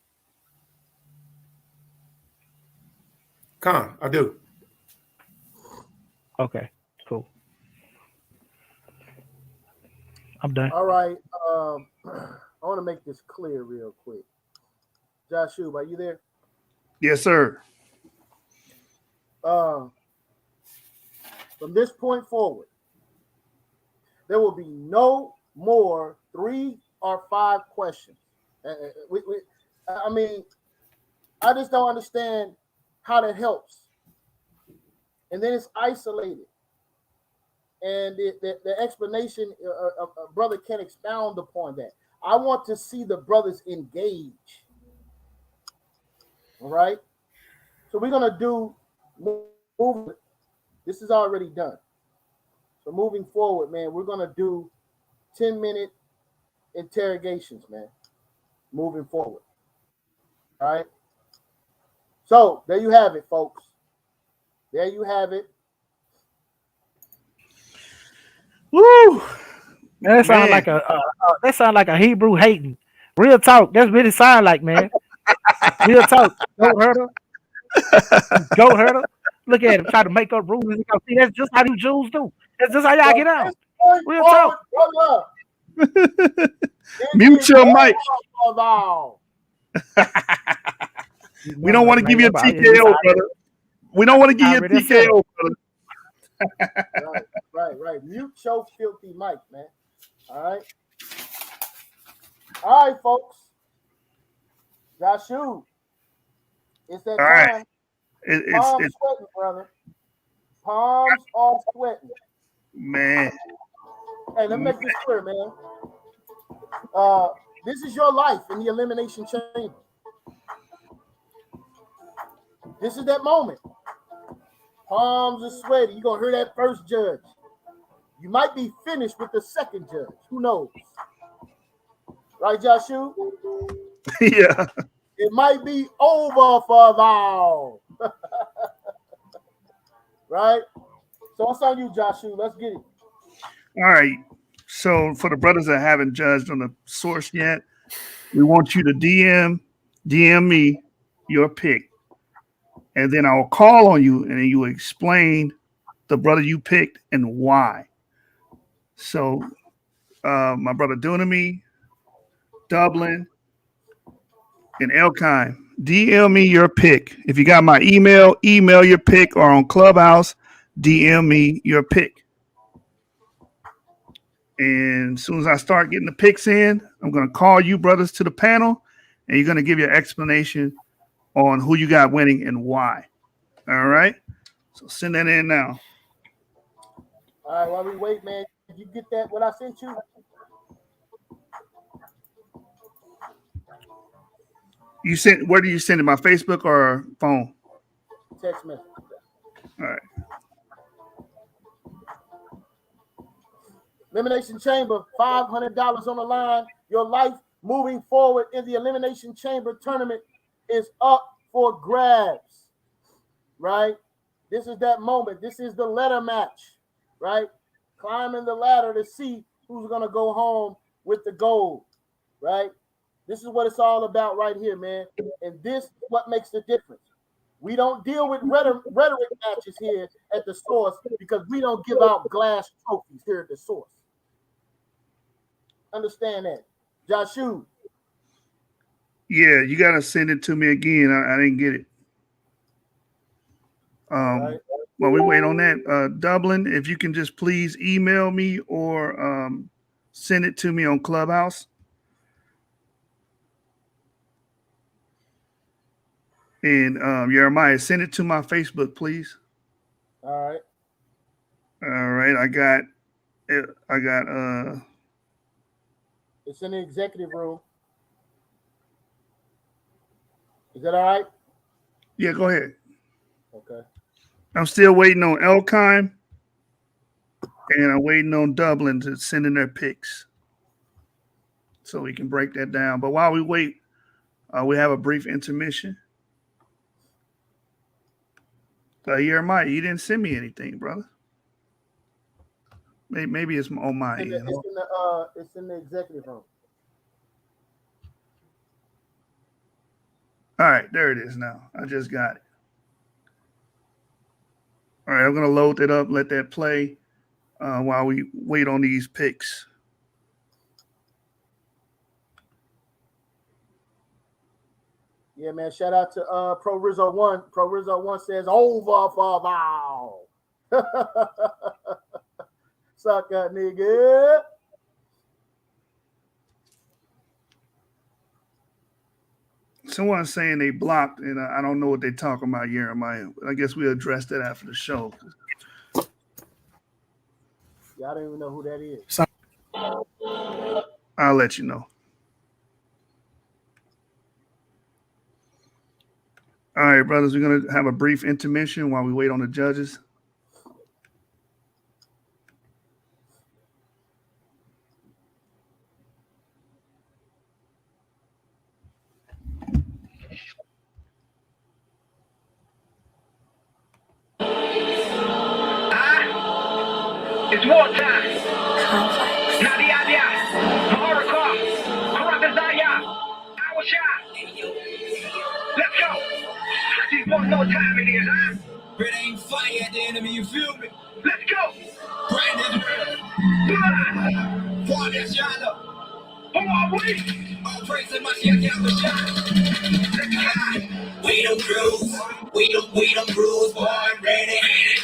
Con, I do. Okay, cool. I'm done. All right. I want to make this clear real quick. Joshua, are you there? Yes, sir. From this point forward, there will be no more 3 or 5 questions. I mean, I just don't understand how that helps. And then it's isolated. And the explanation, a brother can expound upon that. I want to see the brothers engage. All right? So we're going to do move. This is already done. So moving forward, man, we're going to do 10-minute interrogations, man, moving forward. All right? So there you have it, folks. There you have it. Woo! Man, that sound like a Hebrew hating. Real talk. That's what it sound like, man. Real talk. Goat herder. Goat herder. Look at him trying to make up rules. See, that's just how you Jews do. That's just how y'all get out. Real talk. Mute your mic. Wow. We don't want to give you a TKO, brother. We don't want to give you a TKO, brother. Right. Mute your filthy mic, man. All right, folks. Joshua, it's that All time. right. Palms sweating, brother. Palms are sweating. Man. Hey, let me make this clear, man. This is your life in the Elimination Chamber. This is that moment. Palms are sweaty. You're going to hear that first judge. You might be finished with the second judge. Who knows? Right, Joshua? Yeah. It might be over for thou. Right? So it's on you, Joshua. Let's get it. All right. So for the brothers that haven't judged on the source yet, we want you to DM me your pick. And then I'll call on you and then you explain the brother you picked and why. So my brother Dunami, Dublin, and Elkine, DM me your pick. If you got my email your pick, or on Clubhouse, DM me your pick. And as soon as I start getting the picks in, I'm going to call you brothers to the panel, and you're going to give your explanation on who you got winning and why. All right? So send that in now. All right, while we wait, man, did you get that, what I sent you? You sent, where do you send it? My Facebook or phone? Text message. All right. Elimination Chamber, $500 on the line. Your life moving forward in the Elimination Chamber tournament is up for grabs, right? This is that moment. This is the ladder match, right? Climbing the ladder to see who's going to go home with the gold, right? This is what it's all about right here, man. And this is what makes the difference. We don't deal with rhetoric matches here at the source because we don't give out glass trophies here at the source. Understand that. Joshua. Yeah, you got to send it to me again. I didn't get it. Right. While we wait on that, Dublin, if you can just please email me or send it to me on Clubhouse. And Jeremiah, send it to my Facebook, please. All right. All right. I got it's in the executive room. Is that all right? Yeah, go ahead. Okay. I'm still waiting on Elkine, and I'm waiting on Dublin to send in their picks so we can break that down. But while we wait, we have a brief intermission. Jeremiah, you didn't send me anything, brother. Maybe it's on my end. It's in the executive room. All right, there it is now. I just got it. All right, I'm going to load it up, let that play while we wait on these picks. Yeah, man. Shout out to Pro Rizzo 1. Pro Rizzo 1 says over for thou. Suck that nigga. Someone's saying they blocked, and I don't know what they're talking about, Jeremiah. I guess we'll address that after the show. Yeah, I don't even know who that is. I'll let you know. All right, brothers, we're going to have a brief intermission while we wait on the judges. It's wartime. Nadia, Harassa, YASHAR-YA'OH. Let's go. Just one more time it is, huh? It ain't fire at the enemy, you feel me? Let's go. Brandon's ready. YASHAR-YA'OH. Who are we? All praise to YASHAR-YA'OH. We them crews, we them crews, boy, ready,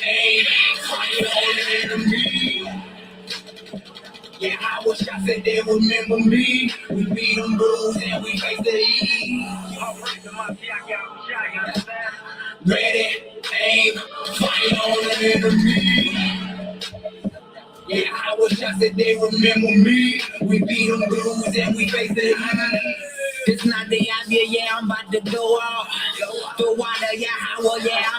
aim, fire on the enemy. Yeah, I wish I said they remember me. We beat them bruised and we face the heat. All praise to YASHAR-YA'OH. Ready, aim, fire on the enemy. Yeah, I wish I said they remember me. We beat them bruised and we face the heat. It's not the idea, yeah, I'm about to go off. The water, yeah, I'm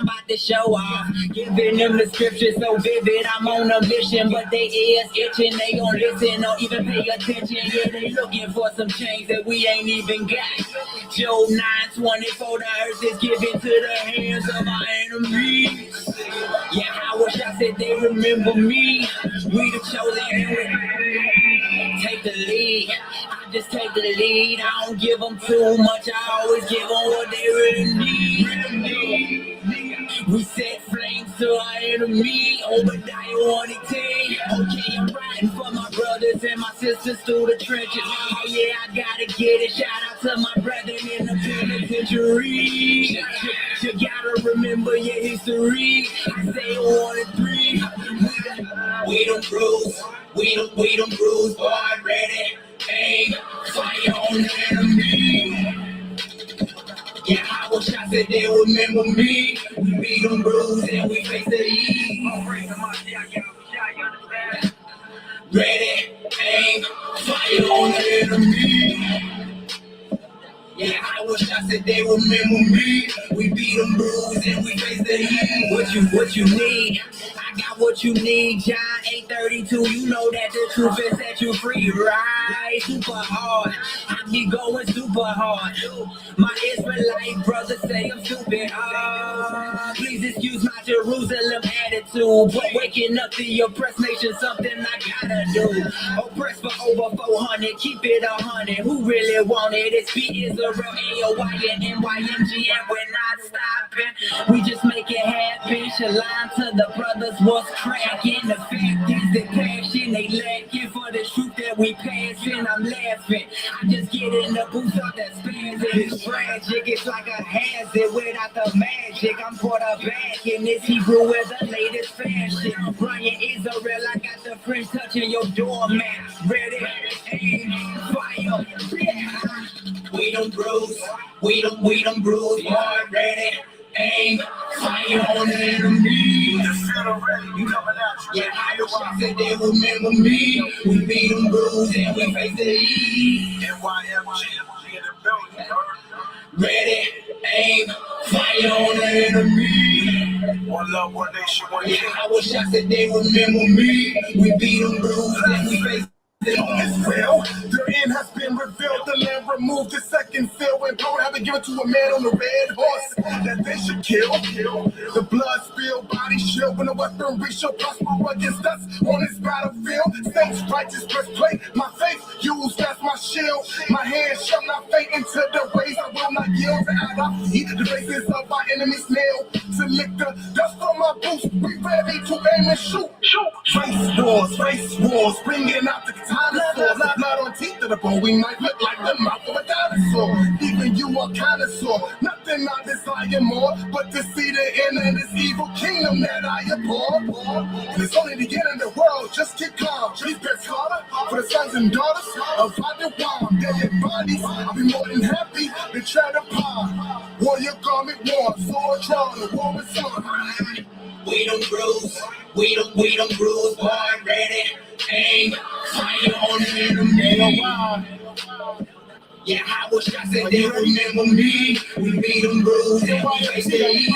about to show off. Giving them the scriptures so vivid, I'm on a mission. But they ears itching, they gon' listen or even pay attention. Yeah, they looking for some change that we ain't even got. Job 9:24, the earth is given to the hands of our enemies. Yeah, I wish I said they remember me. We the chosen and we take the lead. I just take the lead. I don't give them too much. I always give them what they really need. We set flames to our enemy. Obadiah 1:10. Okay, I'm riding for my brothers and my sisters through the trenches. Oh yeah, I gotta get it. Shout out to my brethren in the penitentiary. You gotta remember your history. Isaiah 1:3. We them crews, we them crews, boy, ready, aim, fire on the enemy. Yeah, I wish I said they remember me. We beat them bruised and we face the heat. Ready, aim, fire on the enemy. Yeah, I wish I said they remember me. We beat them bruised and we face the heat. What you need? I got what you need. John 8:32. You know that the truth will set you free, right? Super hard. I be going super hard. My Israelite brothers say I'm stupid. Please excuse my Jerusalem attitude, but waking up the oppressed nation something I gotta do. Oppressed for over 400, keep it 100. Who really want it? It's P Israel, AOY and NYMG, and we're not stopping. We just make it happen. Shalom to the brothers, what's cracking? The fact is the passion they lacking for the truth that we passing. I'm laughing. I just get in the booth of that spaz. It's tragic. It's like a hazard without the magic. I'm quarterback in this Hebrew with the latest fashion. Brian Israel, I got the French touching your doormat. Ready, aim, fire. We them bruised, we them bruised, boy, ready, aim, fire on the enemy. Yeah, I wish I said they remember me. We beat them bruised and we face the heat. Ready, aim, fire on the enemy. One love, one nation, one nation. Yeah, I wish I said they remember me. We beat them bruised and we face it's real. Their end has been revealed. The land removed the second seal and don't have to give it to a man on a red horse that they should kill. The blood spilled, body shield when the weaponry shall prosper against us on this battlefield. Saints righteous breastplate, my faith used as my shield. My hands shall not faint into the ways I will not yield to at our feet. The faces of our enemies nail to lick the dust from my boots. We ready to aim and shoot. Face wars, bringing out the dinosaurs. Blood on teeth of the bone, we might look like the mouth of a dinosaur. Even you are kind of sore. Nothing I desire more, but to see the end of this evil kingdom that I abhor. And it's only the end of the world, just keep calm. Please press harder for the sons and daughters of Adawan. Dead bodies, I'll be more than happy to tread upon. Warrior garment worn, sword drawn, the war is on. We them bruised, we them bruised, boy, ready, aim, fire on the enemy. Yeah, I wish I said they remember me. We beat them bruised and we face the heat.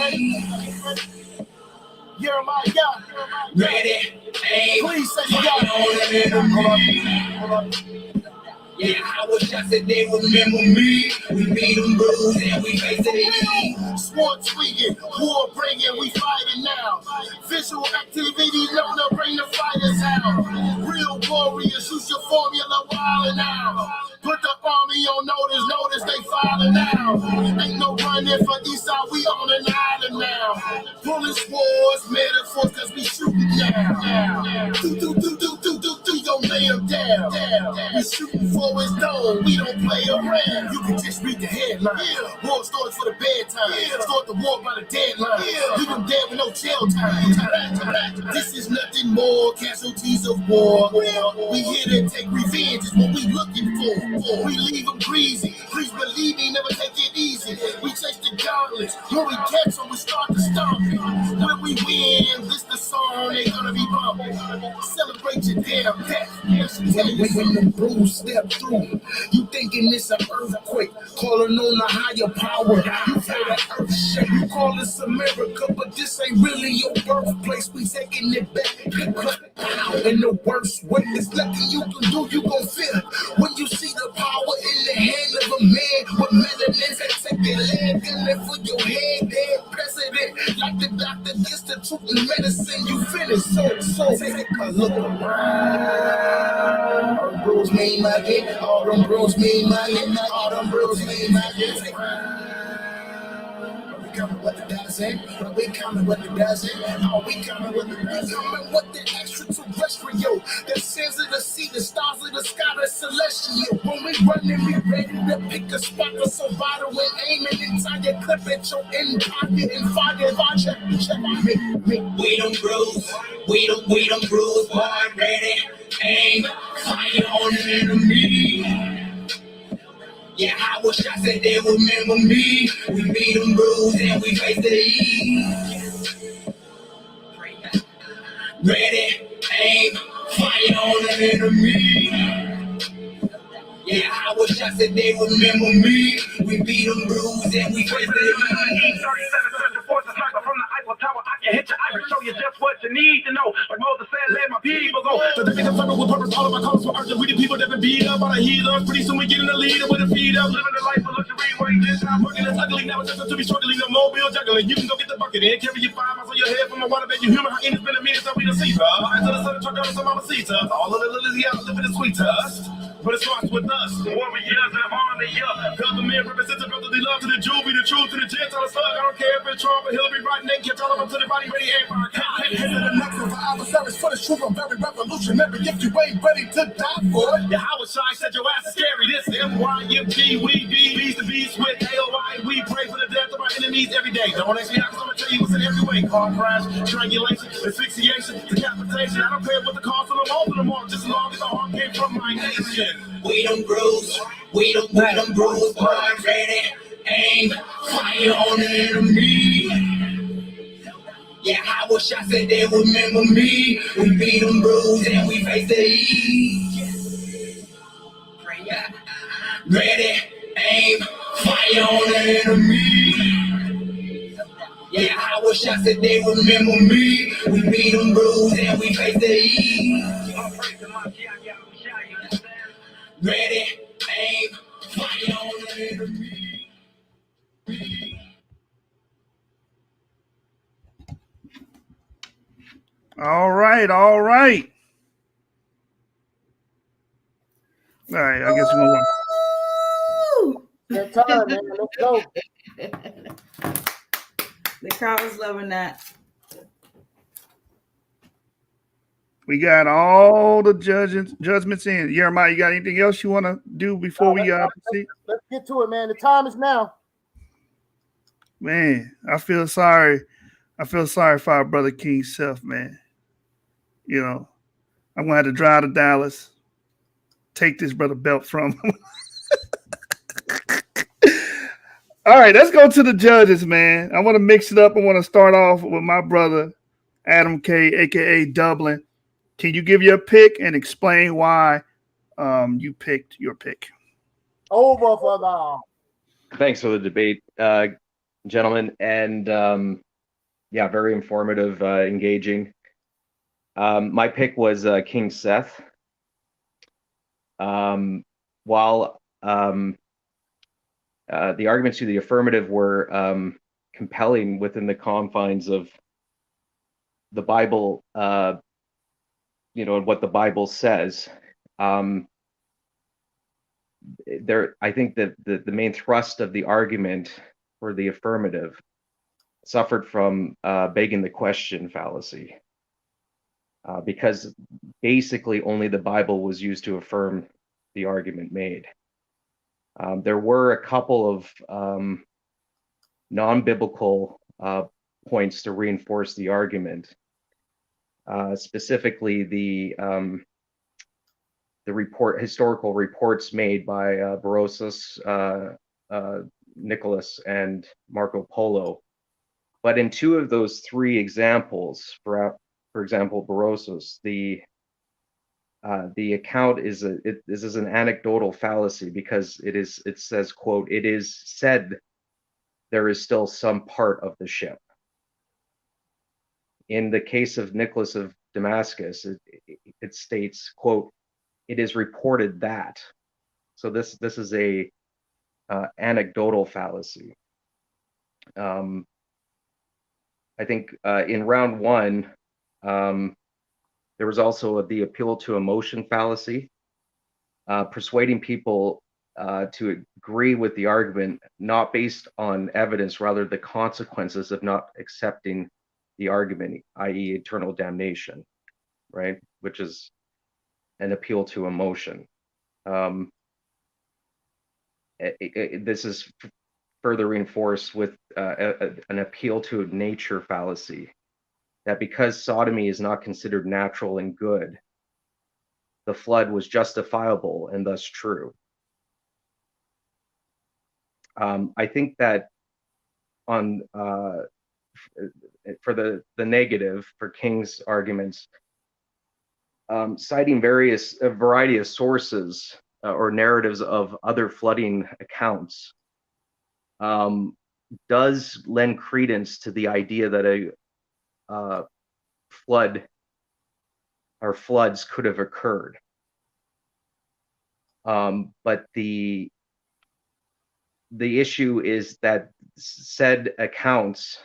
Ready, aim, fire on the enemy. Yeah, I wish I said they remember me. We beat them bruised and we face the heat. Sport tweaking, war bringing, we fighting now. Visual activity known to bring the fighters out. Real warriors, use your formula wildin' out. Put the army on notice they filing out. Ain't no running for Eastside, we on an island now. Pulling swords, metaphors, cause we shooting now. Do your gon' lay him down. We shooting for his dome, we don't play around. You can just read the headline. War stories for the bedtime. Start the war by the deadline. Leave them dead with no jail time. This is nothing more, casualties of war. We here to take revenge, is what we looking for. We leave them greasy. Please believe me, never take it easy. We chase the gauntlets. When we catch them, we start to stomp it. When we win, this the song they gonna be bumping. Celebrate your damn death. When the bros step through, you thinking it's an earthquake, calling on a higher power. You feel the earth shake. You call this America, but this ain't really your birthplace. We taking it back, in the worst way. There's nothing you can do, you gon' feel when you see the power in the hand of a man with melanin. Take your leg in there for your head, dead president. Like the doctor gets the truth in medicine, you finish. So take a look around. All them bros mean my game. All them bros mean my game. All them bros mean my game. We coming with the dozen. We coming with the dozen. Oh, we coming with the dozen. Coming with the extraterrestrial. The sands of the sea, the stars of the sky, the celestial. When we running, we ready to pick a spot for survival and aiming entire clip at your end pocket and fire. Check me. We don't bruise. We don't bruise. Boy, ready, aim, fire on the enemy. Yeah, I wish I said they remember me. We beat them bruised and we face the east. Ready, aim, fire on the enemy. Yeah, I wish I said they remember me. We beat them bruised and we face the east. I can hit your eye and show you just what you need to know. Like Moses said, let my people go. So they can fight with purpose. All of my calls were urgent. We the people that been beat up by the heathens. Pretty soon we get in the leader with a feet up. Living the life of luxury. Wages not working as ugly. Now it's just to be struggling. No mobile juggling. You can go get the bucket and carry your 5 miles on your head from a water bed. You human. How it's been a minute. So we the Caesar. Until the sun truck down some mama Caesar. All of the lilies out living the sweet dust. But it starts with us. Warriors and army. Government represents the brotherly love to the Jew. Be the truth to the Gentile slug. I don't care if it's Trump or Hillary Rodney. Catch all of them to the body ready and fire. The next one for adversaries for the truth. I'm very revolutionary. If you ain't ready to die for it. YASHAR-YA'OH said your ass is scary. This MYMG. We be beast to beast with AOI. We pray for the death of our enemies every day. Don't ask me how, 'cause I'm gonna tell you what's in every way. Car crash, strangulation, asphyxiation, decapitation. I don't care what the cost of them all, just as long as the harm came from my nation. We don't bruise, we don't bruise, boy, ready, aim, fire on the enemy. Yeah, I wish I said they remember me. We beat them bruised and we face the east. Ready, aim, fire on the enemy. Yeah, I wish I said they remember me. We beat them bruised and we face the east. Ready, aim, fire on the enemy. All right. All right, I guess we're going Woo! That time, man. Let's go. The crowd was loving that. We got all the judgments in. Jeremiah, you got anything else you want to do before we proceed? Let's get to it, man. The time is now. Man, I feel sorry. For our brother Kyng Seth, man. You know, I'm gonna have to drive to Dallas, take this brother belt from him. All right, let's go to the judges, man. I want to mix it up. I want to start off with my brother Adam K, aka Dublin. Can you give your pick and explain why you picked your pick? Over for the. Thanks for the debate, gentlemen, and yeah, very informative, engaging. My pick was Kyng Seth. While the arguments to the affirmative were compelling within the confines of the Bible, and what the Bible says. I think that the main thrust of the argument for the affirmative suffered from begging the question fallacy. because basically only the Bible was used to affirm the argument made. There were a couple of non-biblical points to reinforce the argument, specifically the historical reports made by Berosus, Nicholas, and Marco Polo. But in two of those three examples, for example, Berosus, the account is an anecdotal fallacy, because it says, quote, "It is said there is still some part of the ship." In the case of Nicholas of Damascus, it states, quote, "It is reported that." So this is a anecdotal fallacy. I think in round one, there was also the appeal to emotion fallacy, persuading people to agree with the argument, not based on evidence, rather the consequences of not accepting the argument, i.e. eternal damnation, right? Which is an appeal to emotion. This is further reinforced with an appeal to nature fallacy, that because sodomy is not considered natural and good, the flood was justifiable and thus true. I think that on for the negative, for Kyng's arguments, citing a variety of sources or narratives of other flooding accounts does lend credence to the idea that a flood or floods could have occurred. But the issue is that said accounts,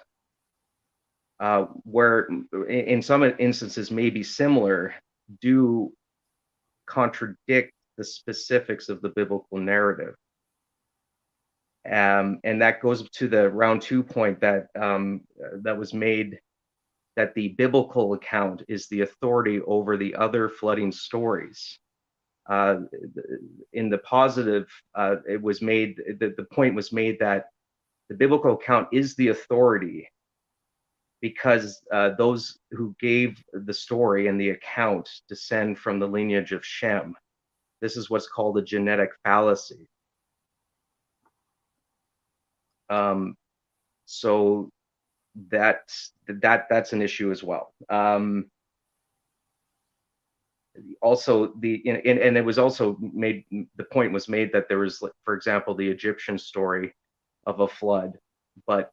where in some instances may be similar, do contradict the specifics of the biblical narrative. And that goes to the round 2 point that that was made, that the biblical account is the authority over the other flooding stories. In the positive, it was made, the point was made that the biblical account is the authority because those who gave the story and the account descend from the lineage of Shem. This is what's called a genetic fallacy. So that's an issue as well. Also, and it was also made, the point was made that there was, for example, the Egyptian story of a flood, but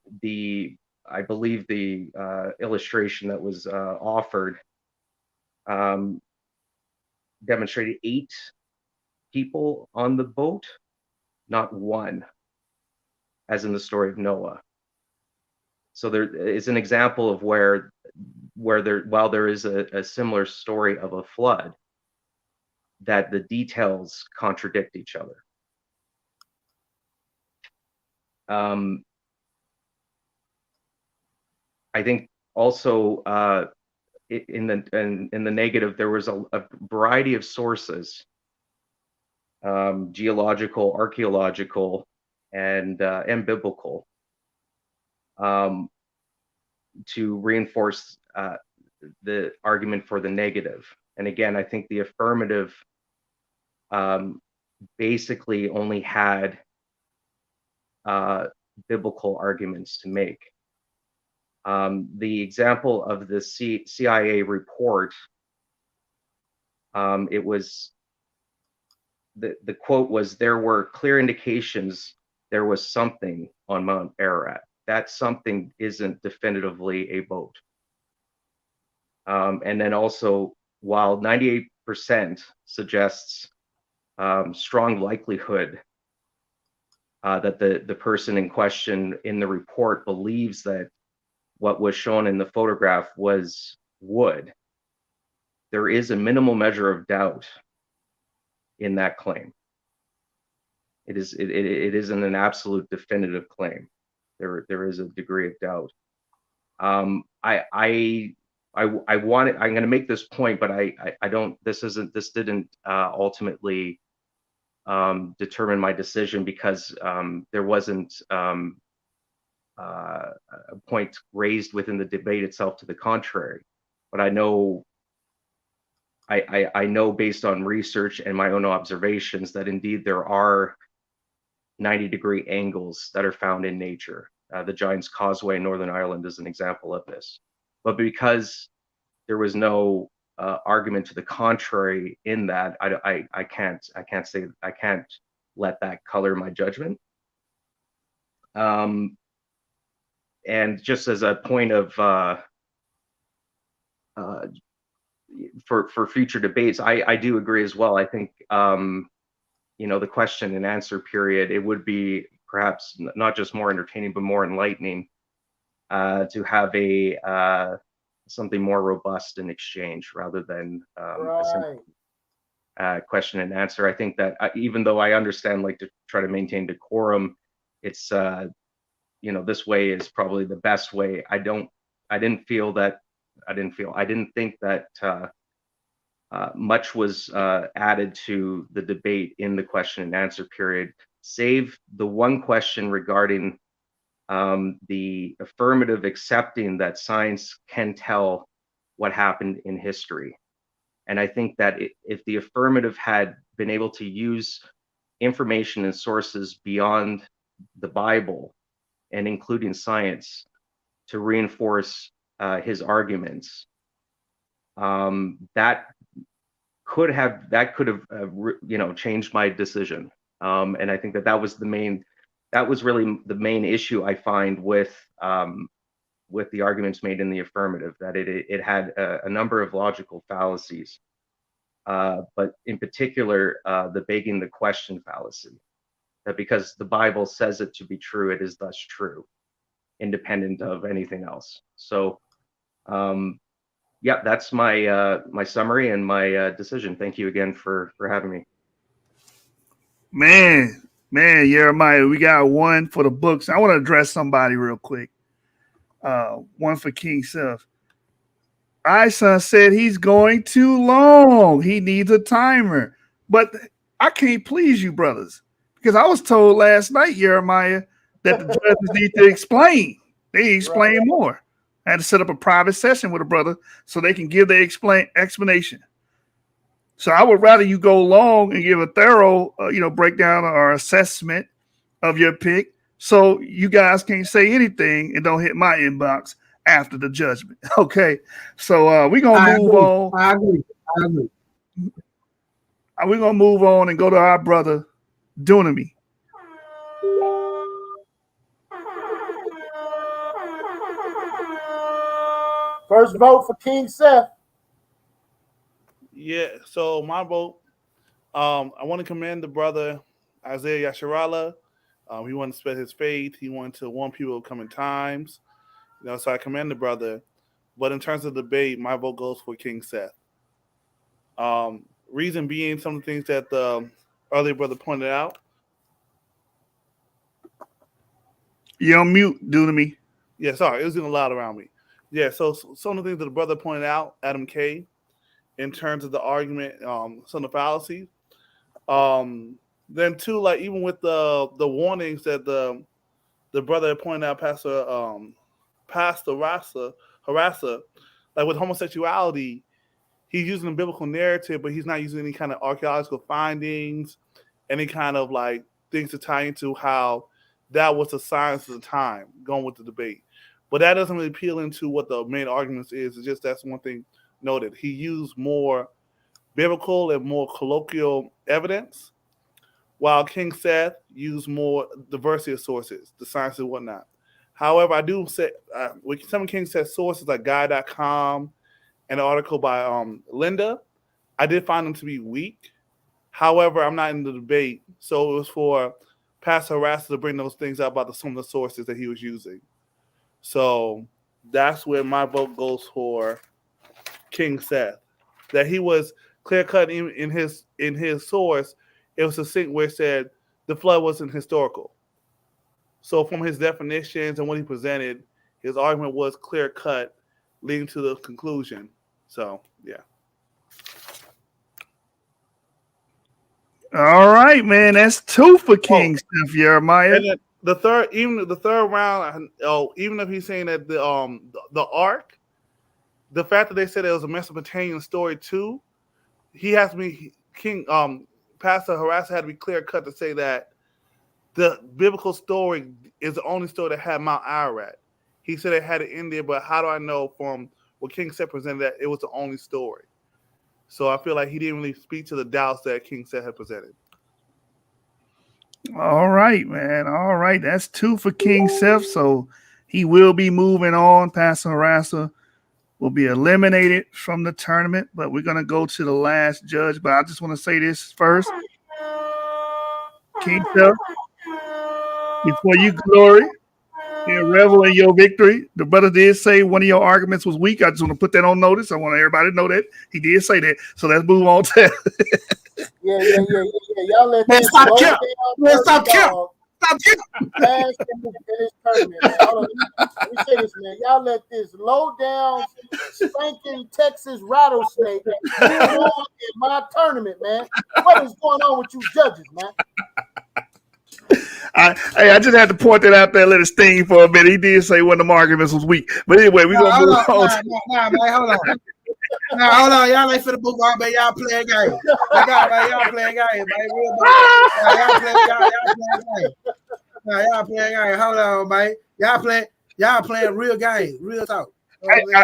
I believe the illustration that was offered demonstrated 8 people on the boat, not 1, as in the story of Noah. So there is an example of where while there is a similar story of a flood, that the details contradict each other. I think also in the negative, there was a variety of sources, geological, archaeological, and biblical, to reinforce the argument for the negative. And again, I think the affirmative basically only had biblical arguments to make. The example of the CIA report, it was, the quote was, "There were clear indications there was something on Mount Ararat." That something isn't definitively a boat. And then also, while 98% suggests strong likelihood that the person in question in the report believes that what was shown in the photograph was wood, there is a minimal measure of doubt in that claim. It isn't an absolute definitive claim. There is a degree of doubt. I I'm going to make this point, but I don't. This didn't ultimately determine my decision, because there wasn't a point raised within the debate itself to the contrary. But I know based on research and my own observations that indeed there are 90-degree angles that are found in nature. The Giant's Causeway in Northern Ireland is an example of this. But because there was no argument to the contrary in that, I can't let that color my judgment. And just as a point of for future debates, I do agree as well. I think the question and answer period, it would be perhaps not just more entertaining but more enlightening to have a something more robust in exchange rather than a simple question and answer. I think that even though I understand, like, to try to maintain decorum, it's this way is probably the best way. I didn't think that much was added to the debate in the question and answer period, save the one question regarding the affirmative accepting that science can tell what happened in history. And I think that if the affirmative had been able to use information and sources beyond the Bible and including science to reinforce his arguments, that could have changed my decision. And I think that was really the main issue I find with the arguments made in the affirmative, that it had a number of logical fallacies, but in particular the begging the question fallacy, that because the Bible says it to be true, it is thus true, independent of anything else. So yeah, that's my my summary and my decision. Thank you again for having me. Man, Jeremiah, we got one for the books. I want to address somebody real quick. One for Kyng Seth. Son said he's going too long. He needs a timer. But I can't please you, brothers, because I was told last night, Jeremiah, that the judges need to explain. They explain more. I had to set up a private session with a brother so they can give their explanation. So I would rather you go long and give a thorough, breakdown or assessment of your pick, so you guys can't say anything and don't hit my inbox after the judgment. Okay, so we're gonna move on. I agree. We're gonna move on and go to our brother Dunami. First vote for Kyng Seth. Yeah, so my vote, I want to commend the brother Isaiah YASHAR-YA'OH. He wanted to spread his faith. He wanted to warn people of coming times. So I commend the brother. But in terms of debate, my vote goes for Kyng Seth. Reason being, some of the things that the earlier brother pointed out. You're on mute, Dunami. Yeah, sorry, it was getting loud around me. Yeah, so some of the things that the brother pointed out, Adam K., in terms of the argument, some of the fallacies. Then too, like even with the warnings that the brother pointed out, Pastor Harassa, like with homosexuality, he's using a biblical narrative, but he's not using any kind of archaeological findings, any kind of like things to tie into how that was the science of the time, going with the debate. But that doesn't really appeal into what the main argument is. It's just that's one thing noted. He used more biblical and more colloquial evidence, while Kyng Seth used more diversity of sources, the science and whatnot. However, I do say with some of Kyng Seth's sources like Guy.com and an article by Linda, I did find them to be weak. However, I'm not in the debate, so it was for Pastor Harassa to bring those things up about some of the sources that he was using. So that's where my vote goes for Kyng Seth. That he was clear cut in his source. It was succinct where it said the flood wasn't historical. So from his definitions and what he presented, his argument was clear cut leading to the conclusion. So yeah. All right, man. That's 2 for Kyng Seth, Jeremiah. And then the third round, even if he's saying that the ark, the fact that they said it was a Mesopotamian story too, he has to be Pastor Harassa had to be clear cut to say that the biblical story is the only story that had Mount Ararat. He said it had it in there, but how do I know from what Kyng Seth presented that it was the only story? So I feel like he didn't really speak to the doubts that Kyng Seth had presented. All right, man. All right. That's 2 for Kyng Seth. So he will be moving on. Pastor Harassa will be eliminated from the tournament, but we're going to go to the last judge. But I just want to say this first. Kyng Seth, before you glory and revel in your victory, the brother did say one of your arguments was weak. I just want to put that on notice. I want everybody to know that he did say that. So let's move on to Yeah. Y'all let this Stop low killing. down Stop dirty killing. dog Stop killing. pass in this tournament, man. Hold on. Let me say this, man. Y'all let this low down spanking Texas rattlesnake move on in my tournament, man. What is going on with you judges, man? I just had to point that out there, let it sting for a minute. He did say one of the arguments was weak. But anyway, we're going to move on. Nah, man, hold on. Now, hold on. Y'all ain't finna move on, man. Y'all playing game. Y'all playing game, man. Real man. Y'all playing game. Y'all playing game. Hold on, man. Y'all playing real game. Real talk.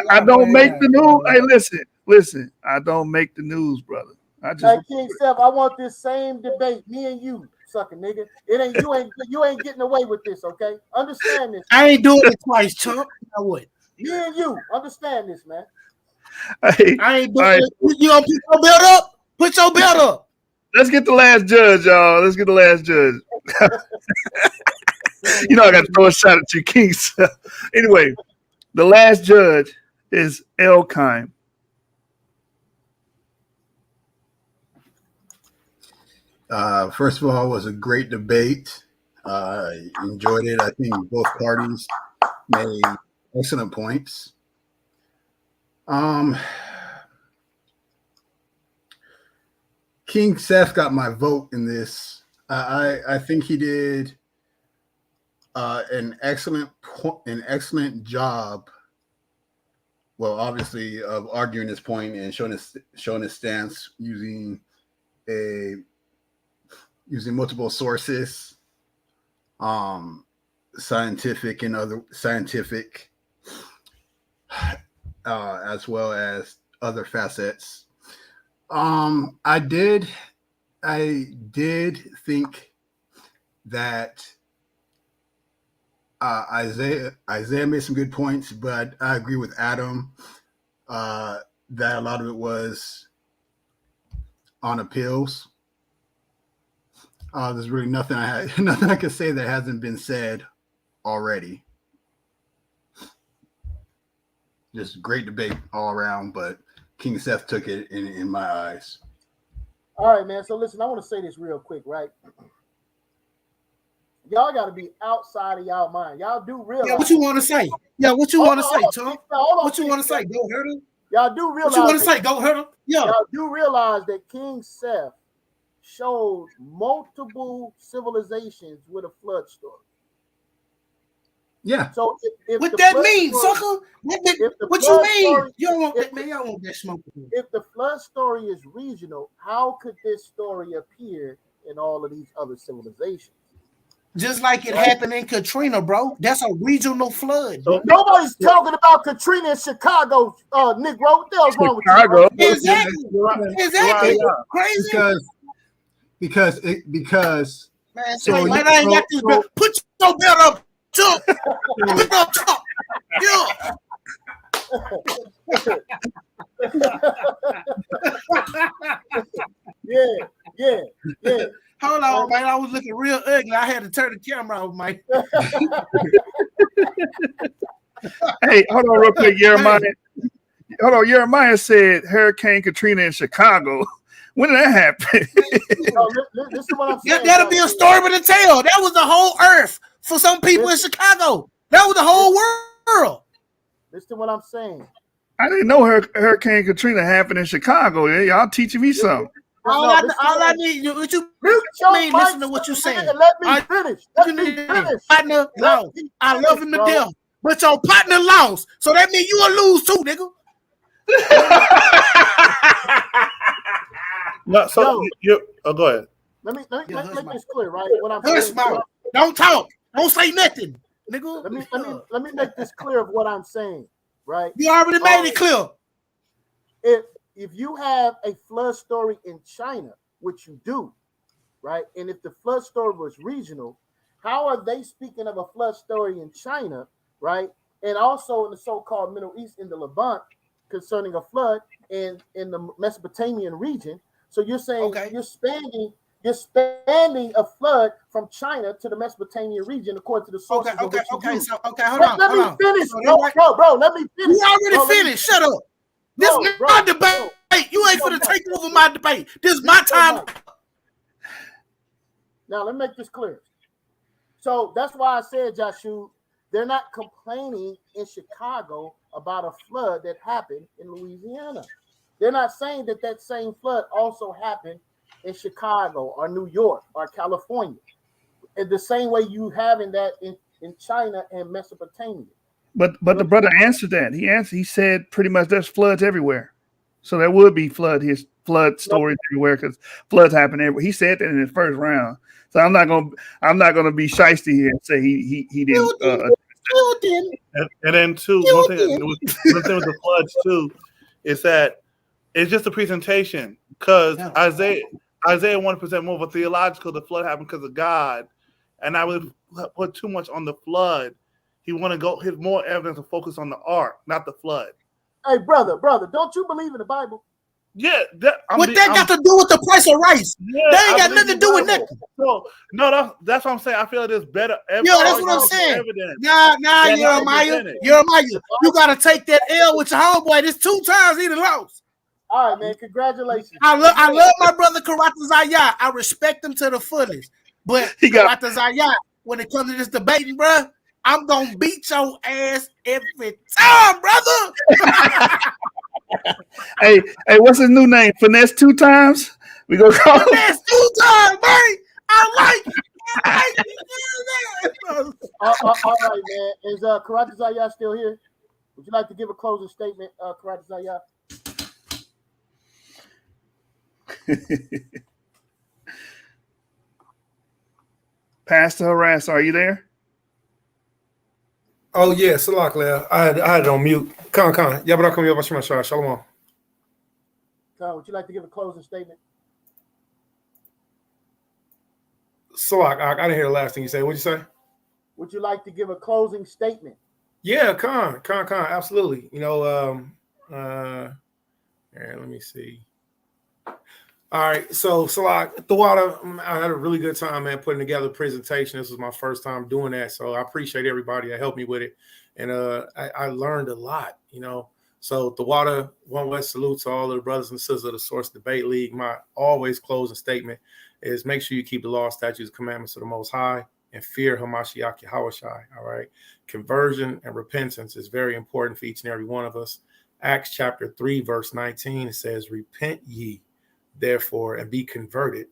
I don't make the news. Hey, listen. I don't make the news, brother. I just. Hey, Kyng Seth, I want this same debate, me and you, sucker nigga. You ain't getting away with this, okay? Understand this. I ain't doing it twice, chump. I would. Me and you, understand this, man. Hey, I ain't doing it. You gonna put your belt up? Put your belt up. Let's get the last judge, y'all. Let's get the last judge. You know I got to throw a shot at you, Kyng Seth. Anyway, the last judge is Kyng. First of all, it was a great debate. Enjoyed it. I think both parties made excellent points. Kyng Seth got my vote in this. I think he did an excellent job. Well, obviously, of arguing his point and showing his stance using multiple sources, scientific and other scientific, as well as other facets. I did think that Isaiah made some good points, but I agree with Adam that a lot of it was on appeals. There's really nothing I can say that hasn't been said already. Just great debate all around, but Kyng Seth took it in my eyes. All right, man. So listen, I want to say this real quick, right? Y'all got to be outside of y'all mind. Y'all do realize. Yeah, what you want to say? Yeah, what you want to say, Tom? What you want to say? Go hurt him. Y'all do realize. What you want to say? Go hurt him. Yeah. Y'all do realize that Kyng Seth showed multiple civilizations with a flood story. Yeah. So what that mean, sucker? What you mean? You don't want that, man. Y'all want that smoke. If the flood story is regional, how could this story appear in all of these other civilizations? Just like it happened in Katrina, bro. That's a regional flood. So nobody's talking about Katrina in Chicago, Negro. What the hell's wrong with Chicago? you? Exactly. Crazy. Because man, so I ain't got this belt. Put your belt up, jump. Put it up, jump. Yeah. Hold on, man. I was looking real ugly. I had to turn the camera off, man. Hey, hold on real quick, Jeremiah. Hold on, Jeremiah said Hurricane Katrina in Chicago. When did that happen? Listen what I'm saying. That'll be a story with a tale. That was the whole earth for some people in Chicago. That was the whole world. Listen to what I'm saying. I didn't know Hurricane Katrina happened in Chicago. Yeah, y'all teaching me something. All I need, what you mean? Listen to what you saying. Let me finish. Let me finish. Partner lost. I love him to death, but your partner lost, so that means you will lose too, nigga. No, so go ahead. Let me make this clear, right? What I'm saying. Don't talk. Don't say nothing, nigga. Let me make this clear of what I'm saying, right? You already made it clear. If you have a flood story in China, which you do, right? And if the flood story was regional, how are they speaking of a flood story in China, right? And also in the so-called Middle East, in the Levant, concerning a flood in the Mesopotamian region. So you're saying you're spanning a flood from China to the Mesopotamian region, according to the sources. Hold on. Let me finish, bro. Let me finish. You already finished. Shut up. This is my debate. You ain't finna take over my debate. This is my time. Now let me make this clear. So that's why I said, Joshua, they're not complaining in Chicago about a flood that happened in Louisiana. They're not saying that same flood also happened in Chicago or New York or California. In the same way you having that in China and Mesopotamia. But the brother answered that. He said pretty much there's floods everywhere. So there would be flood stories everywhere because floods happen everywhere. He said that in his first round. So I'm not gonna be shiesty here and say he didn't. And then too, one thing with the floods too is that it's just a presentation because Isaiah wanted to present more of a theological. The flood happened because of God, and I would put too much on the flood. He want to go his more evidence to focus on the ark, not the flood. Hey, brother, don't you believe in the Bible? Yeah. What that got to do with the price of rice? Yeah, that ain't got nothing to do with nothing. No, that's what I'm saying. I feel like there's better evidence. Yeah, that's what I'm saying. Nah, Jeremiah. You got to take that L with your homeboy. This 2 times he done lost. All right, man. Congratulations. I love my brother Harassa-YA'OH. I respect him to the fullest. But Harassa-YA'OH, when it comes to this debating, bro, I'm gonna beat your ass every time, brother. Hey, what's his new name? Finesse 2 times? We gonna call Finesse 2 times, man. I like it. All right, man. Is Harassa-YA'OH still here? Would you like to give a closing statement, Harassa-YA'OH? Pastor Harassa, are you there? Oh yeah, Salak Lea. I had it on mute. Khan. Yabarakum Yabashima Shalom. Khan, would you like to give a closing statement? Salak, I didn't hear the last thing you said. What'd you say? Would you like to give a closing statement? Yeah, Khan, absolutely. You know, here, let me see. All right, so Salak, the water, I had a really good time, man, putting together a presentation. This was my first time doing that, so I appreciate everybody that helped me with it, and I learned a lot, you know. So the water, One West salute to all of the brothers and sisters of the Source Debate League. My always closing statement is make sure you keep the law, statutes, commandments of the Most High, and fear YASHAR-YA'OH. All right, conversion and repentance is very important for each and every one of us. Acts chapter 3, verse 19, it says, "Repent ye, therefore, and be converted,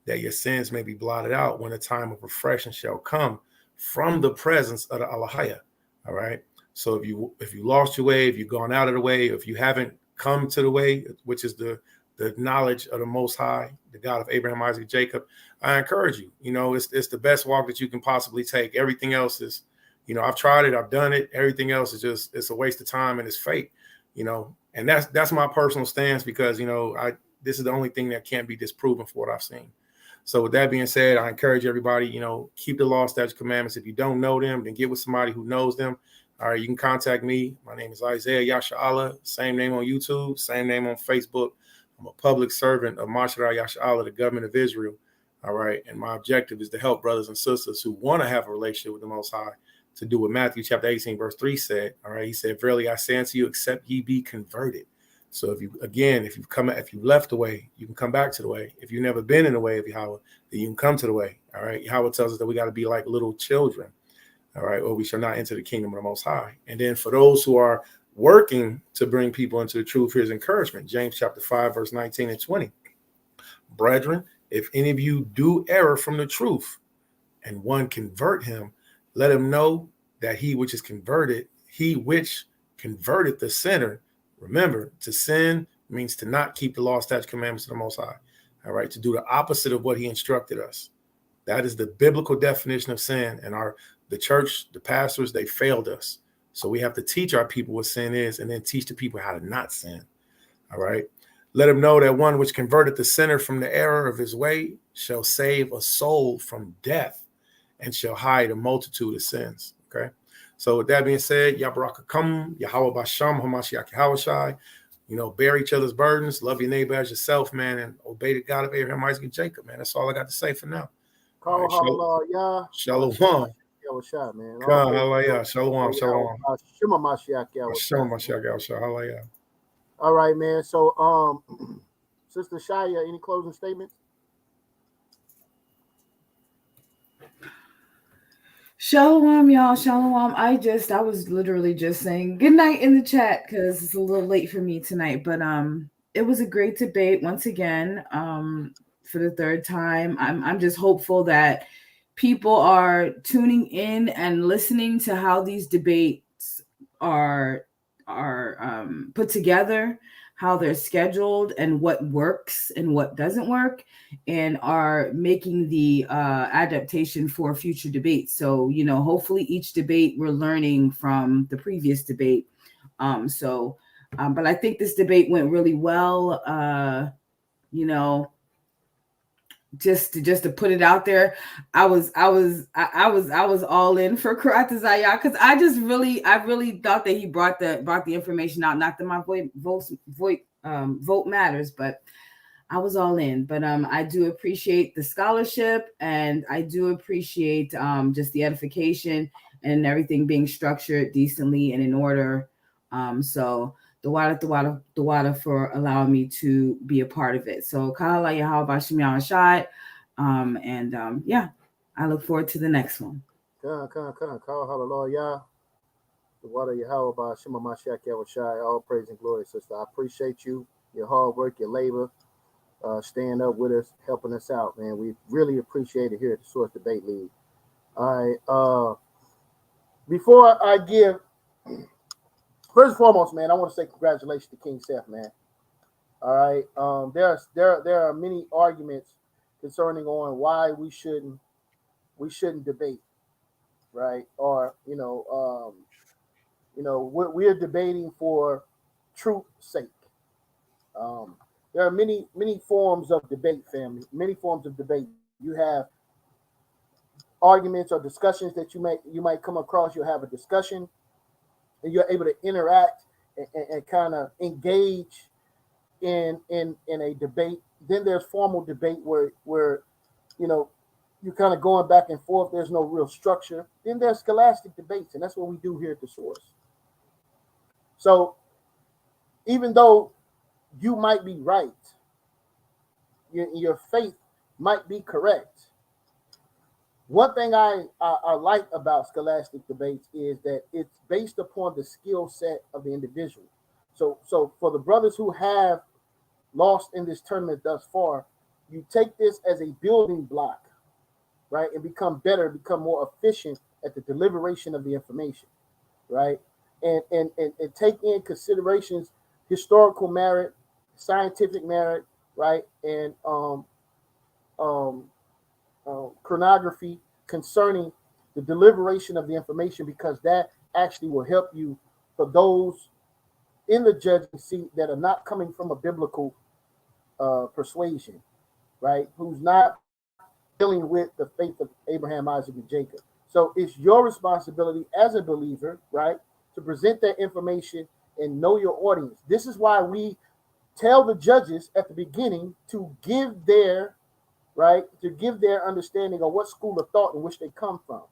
that your sins may be blotted out when the time of refreshing shall come from the presence of the Alahaya." All right. So if you lost your way, if you've gone out of the way, if you haven't come to the way, which is the knowledge of the Most High, the God of Abraham, Isaac, Jacob, I encourage you. You know, it's the best walk that you can possibly take. Everything else is, you know, I've tried it, I've done it. Everything else is just, it's a waste of time and it's fake. You know, and that's my personal stance because, you know, this is the only thing that can't be disproven for what I've seen. So with that being said, I encourage everybody, you know, keep the law, statutes, commandments. If you don't know them, then get with somebody who knows them. All right, you can contact me. My name is Isaiah YASHAR-YA'OH, same name on YouTube, same name on Facebook. I'm a public servant of YASHAR-YA'OH, the government of Israel. All right, and my objective is to help brothers and sisters who want to have a relationship with the Most High to do what Matthew chapter 18, verse 3 said. All right, he said, "Verily I say unto you, except ye be converted." So if you've left the way, you can come back to the way. If you've never been in the way of Yahweh, then you can come to the way. All right. Yahweh tells us that we got to be like little children. All right. Or we shall not enter the kingdom of the Most High. And then for those who are working to bring people into the truth. Here's encouragement. James chapter 5, verse 19 and 20. Brethren, if any of you do error from the truth, and one convert him, let him know that he which converted the sinner. Remember, to sin means to not keep the law, statutes, commandments of the Most High. All right, to do the opposite of what he instructed us. That is the biblical definition of sin. And the church, the pastors, they failed us. So we have to teach our people what sin is, and then teach the people how to not sin. All right. Let him know that one which converted the sinner from the error of his way shall save a soul from death and shall hide a multitude of sins. Okay. So with that being said, Yabarakakum, Yahweh Basham, Hamashiach Yahushai, bear each other's burdens, love your neighbor as yourself, man, and obey the God of Abraham, Isaac, and Jacob, man. That's all I got to say for now. Call Shalom. Shalom. Shot, man. Shalom. All right, man. So, Sister Shaya, any closing statements? Shalom, y'all. Shalom. I was literally just saying good night in the chat because it's a little late for me tonight. But it was a great debate once again. For the third time. I'm just hopeful that people are tuning in and listening to how these debates are put together, how they're scheduled, and what works and what doesn't work, and are making the adaptation for future debates. So, hopefully each debate we're learning from the previous debate. But I think this debate went really well. Just to put it out there, I was all in for Harassa YA'OH because I really thought that he brought the information out. Not that my vote matters, but I was all in. But I do appreciate the scholarship, and I do appreciate just the edification and everything being structured decently and in order. So the water for allowing me to be a part of it. So Kala Yahweh Bashim Yahweh. I look forward to the next one. Kala Hallelujah. The water Yahweh Bashim Yahweh Shai. All praise and glory, sister. I appreciate you, your hard work, your labor, staying up with us, helping us out, man. We really appreciate it here at the Source Debate League. All right. Before I give, first and foremost, man, I want to say congratulations to Kyng Seth, man. All right. There are many arguments concerning on why we shouldn't debate, right? Or we're debating for truth's sake. There are many forms of debate, family. Many forms of debate. You have arguments or discussions that you might come across. You'll have a discussion, and you're able to interact and kind of engage in a debate. Then there's formal debate where you're kind of going back and forth. There's no real structure. Then there's scholastic debates, and that's what we do here at the Source. So even though you might be right, your faith might be correct. One thing I like about scholastic debates is that it's based upon the skill set of the individual. So for the brothers who have lost in this tournament thus far, you take this as a building block, right? And become more efficient at the deliberation of the information, right? And take in considerations, historical merit, scientific merit, right? And chronography concerning the deliberation of the information, because that actually will help you for those in the judging seat that are not coming from a biblical persuasion, right? Who's not dealing with the faith of Abraham, Isaac, and Jacob. So it's your responsibility as a believer, right, to present that information and know your audience. This is why we tell the judges at the beginning to give their understanding of what school of thought in which they come from,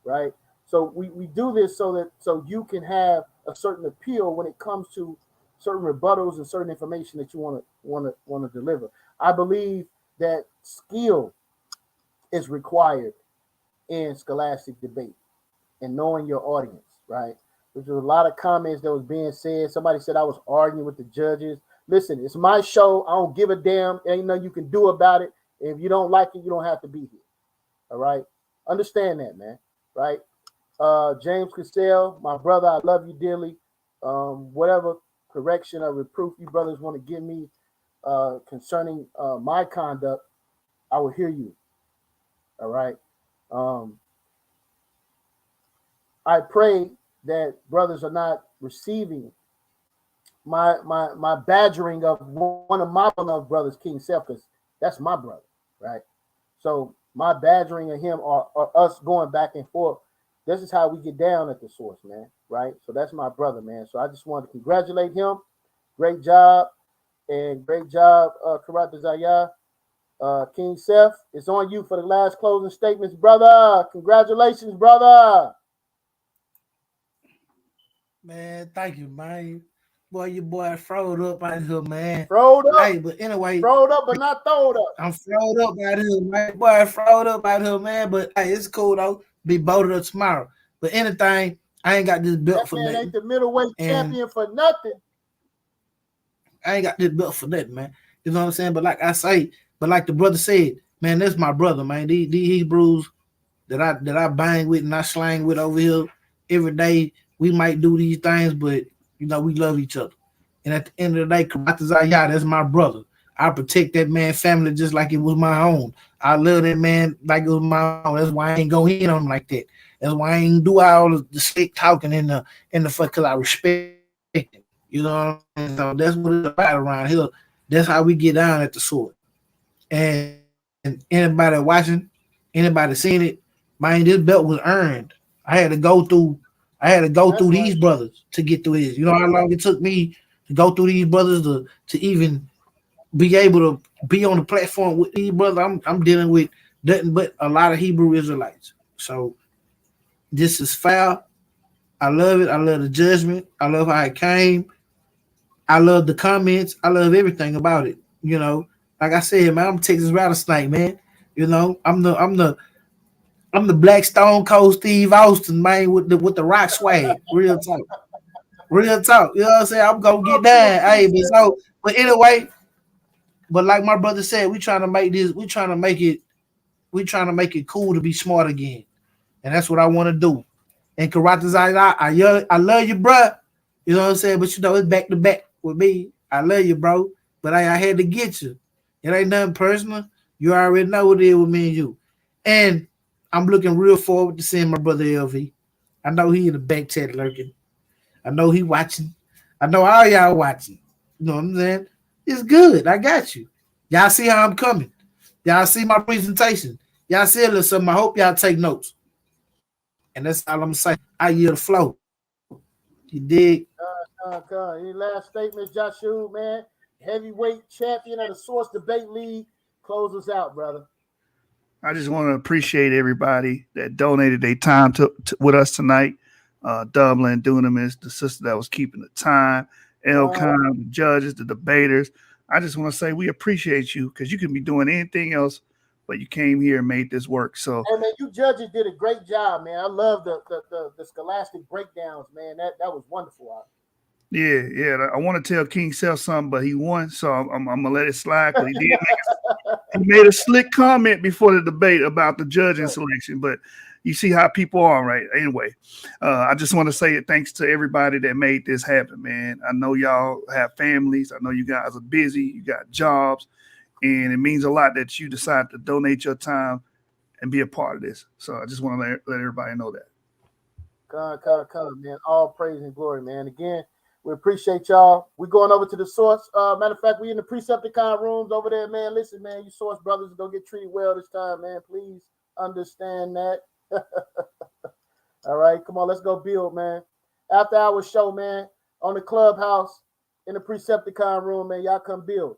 right? So we do this so you can have a certain appeal when it comes to certain rebuttals and certain information that you want to deliver. I believe that skill is required in scholastic debate and knowing your audience, right? There's a lot of comments that was being said. Somebody said I was arguing with the judges. Listen, it's my show. I don't give a damn. Ain't nothing you can do about it. If you don't like it, you don't have to be here. All right? Understand that, man. Right? James Cassell, my brother, I love you dearly. Whatever correction or reproof you brothers want to give me concerning my conduct, I will hear you. All right? I pray that brothers are not receiving my badgering of one of my beloved brothers, Kyng Seth, because that's my brother, right? So my badgering of him or us going back and forth, this is how we get down at the source, man, right? So that's my brother, man. So I just want to congratulate him. Great job. And great job, Harassa YA'OH. Kyng Seth, it's on you for the last closing statements, brother. Congratulations, brother. Man, thank you, man. Boy, your boy throwed up out here, man. Throwed up. Hey, but anyway. Throwed up, but not throwed up. I'm throwed up out here, man. Boy, throwed up out here, man. But hey, it's cool, though. Be voted up tomorrow. But anything, I ain't got this belt That for man nothing. ain't the middleweight champion for nothing. I ain't got this belt for nothing, man. You know what I'm saying? But like I say, but like the brother said, man, that's my brother, man. These Hebrews that I bang with and I slang with over here every day, we might do these things, but you know, we love each other. And at the end of the day, Harassa YA'OH, that's my brother. I protect that man's family just like it was my own. I love that man like it was my own. That's why I ain't go in on him like that. That's why I ain't do all the slick talking in the fuck, because I respect him. You know what I mean? So that's what it's about around here. That's how we get down at the sword. And anybody watching, anybody seeing it, man, this belt was earned. I had to go through these brothers to get through this. You know how long it took me to go through these brothers to even be able to be on the platform with these brothers. I'm dealing with nothing but a lot of Hebrew Israelites. So this is foul. I love it. I love the judgment. I love how it came. I love the comments. I love everything about it. You know, like I said, man, I'm Texas Rattlesnake, man. You know, I'm the Black Stone Cold Steve Austin, man, with the rock swag. Real talk. Real talk. You know what I'm saying? I'm gonna get down. Hey, but anyway, but like my brother said, we trying to make it cool to be smart again. And that's what I want to do. And Harassa YA'OH, I love you, bro. You know what I'm saying? But you know, it's back to back with me. I love you, bro. But I had to get you. It ain't nothing personal. You already know what it is with me and you. And I'm looking real forward to seeing my brother LV. I know he in the back chat lurking. I know he watching. I know all y'all watching. You know what I'm saying? It's good. I got you. Y'all see how I'm coming. Y'all see my presentation. Y'all see a little something. I hope y'all take notes. And that's all I'm going to say. I yield the flow. You dig? Any last statements, Joshua, man? Heavyweight champion of the Source Debate League. Close us out, brother. I just want to appreciate everybody that donated their time with us tonight. Dublin, Dunamis, the sister that was keeping the time, Elcon, the judges, the debaters. I just want to say we appreciate you because you can be doing anything else, but you came here and made this work. So, hey man, you judges did a great job, man. I love the scholastic breakdowns, man. That was wonderful. Yeah. I want to tell Kyng Seth something, but he won, so I'm gonna let it slide because he made a slick comment before the debate about the judging selection. But you see how people are, right? Anyway, I just want to say thanks to everybody that made this happen, man. I know y'all have families. I know you guys are busy. You got jobs. And it means a lot that you decide to donate your time and be a part of this. So I just want to let everybody know that. Come, man. All praise and glory, man. Again, we appreciate y'all. We're going over to the Source. Matter of fact, we in the Precepticon rooms over there, man. Listen, man, you Source brothers don't get treated well this time, man. Please understand that. All right, come on, let's go build, man. After our show, man, on the clubhouse in the Precepticon room, man, y'all come build.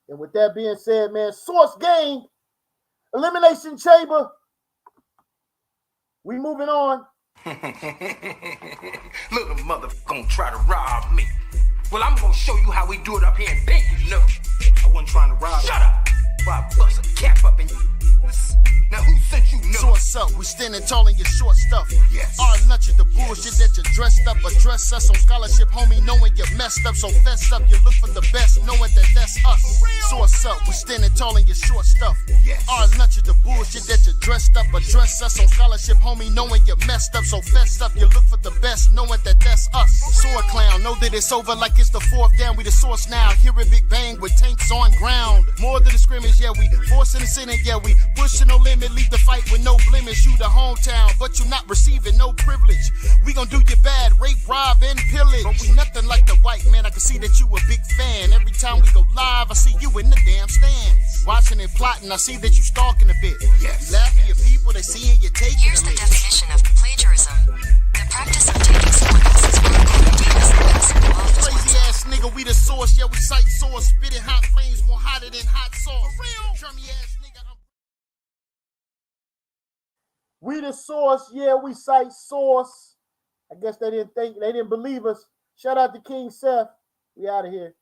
And with that being said, man, Source Game, Elimination Chamber, we moving on. Little motherfucker gonna try to rob me. Well, I'm gonna show you how we do it up here in Vegas. No, I wasn't trying to rob. Shut up! Before I bust a cap up in you. Now who sent you? No. up, we standing tall in your short stuff. Yes. Our lunch is the bullshit that you dressed up. Address us on scholarship, homie, knowing you messed up. So fess up, you look for the best, knowing that that's us. Source up, we standing tall in your short stuff. Yes. Our lunch is the bullshit that you dressed up. Address us on scholarship, homie, knowing you messed up. So fess up, you look for the best, knowing that that's us. Sword clown, know that it's over like it's the fourth down. We the source now. Hear a big bang with tanks on ground. More than the scrimmage, yeah, we forcing the Senate, yeah, we pushing no limit. Leave the fight with no blemish. You the hometown, but you not receiving no privilege. We gon' do you bad, rape, rob, and pillage. But we nothing like the white man. I can see that you a big fan. Every time we go live, I see you in the damn stands. Watching and plotting, I see that you stalking a bit. Yes. You laughing at people, they seeing you taking Here's a the lick. definition of plagiarism. The practice of taking someone else's work and ideas and passing them off as Crazy one's ass nigga, we the source, yeah, we cite source. Spitting hot flames more hotter than hot sauce. For real? Drummy ass nigga, We the source, yeah, we cite source. I guess they didn't believe us. Shout out to Kyng Seth. We out of here.